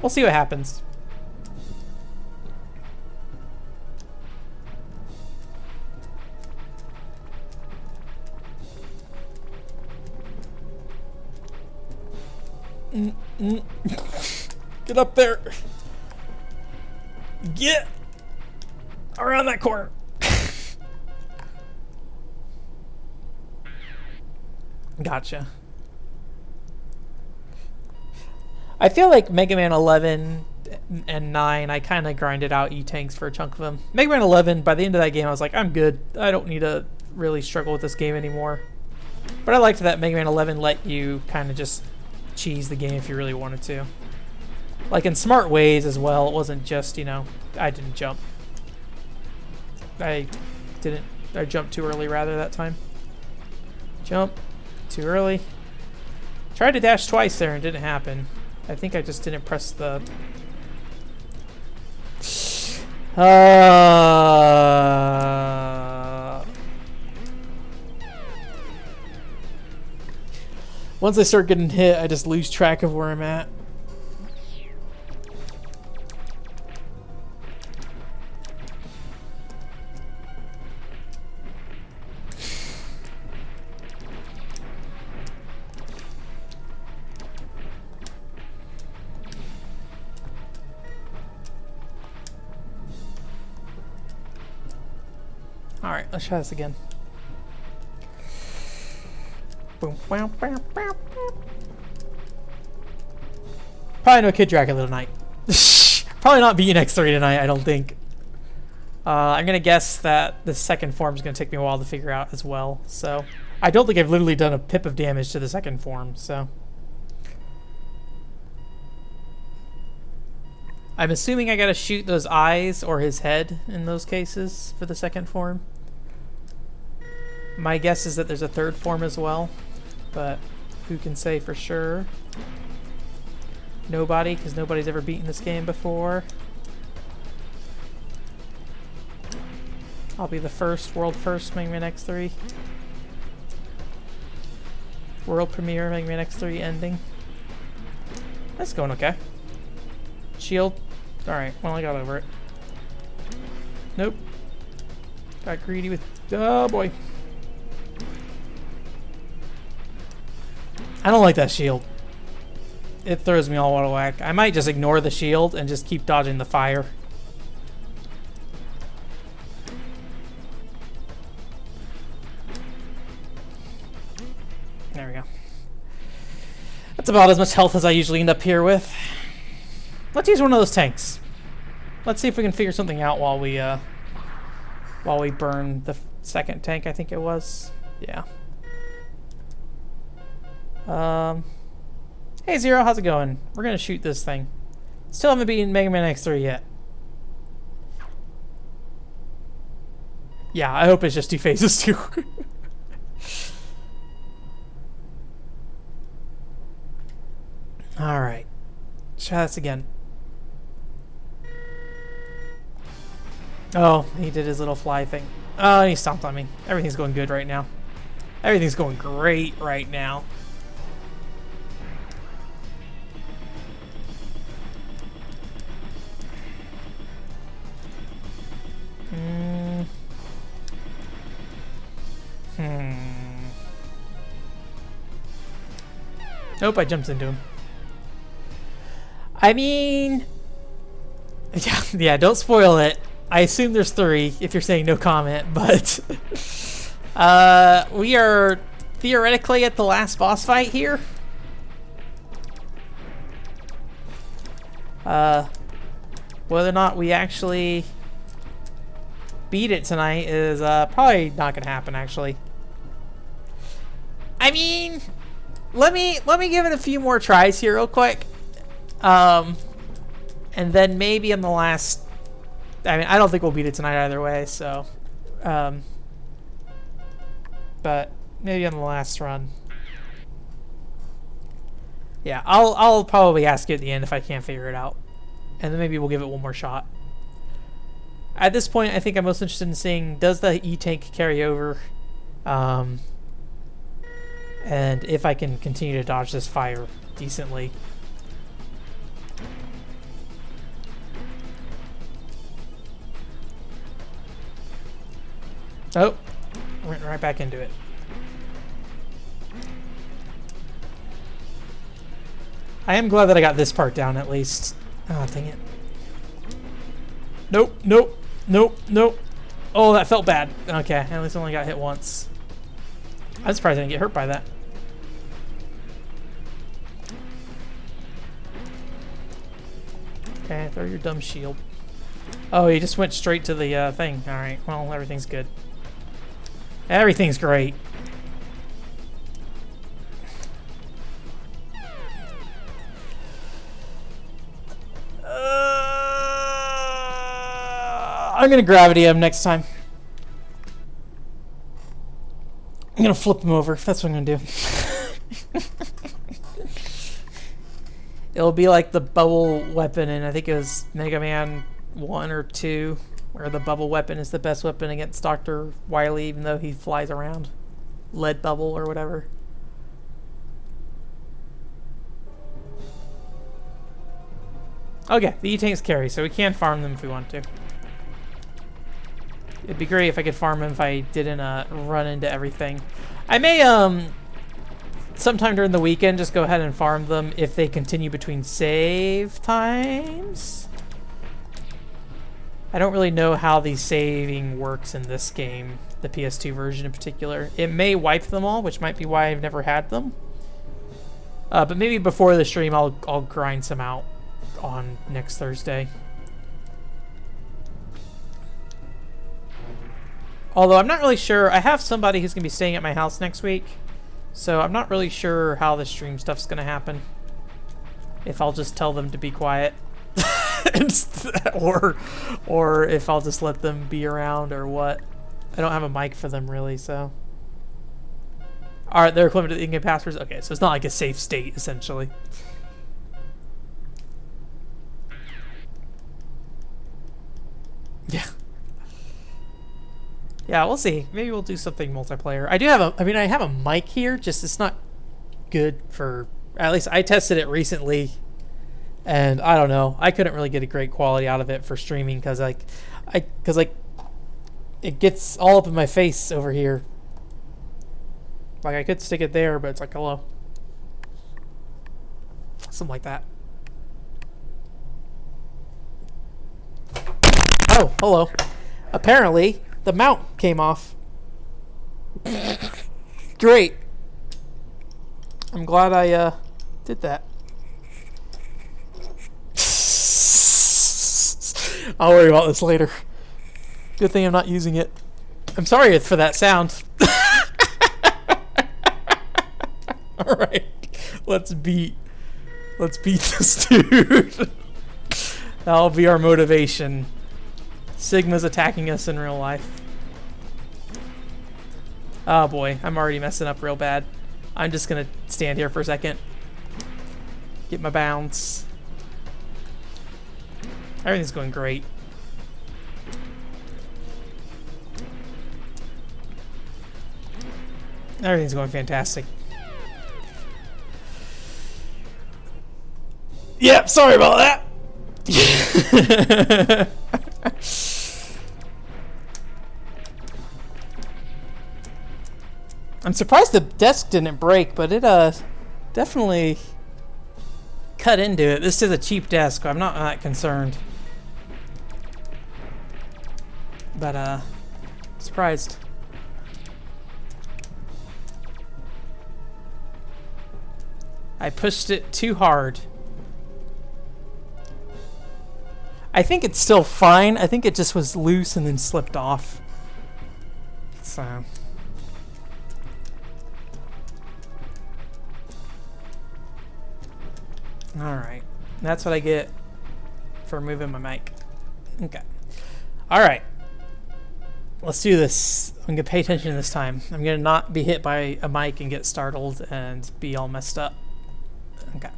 We'll see what happens. Get up there. Get around that corner. I feel like Mega Man 11 and 9, I kind of grinded out E-Tanks for a chunk of them. Mega Man 11, by the end of that game, I was like, I'm good. I don't need to really struggle with this game anymore. But I liked that Mega Man 11 let you kind of just cheese the game if you really wanted to. Like in smart ways as well. It wasn't just, you know, I didn't jump. I jumped too early rather that time. Jump too early. Tried to dash twice there and it didn't happen. I think I just didn't press the... Once I start getting hit, I just lose track of where I'm at. Alright, let's try this again. Boom, bam, bam, bam, bam. Probably no Kid Dracula tonight. Probably not beating X3 tonight, I don't think. I'm going to guess that the second form is going to take me a while to figure out as well. So, I don't think I've literally done a pip of damage to the second form, so. I'm assuming I got to shoot those eyes or his head in those cases for the second form. My guess is that there's a third form as well, but who can say for sure? Nobody, because nobody's ever beaten this game before. I'll be the first, world first Mega Man X3. World premiere Mega Man X3 ending. That's going okay. Shield. Alright, well I got over it. Nope. Got greedy with... Oh boy. I don't like that shield. It throws me all out of whack. I might just ignore the shield and just keep dodging the fire. There we go. That's about as much health as I usually end up here with. Let's use one of those tanks. Let's see if we can figure something out while we burn the second tank, I think it was. Yeah. Hey Zero, how's it going? We're gonna shoot this thing. Still haven't beaten Mega Man X3 yet. Yeah, I hope it's just 2 phases too. Alright. Try this again. Oh, he did his little fly thing. Oh, he stomped on me. Everything's going good right now. Everything's going great right now. Nope, I jumped into him. I mean... Yeah, don't spoil it. I assume there's 3, if you're saying no comment, but... we are theoretically at the last boss fight here. Whether or not we actually beat it tonight is probably not gonna happen, actually. I mean... Let me give it a few more tries here real quick. And then maybe in the last... I mean, I don't think we'll beat it tonight either way, so... but maybe on the last run. Yeah, I'll probably ask you at the end if I can't figure it out. And then maybe we'll give it one more shot. At this point, I think I'm most interested in seeing, does the E-Tank carry over? And if I can continue to dodge this fire decently. Oh, went right back into it. I am glad that I got this part down at least. Oh, dang it. Nope, nope, nope, nope. Oh, that felt bad. Okay, at least I only got hit once. I'm surprised I didn't get hurt by that. Okay, throw your dumb shield. Oh, he just went straight to the thing. Alright, well, everything's good. Everything's great. I'm gonna gravity him next time. I'm gonna flip him over. That's what I'm gonna do. It'll be like the bubble weapon, and I think it was Mega Man 1 or 2, where the bubble weapon is the best weapon against Dr. Wily, even though he flies around. Lead bubble or whatever. Okay, the E-tanks carry, so we can farm them if we want to. It'd be great if I could farm them if I didn't run into everything. I may, sometime during the weekend, just go ahead and farm them if they continue between save times. I don't really know how the saving works in this game, the PS2 version in particular. It may wipe them all, which might be why I've never had them. But maybe before the stream, I'll grind some out on next Thursday. Although I'm not really sure. I have somebody who's going to be staying at my house next week. So I'm not really sure how the stream stuff's going to happen. If I'll just tell them to be quiet. or if I'll just let them be around or what. I don't have a mic for them really, so. Alright, they're equivalent to the in-game passwords? Okay, so it's not like a safe state, essentially. Yeah. Yeah, we'll see. Maybe we'll do something multiplayer. I do have I have a mic here, just it's not good for, at least I tested it recently, and I don't know. I couldn't really get a great quality out of it for streaming because it gets all up in my face over here. Like I could stick it there, but it's like, hello. Something like that. Oh, hello. Apparently, the mount came off. Great. I'm glad I did that. I'll worry about this later. Good thing I'm not using it. I'm sorry for that sound. Alright. Let's beat this dude. That'll be our motivation. Sigma's attacking us in real life. Oh boy, I'm already messing up real bad. I'm just gonna stand here for a second. Get my bounce. Everything's going great. Everything's going fantastic. Yep, sorry about that. I'm surprised the desk didn't break, but it definitely cut into it. This is a cheap desk. I'm not that concerned. But surprised. I pushed it too hard. I think it's still fine. I think it just was loose and then slipped off. So. Alright. That's what I get for moving my mic. Okay. Alright. Let's do this. I'm going to pay attention this time. I'm going to not be hit by a mic and get startled and be all messed up. Okay.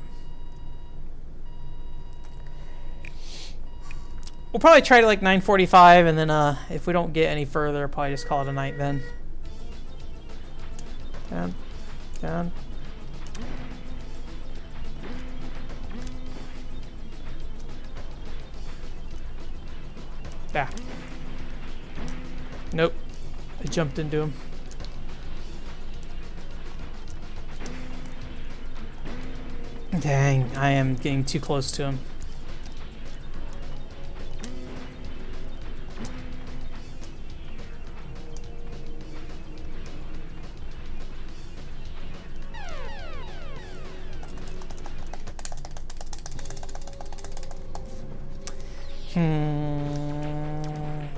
We'll probably try to like 9:45, and then if we don't get any further, probably just call it a night then. Down. Down. Back. Nope. I jumped into him. Dang, I am getting too close to him.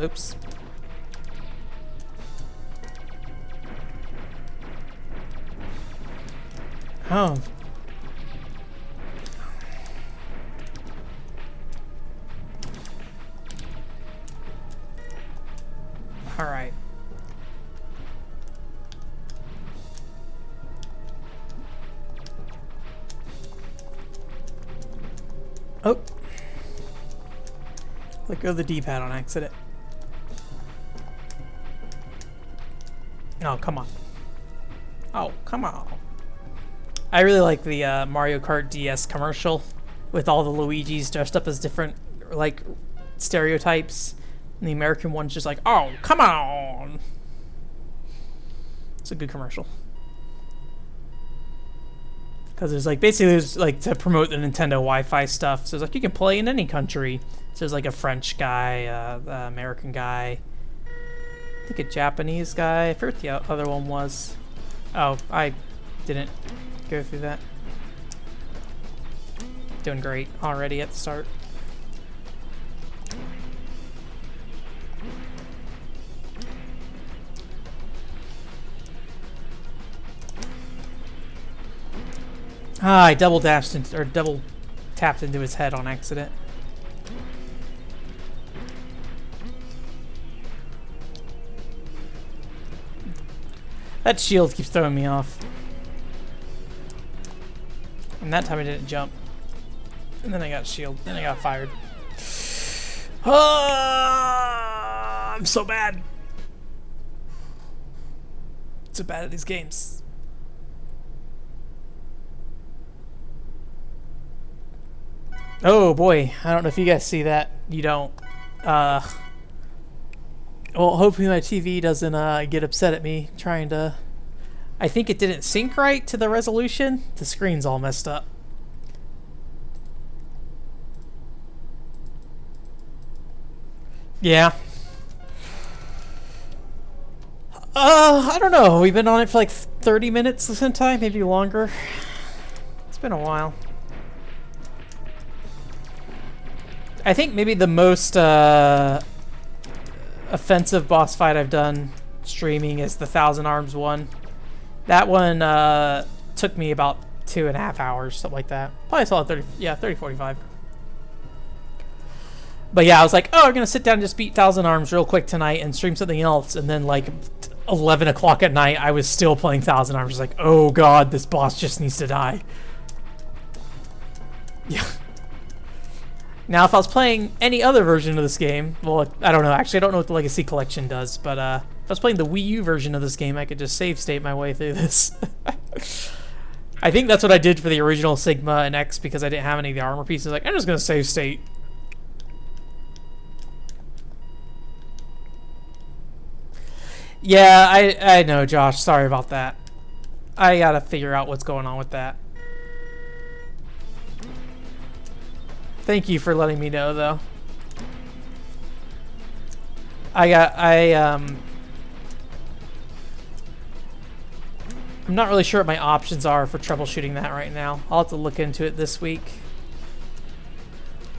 Oops. Oh. All right. Oh. Let go of the D-pad on accident. Oh, come on. Oh, come on. I really like the Mario Kart DS commercial with all the Luigis dressed up as different, like, stereotypes. And the American one's just like, oh, come on. It's a good commercial. Because there's like, basically there's like to promote the Nintendo Wi-Fi stuff. So it's like you can play in any country. So there's like a French guy, American guy, I think a Japanese guy. I forget what the other one was. Oh, I didn't go through that. Doing great already at the start. Ah, I double dashed into, or double tapped into his head on accident. That shield keeps throwing me off. And that time I didn't jump. And then I got shield. Then I got fired. Oh, I'm so bad. So bad at these games. Oh boy, I don't know if you guys see that. You don't. Well, hopefully my TV doesn't get upset at me trying to... I think it didn't sync right to the resolution. The screen's all messed up. Yeah. I don't know. We've been on it for like 30 minutes this time, maybe longer. It's been a while. I think maybe the most offensive boss fight I've done streaming is the Thousand Arms one. That one took me about 2.5 hours, something like that. Probably saw 30, 45. But yeah, I was like, oh, I'm gonna sit down and just beat Thousand Arms real quick tonight and stream something else. And then like 11 o'clock at night, I was still playing Thousand Arms. Just like, oh god, this boss just needs to die. Yeah. Now, if I was playing any other version of this game, well, I don't know. Actually, I don't know what the Legacy Collection does, but if I was playing the Wii U version of this game, I could just save state my way through this. I think that's what I did for the original Sigma and X because I didn't have any of the armor pieces. Like, I'm just going to save state. Yeah, I know, Josh. Sorry about that. I got to figure out what's going on with that. Thank you for letting me know, though. I'm not really sure what my options are for troubleshooting that right now. I'll have to look into it this week.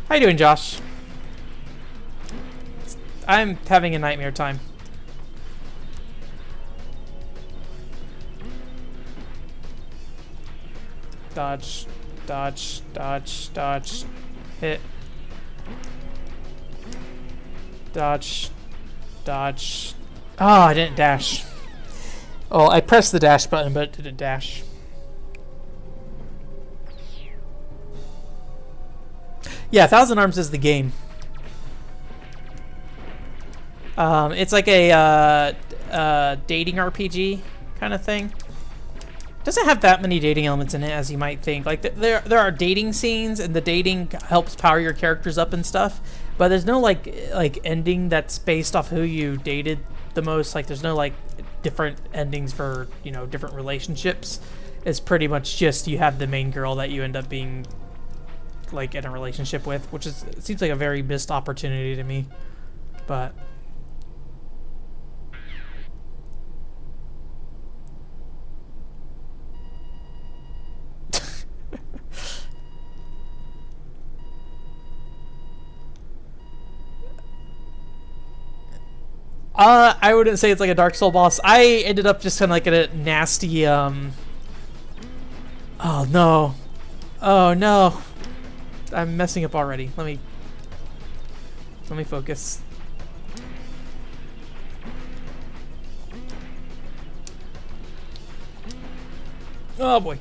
How you doing, Josh? I'm having a nightmare time. Dodge, dodge, dodge, dodge. Hit. Dodge. Dodge. Oh, I didn't dash. Oh, I pressed the dash button, but it didn't dash. Yeah, Thousand Arms is the game. It's like a dating RPG kind of thing. Doesn't have that many dating elements in it as you might think. Like there are dating scenes, and the dating helps power your characters up and stuff. But there's no like ending that's based off who you dated the most. Like there's no like different endings for different relationships. It's pretty much just you have the main girl that you end up being like in a relationship with, which is it seems like a very missed opportunity to me. But I wouldn't say it's like a Dark Soul boss. I ended up just kind of like in a nasty, Oh no. Oh no. I'm messing up already. Let me focus. Oh boy.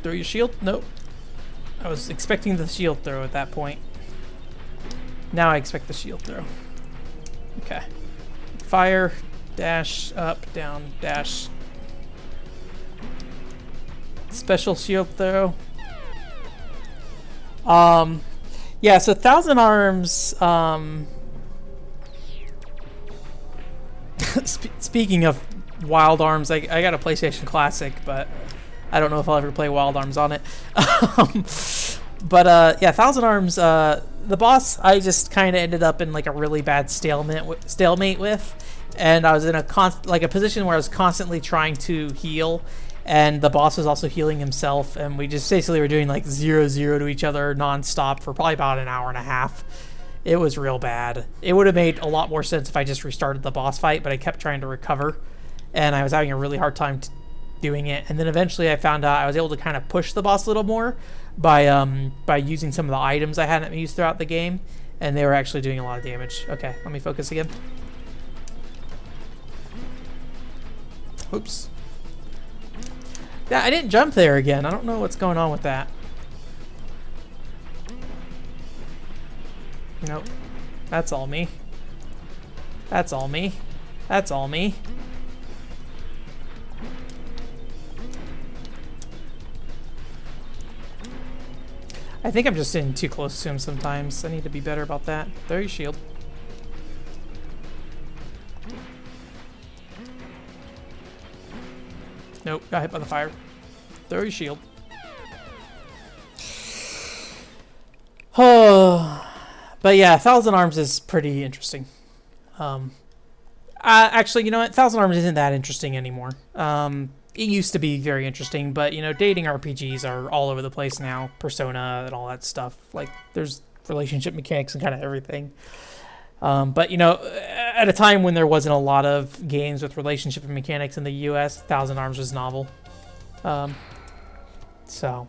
Throw your shield? Nope. I was expecting the shield throw at that point. Now I expect the shield throw. Okay. Fire, dash, up, down, dash. Special shield throw. Yeah, so Thousand Arms, speaking of Wild Arms, I got a PlayStation Classic, but I don't know if I'll ever play Wild Arms on it. Yeah, Thousand Arms, the boss, I just kind of ended up in like a really bad stalemate with, and I was in a position where I was constantly trying to heal, and the boss was also healing himself, and we just basically were doing like 0-0 to each other nonstop for probably about an hour and a half. It was real bad. It would have made a lot more sense if I just restarted the boss fight, but I kept trying to recover, and I was having a really hard time doing it. And then eventually I found out I was able to kind of push the boss a little more by using some of the items I hadn't used throughout the game, and they were actually doing a lot of damage. Okay, let me focus again. Oops. Yeah, I didn't jump there again. I don't know what's going on with that. Nope. That's all me. That's all me. That's all me. I think I'm just sitting too close to him sometimes. I need to be better about that. Throw your shield. Nope, got hit by the fire. Throw your shield. Oh, but yeah, Thousand Arms is pretty interesting. Actually, you know what? Thousand Arms isn't that interesting anymore. It used to be very interesting, but you know, dating RPGs are all over the place now. Persona and all that stuff. Like, there's relationship mechanics and kind of everything. But you know, at a time when there wasn't a lot of games with relationship and mechanics in the US, Thousand Arms was novel. So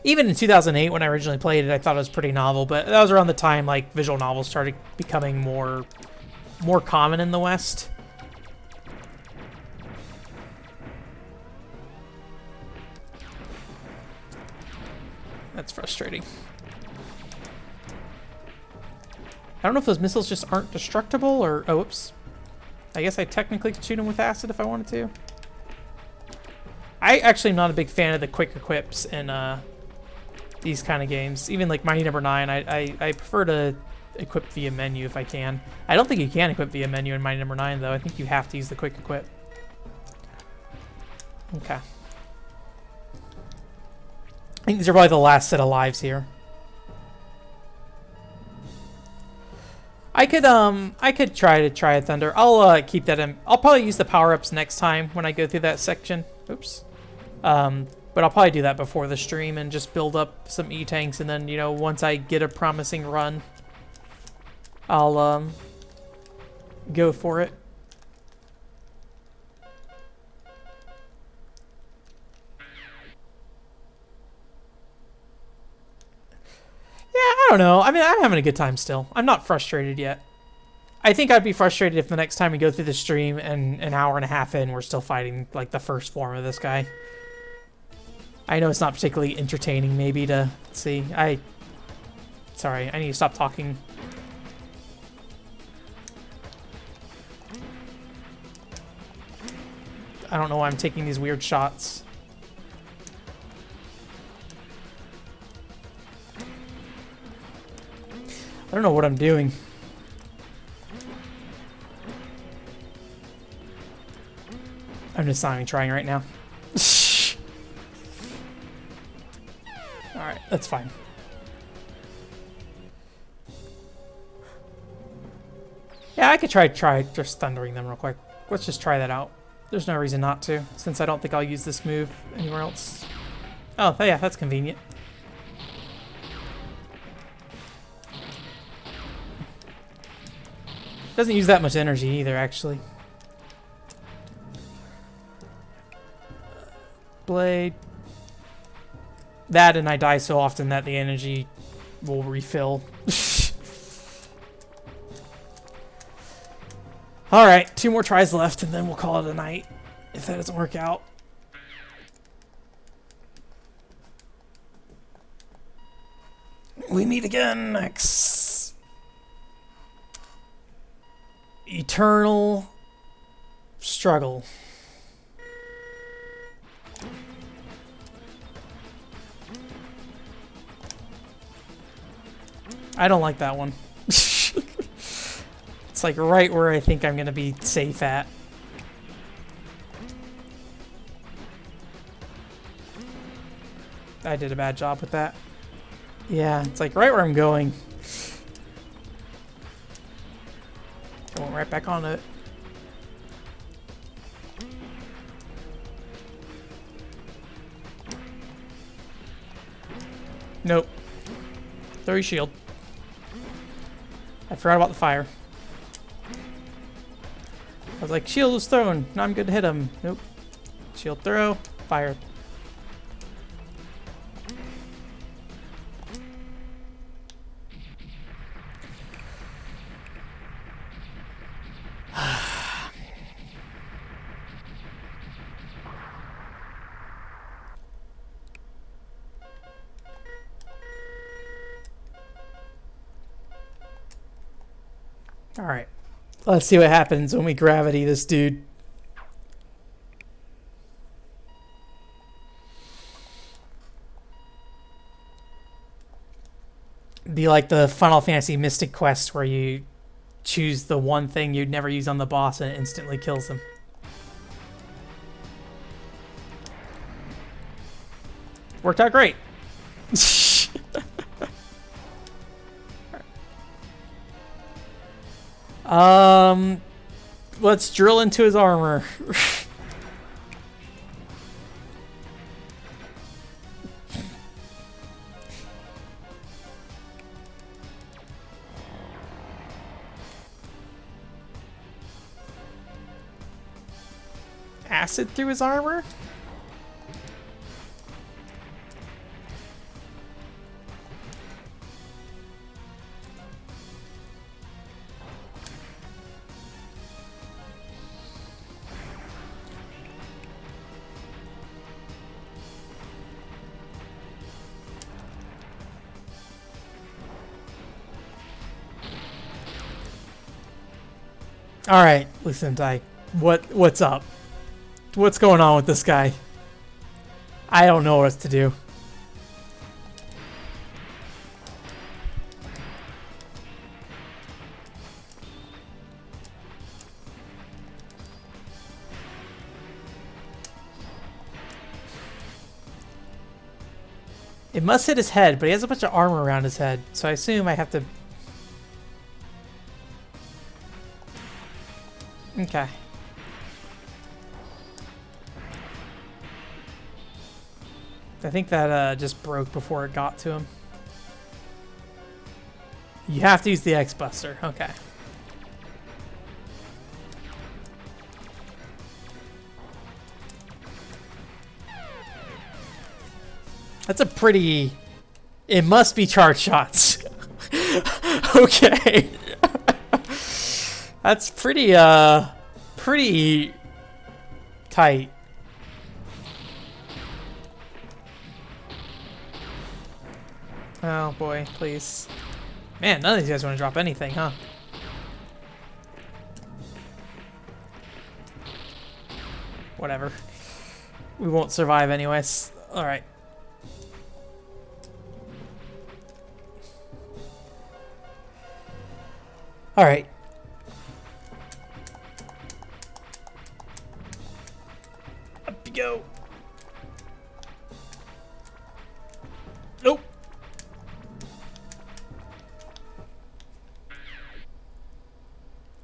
even in 2008 when I originally played it, I thought it was pretty novel, but that was around the time like visual novels started becoming more common in the West. That's frustrating. I don't know if those missiles just aren't destructible or... Oh, whoops. I guess I technically could shoot them with acid if I wanted to. I actually am not a big fan of the quick equips in these kind of games. Even like Mighty Number 9, I prefer to equip via menu if I can. I don't think you can equip via menu in Mighty Number 9 though. I think you have to use the quick equip. Okay. I think these are probably the last set of lives here. I could try a Thunder. I'll keep that in. I'll probably use the power-ups next time when I go through that section. Oops. But I'll probably do that before the stream and just build up some E-tanks, and then, you know, once I get a promising run, I'll go for it. Yeah, I don't know. I mean, I'm having a good time still. I'm not frustrated yet. I think I'd be frustrated if the next time we go through the stream and an hour and a half in, we're still fighting, like, the first form of this guy. I know it's not particularly entertaining, maybe, to see. Sorry, I need to stop talking. I don't know why I'm taking these weird shots. I don't know what I'm doing. I'm just not even trying right now. Alright, that's fine. Yeah, I could try just thundering them real quick. Let's just try that out. There's no reason not to, since I don't think I'll use this move anywhere else. Oh, yeah, that's convenient. Doesn't use that much energy either, actually. Blade. That and I die so often that the energy will refill. Alright, 2 more tries left and then we'll call it a night if that doesn't work out. We meet again next. Eternal struggle. I don't like that one. It's like right where I think I'm gonna be safe at. I did a bad job with that. Yeah, it's like right where I'm going. Going right back on it. Nope. Throw your shield. I forgot about the fire. I was like, shield was thrown. Now I'm good to hit him. Nope. Shield throw. Fire. Alright. Let's see what happens when we gravity this dude. Be like the Final Fantasy Mystic Quest where you choose the one thing you'd never use on the boss and it instantly kills him. Worked out great. Let's drill into his armor. Acid through his armor? All right, Lucentai, what's up? What's going on with this guy? I don't know what to do. It must hit his head, but he has a bunch of armor around his head, so I assume I have to... Okay. I think that just broke before it got to him. You have to use the X-Buster. Okay. That's a pretty... It must be charge shots. Okay. That's pretty tight. Oh boy, please. Man, none of these guys want to drop anything, huh? Whatever. We won't survive anyways. Alright. Alright. Up you go. Nope.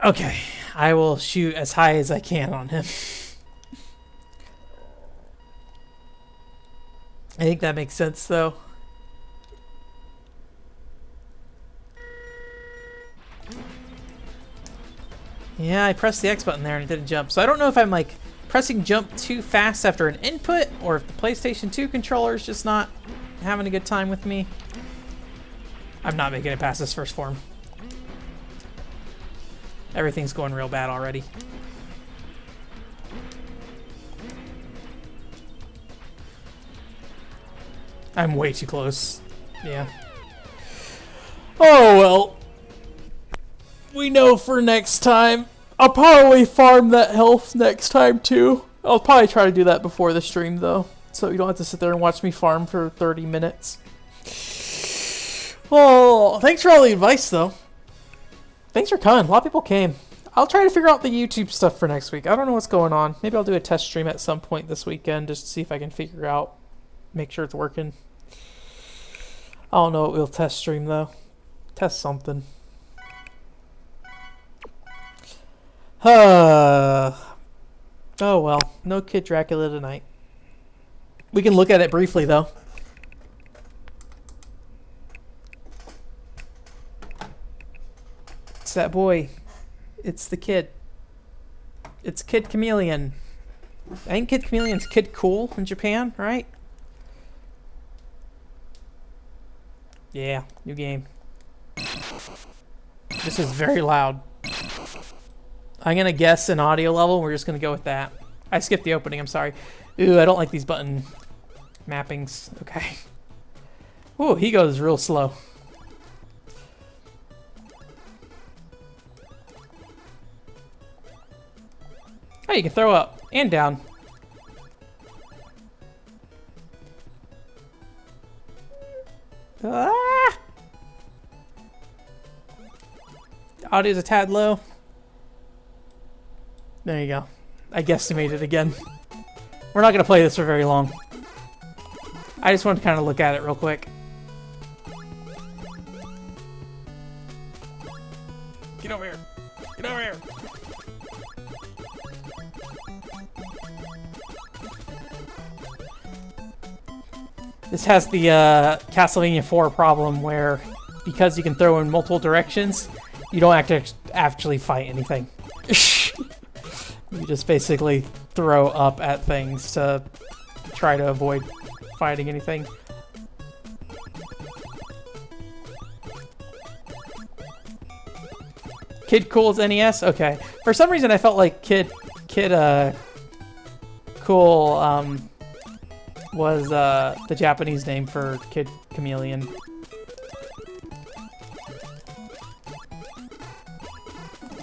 Okay. I will shoot as high as I can on him. I think that makes sense, though. Yeah, I pressed the X button there and it didn't jump. So I don't know if I'm like pressing jump too fast after an input or if the PlayStation 2 controller is just not having a good time with me. I'm not making it past this first form. Everything's going real bad already. I'm way too close. Yeah. Oh well. We know for next time. I'll probably farm that health next time too. I'll probably try to do that before the stream though, so you don't have to sit there and watch me farm for 30 minutes. Oh, thanks for all the advice though. Thanks for coming. A lot of people came. I'll try to figure out the YouTube stuff for next week. I don't know what's going on. Maybe I'll do a test stream at some point this weekend just to see if I can figure out, make sure it's working. I don't know what we'll test stream though. Test something. Oh well, no Kid Dracula tonight. We can look at it briefly though. It's that boy. It's the kid. It's Kid Chameleon. I think Kid Chameleon's Kid Cool in Japan, right? Yeah, new game. This is very loud. I'm gonna guess an audio level. We're just gonna go with that. I skipped the opening. I'm sorry. Ooh, I don't like these button mappings. Okay. Ooh, he goes real slow. Oh, you can throw up and down. Ah! The audio's a tad low. There you go. I guesstimated again. We're not going to play this for very long. I just wanted to kind of look at it real quick. Get over here. Get over here. This has the Castlevania 4 problem where because you can throw in multiple directions, you don't have to actually fight anything. You just basically throw up at things to try to avoid fighting anything. Kid Cool's NES? Okay. For some reason I felt like Kid Cool was the Japanese name for Kid Chameleon.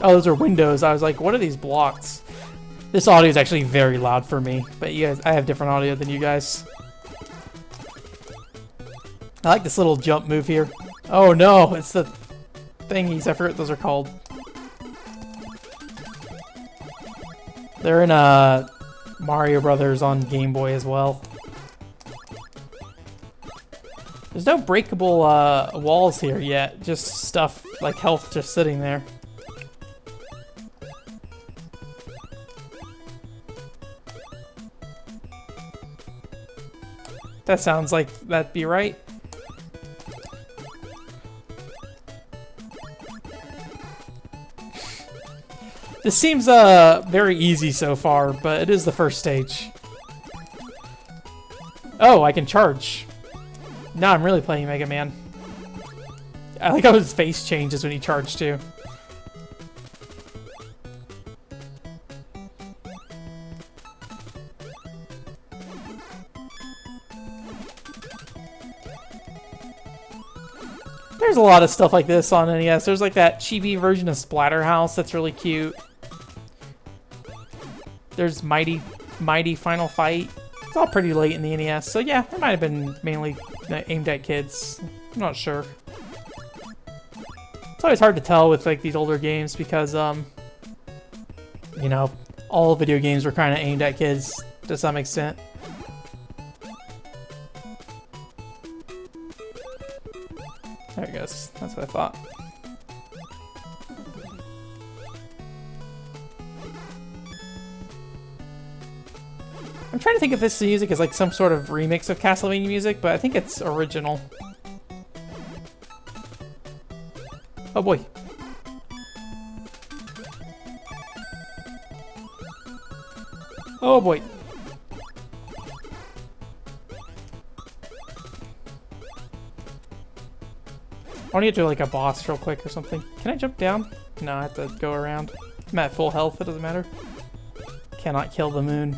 Oh, those are windows. I was like, what are these blocks? This audio is actually very loud for me, but you guys, I have different audio than you guys. I like this little jump move here. Oh no, it's the thingies. I forget what those are called. They're in Mario Brothers on Game Boy as well. There's no breakable walls here yet, just stuff like health just sitting there. That sounds like that'd be right. This seems very easy so far, but it is the first stage. Oh, I can charge. Now I'm really playing Mega Man. I like how his face changes when he charged too. There's a lot of stuff like this on NES. There's like that chibi version of Splatterhouse that's really cute. There's Mighty Final Fight. It's all pretty late in the NES, so yeah, it might have been mainly aimed at kids. I'm not sure. It's always hard to tell with like these older games because, you know, all video games were kind of aimed at kids to some extent. There it goes. That's what I thought. I'm trying to think if this music is like some sort of remix of Castlevania music, but I think it's original. Oh boy. Oh boy. I want to get to like a boss real quick or something. Can I jump down? No, I have to go around. I'm at full health, it doesn't matter. Cannot kill the moon.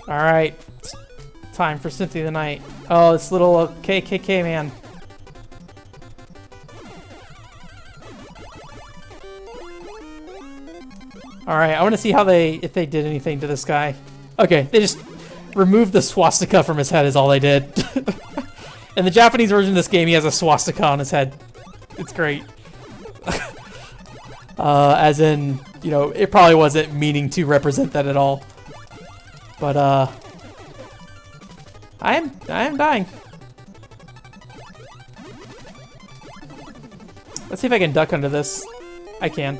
Alright. Time for Symphony of the Night. Oh, this little KKK man. Alright, I want to see how if they did anything to this guy. Okay, they just removed the swastika from his head is all they did. In the Japanese version of this game, he has a swastika on his head. It's great. As in, you know, it probably wasn't meaning to represent that at all. But, I am dying. Let's see if I can duck under this. I can.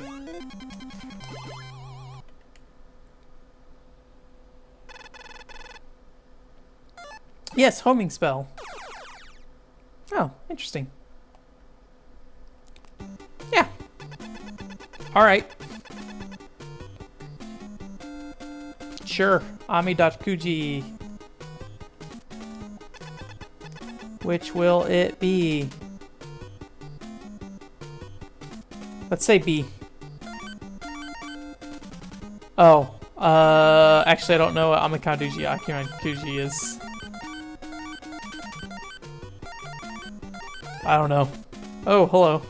Yes, homing spell. Oh, interesting. Yeah. Alright. Sure. Ami.Kuji. Which will it be? Let's say B. Oh. Actually I don't know what Amikaduji Akimakuji is. I don't know. Oh, hello.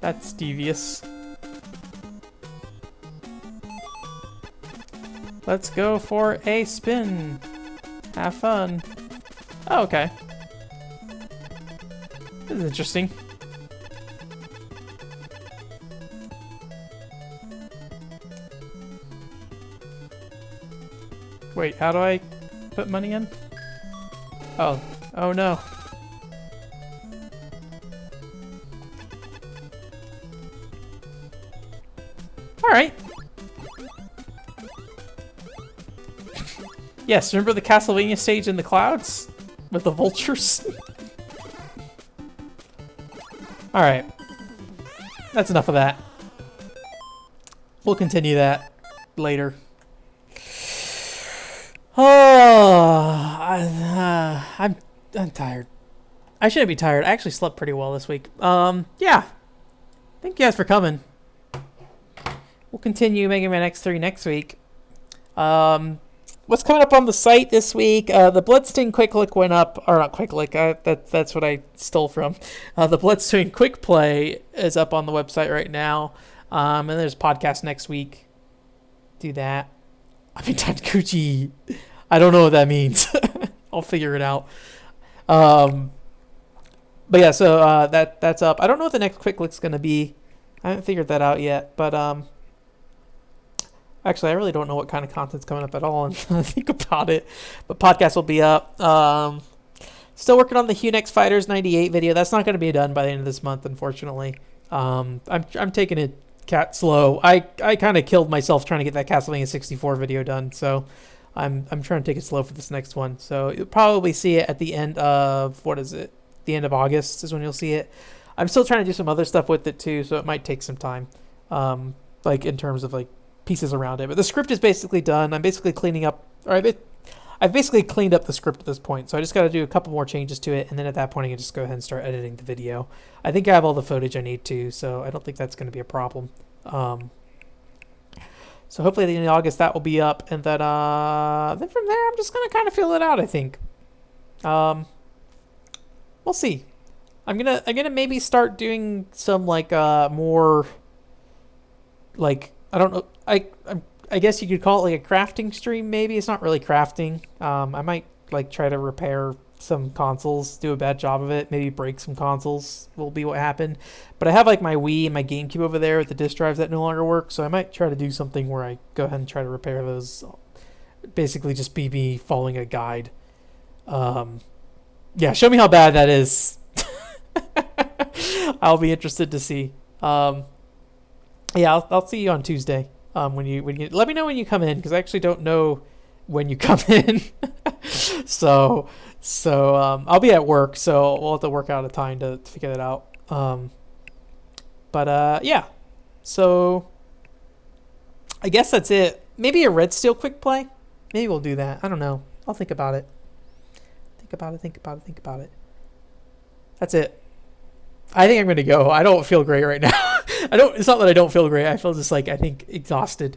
That's devious. Let's go for a spin. Have fun. Oh, okay. This is interesting. Wait, how do I put money in? Oh. Oh no. Alright. Yes, remember the Castlevania stage in the clouds? With the vultures? Alright. That's enough of that. We'll continue that later. Oh, I'm tired. I shouldn't be tired. I actually slept pretty well this week. Yeah. Thank you guys for coming. We'll continue Mega Man X3 next week. What's coming up on the site this week? The Bloodstained Quick Look went up, or not Quick Look, that's what I stole from. The Bloodstained Quick Play is up on the website right now. And there's a podcast next week. Do that. I mean, Tankuchi. I don't know what that means. I'll figure it out. But yeah, so that's up. I don't know what the next Quick Look's going to be. I haven't figured that out yet, but actually, I really don't know what kind of content's coming up at all, and think about it. But podcast will be up. Still working on the Hunex Fighters 98 video. That's not going to be done by the end of this month, unfortunately. I'm taking it slow. I kind of killed myself trying to get that Castlevania 64 video done, so I'm trying to take it slow for this next one. So you'll probably see it at the end of the end of August is when you'll see it. I'm still trying to do some other stuff with it too, so it might take some time. Like in terms of like pieces around it. But the script is basically done. I'm basically cleaning up, I've basically cleaned up the script at this point, so I just got to do a couple more changes to it, and then at that point I can just go ahead and start editing the video. I think I have all the footage I need to, so I don't think that's going to be a problem. So hopefully at the end of August that will be up, and then from there I'm just going to kind of feel it out, I think. We'll see. I'm gonna maybe start doing some like more like, I don't know, I guess you could call it like a crafting stream, maybe. It's not really crafting. I might like try to repair some consoles, do a bad job of it, maybe break some consoles will be what happened. But I have like my Wii and my GameCube over there with the disk drives that no longer work, so I might try to do something where I go ahead and try to repair those. Basically just be me following a guide. Yeah, show me how bad that is. I'll be interested to see. Yeah, I'll see you on Tuesday. When you let me know when you come in, because I actually don't know when you come in. so I'll be at work, so we'll have to work out a time to figure that out. But yeah, so I guess that's it. Maybe a red steel quick play. Maybe we'll do that. I don't know. I'll think about it. Think about it. That's it. I think I'm gonna go. I don't feel great right now. It's not that I don't feel great. I feel just like, I think, exhausted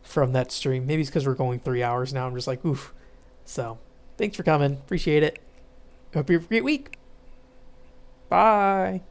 from that stream. Maybe it's because we're going 3 hours now. I'm just like, oof. So, thanks for coming. Appreciate it. Hope you have a great week. Bye.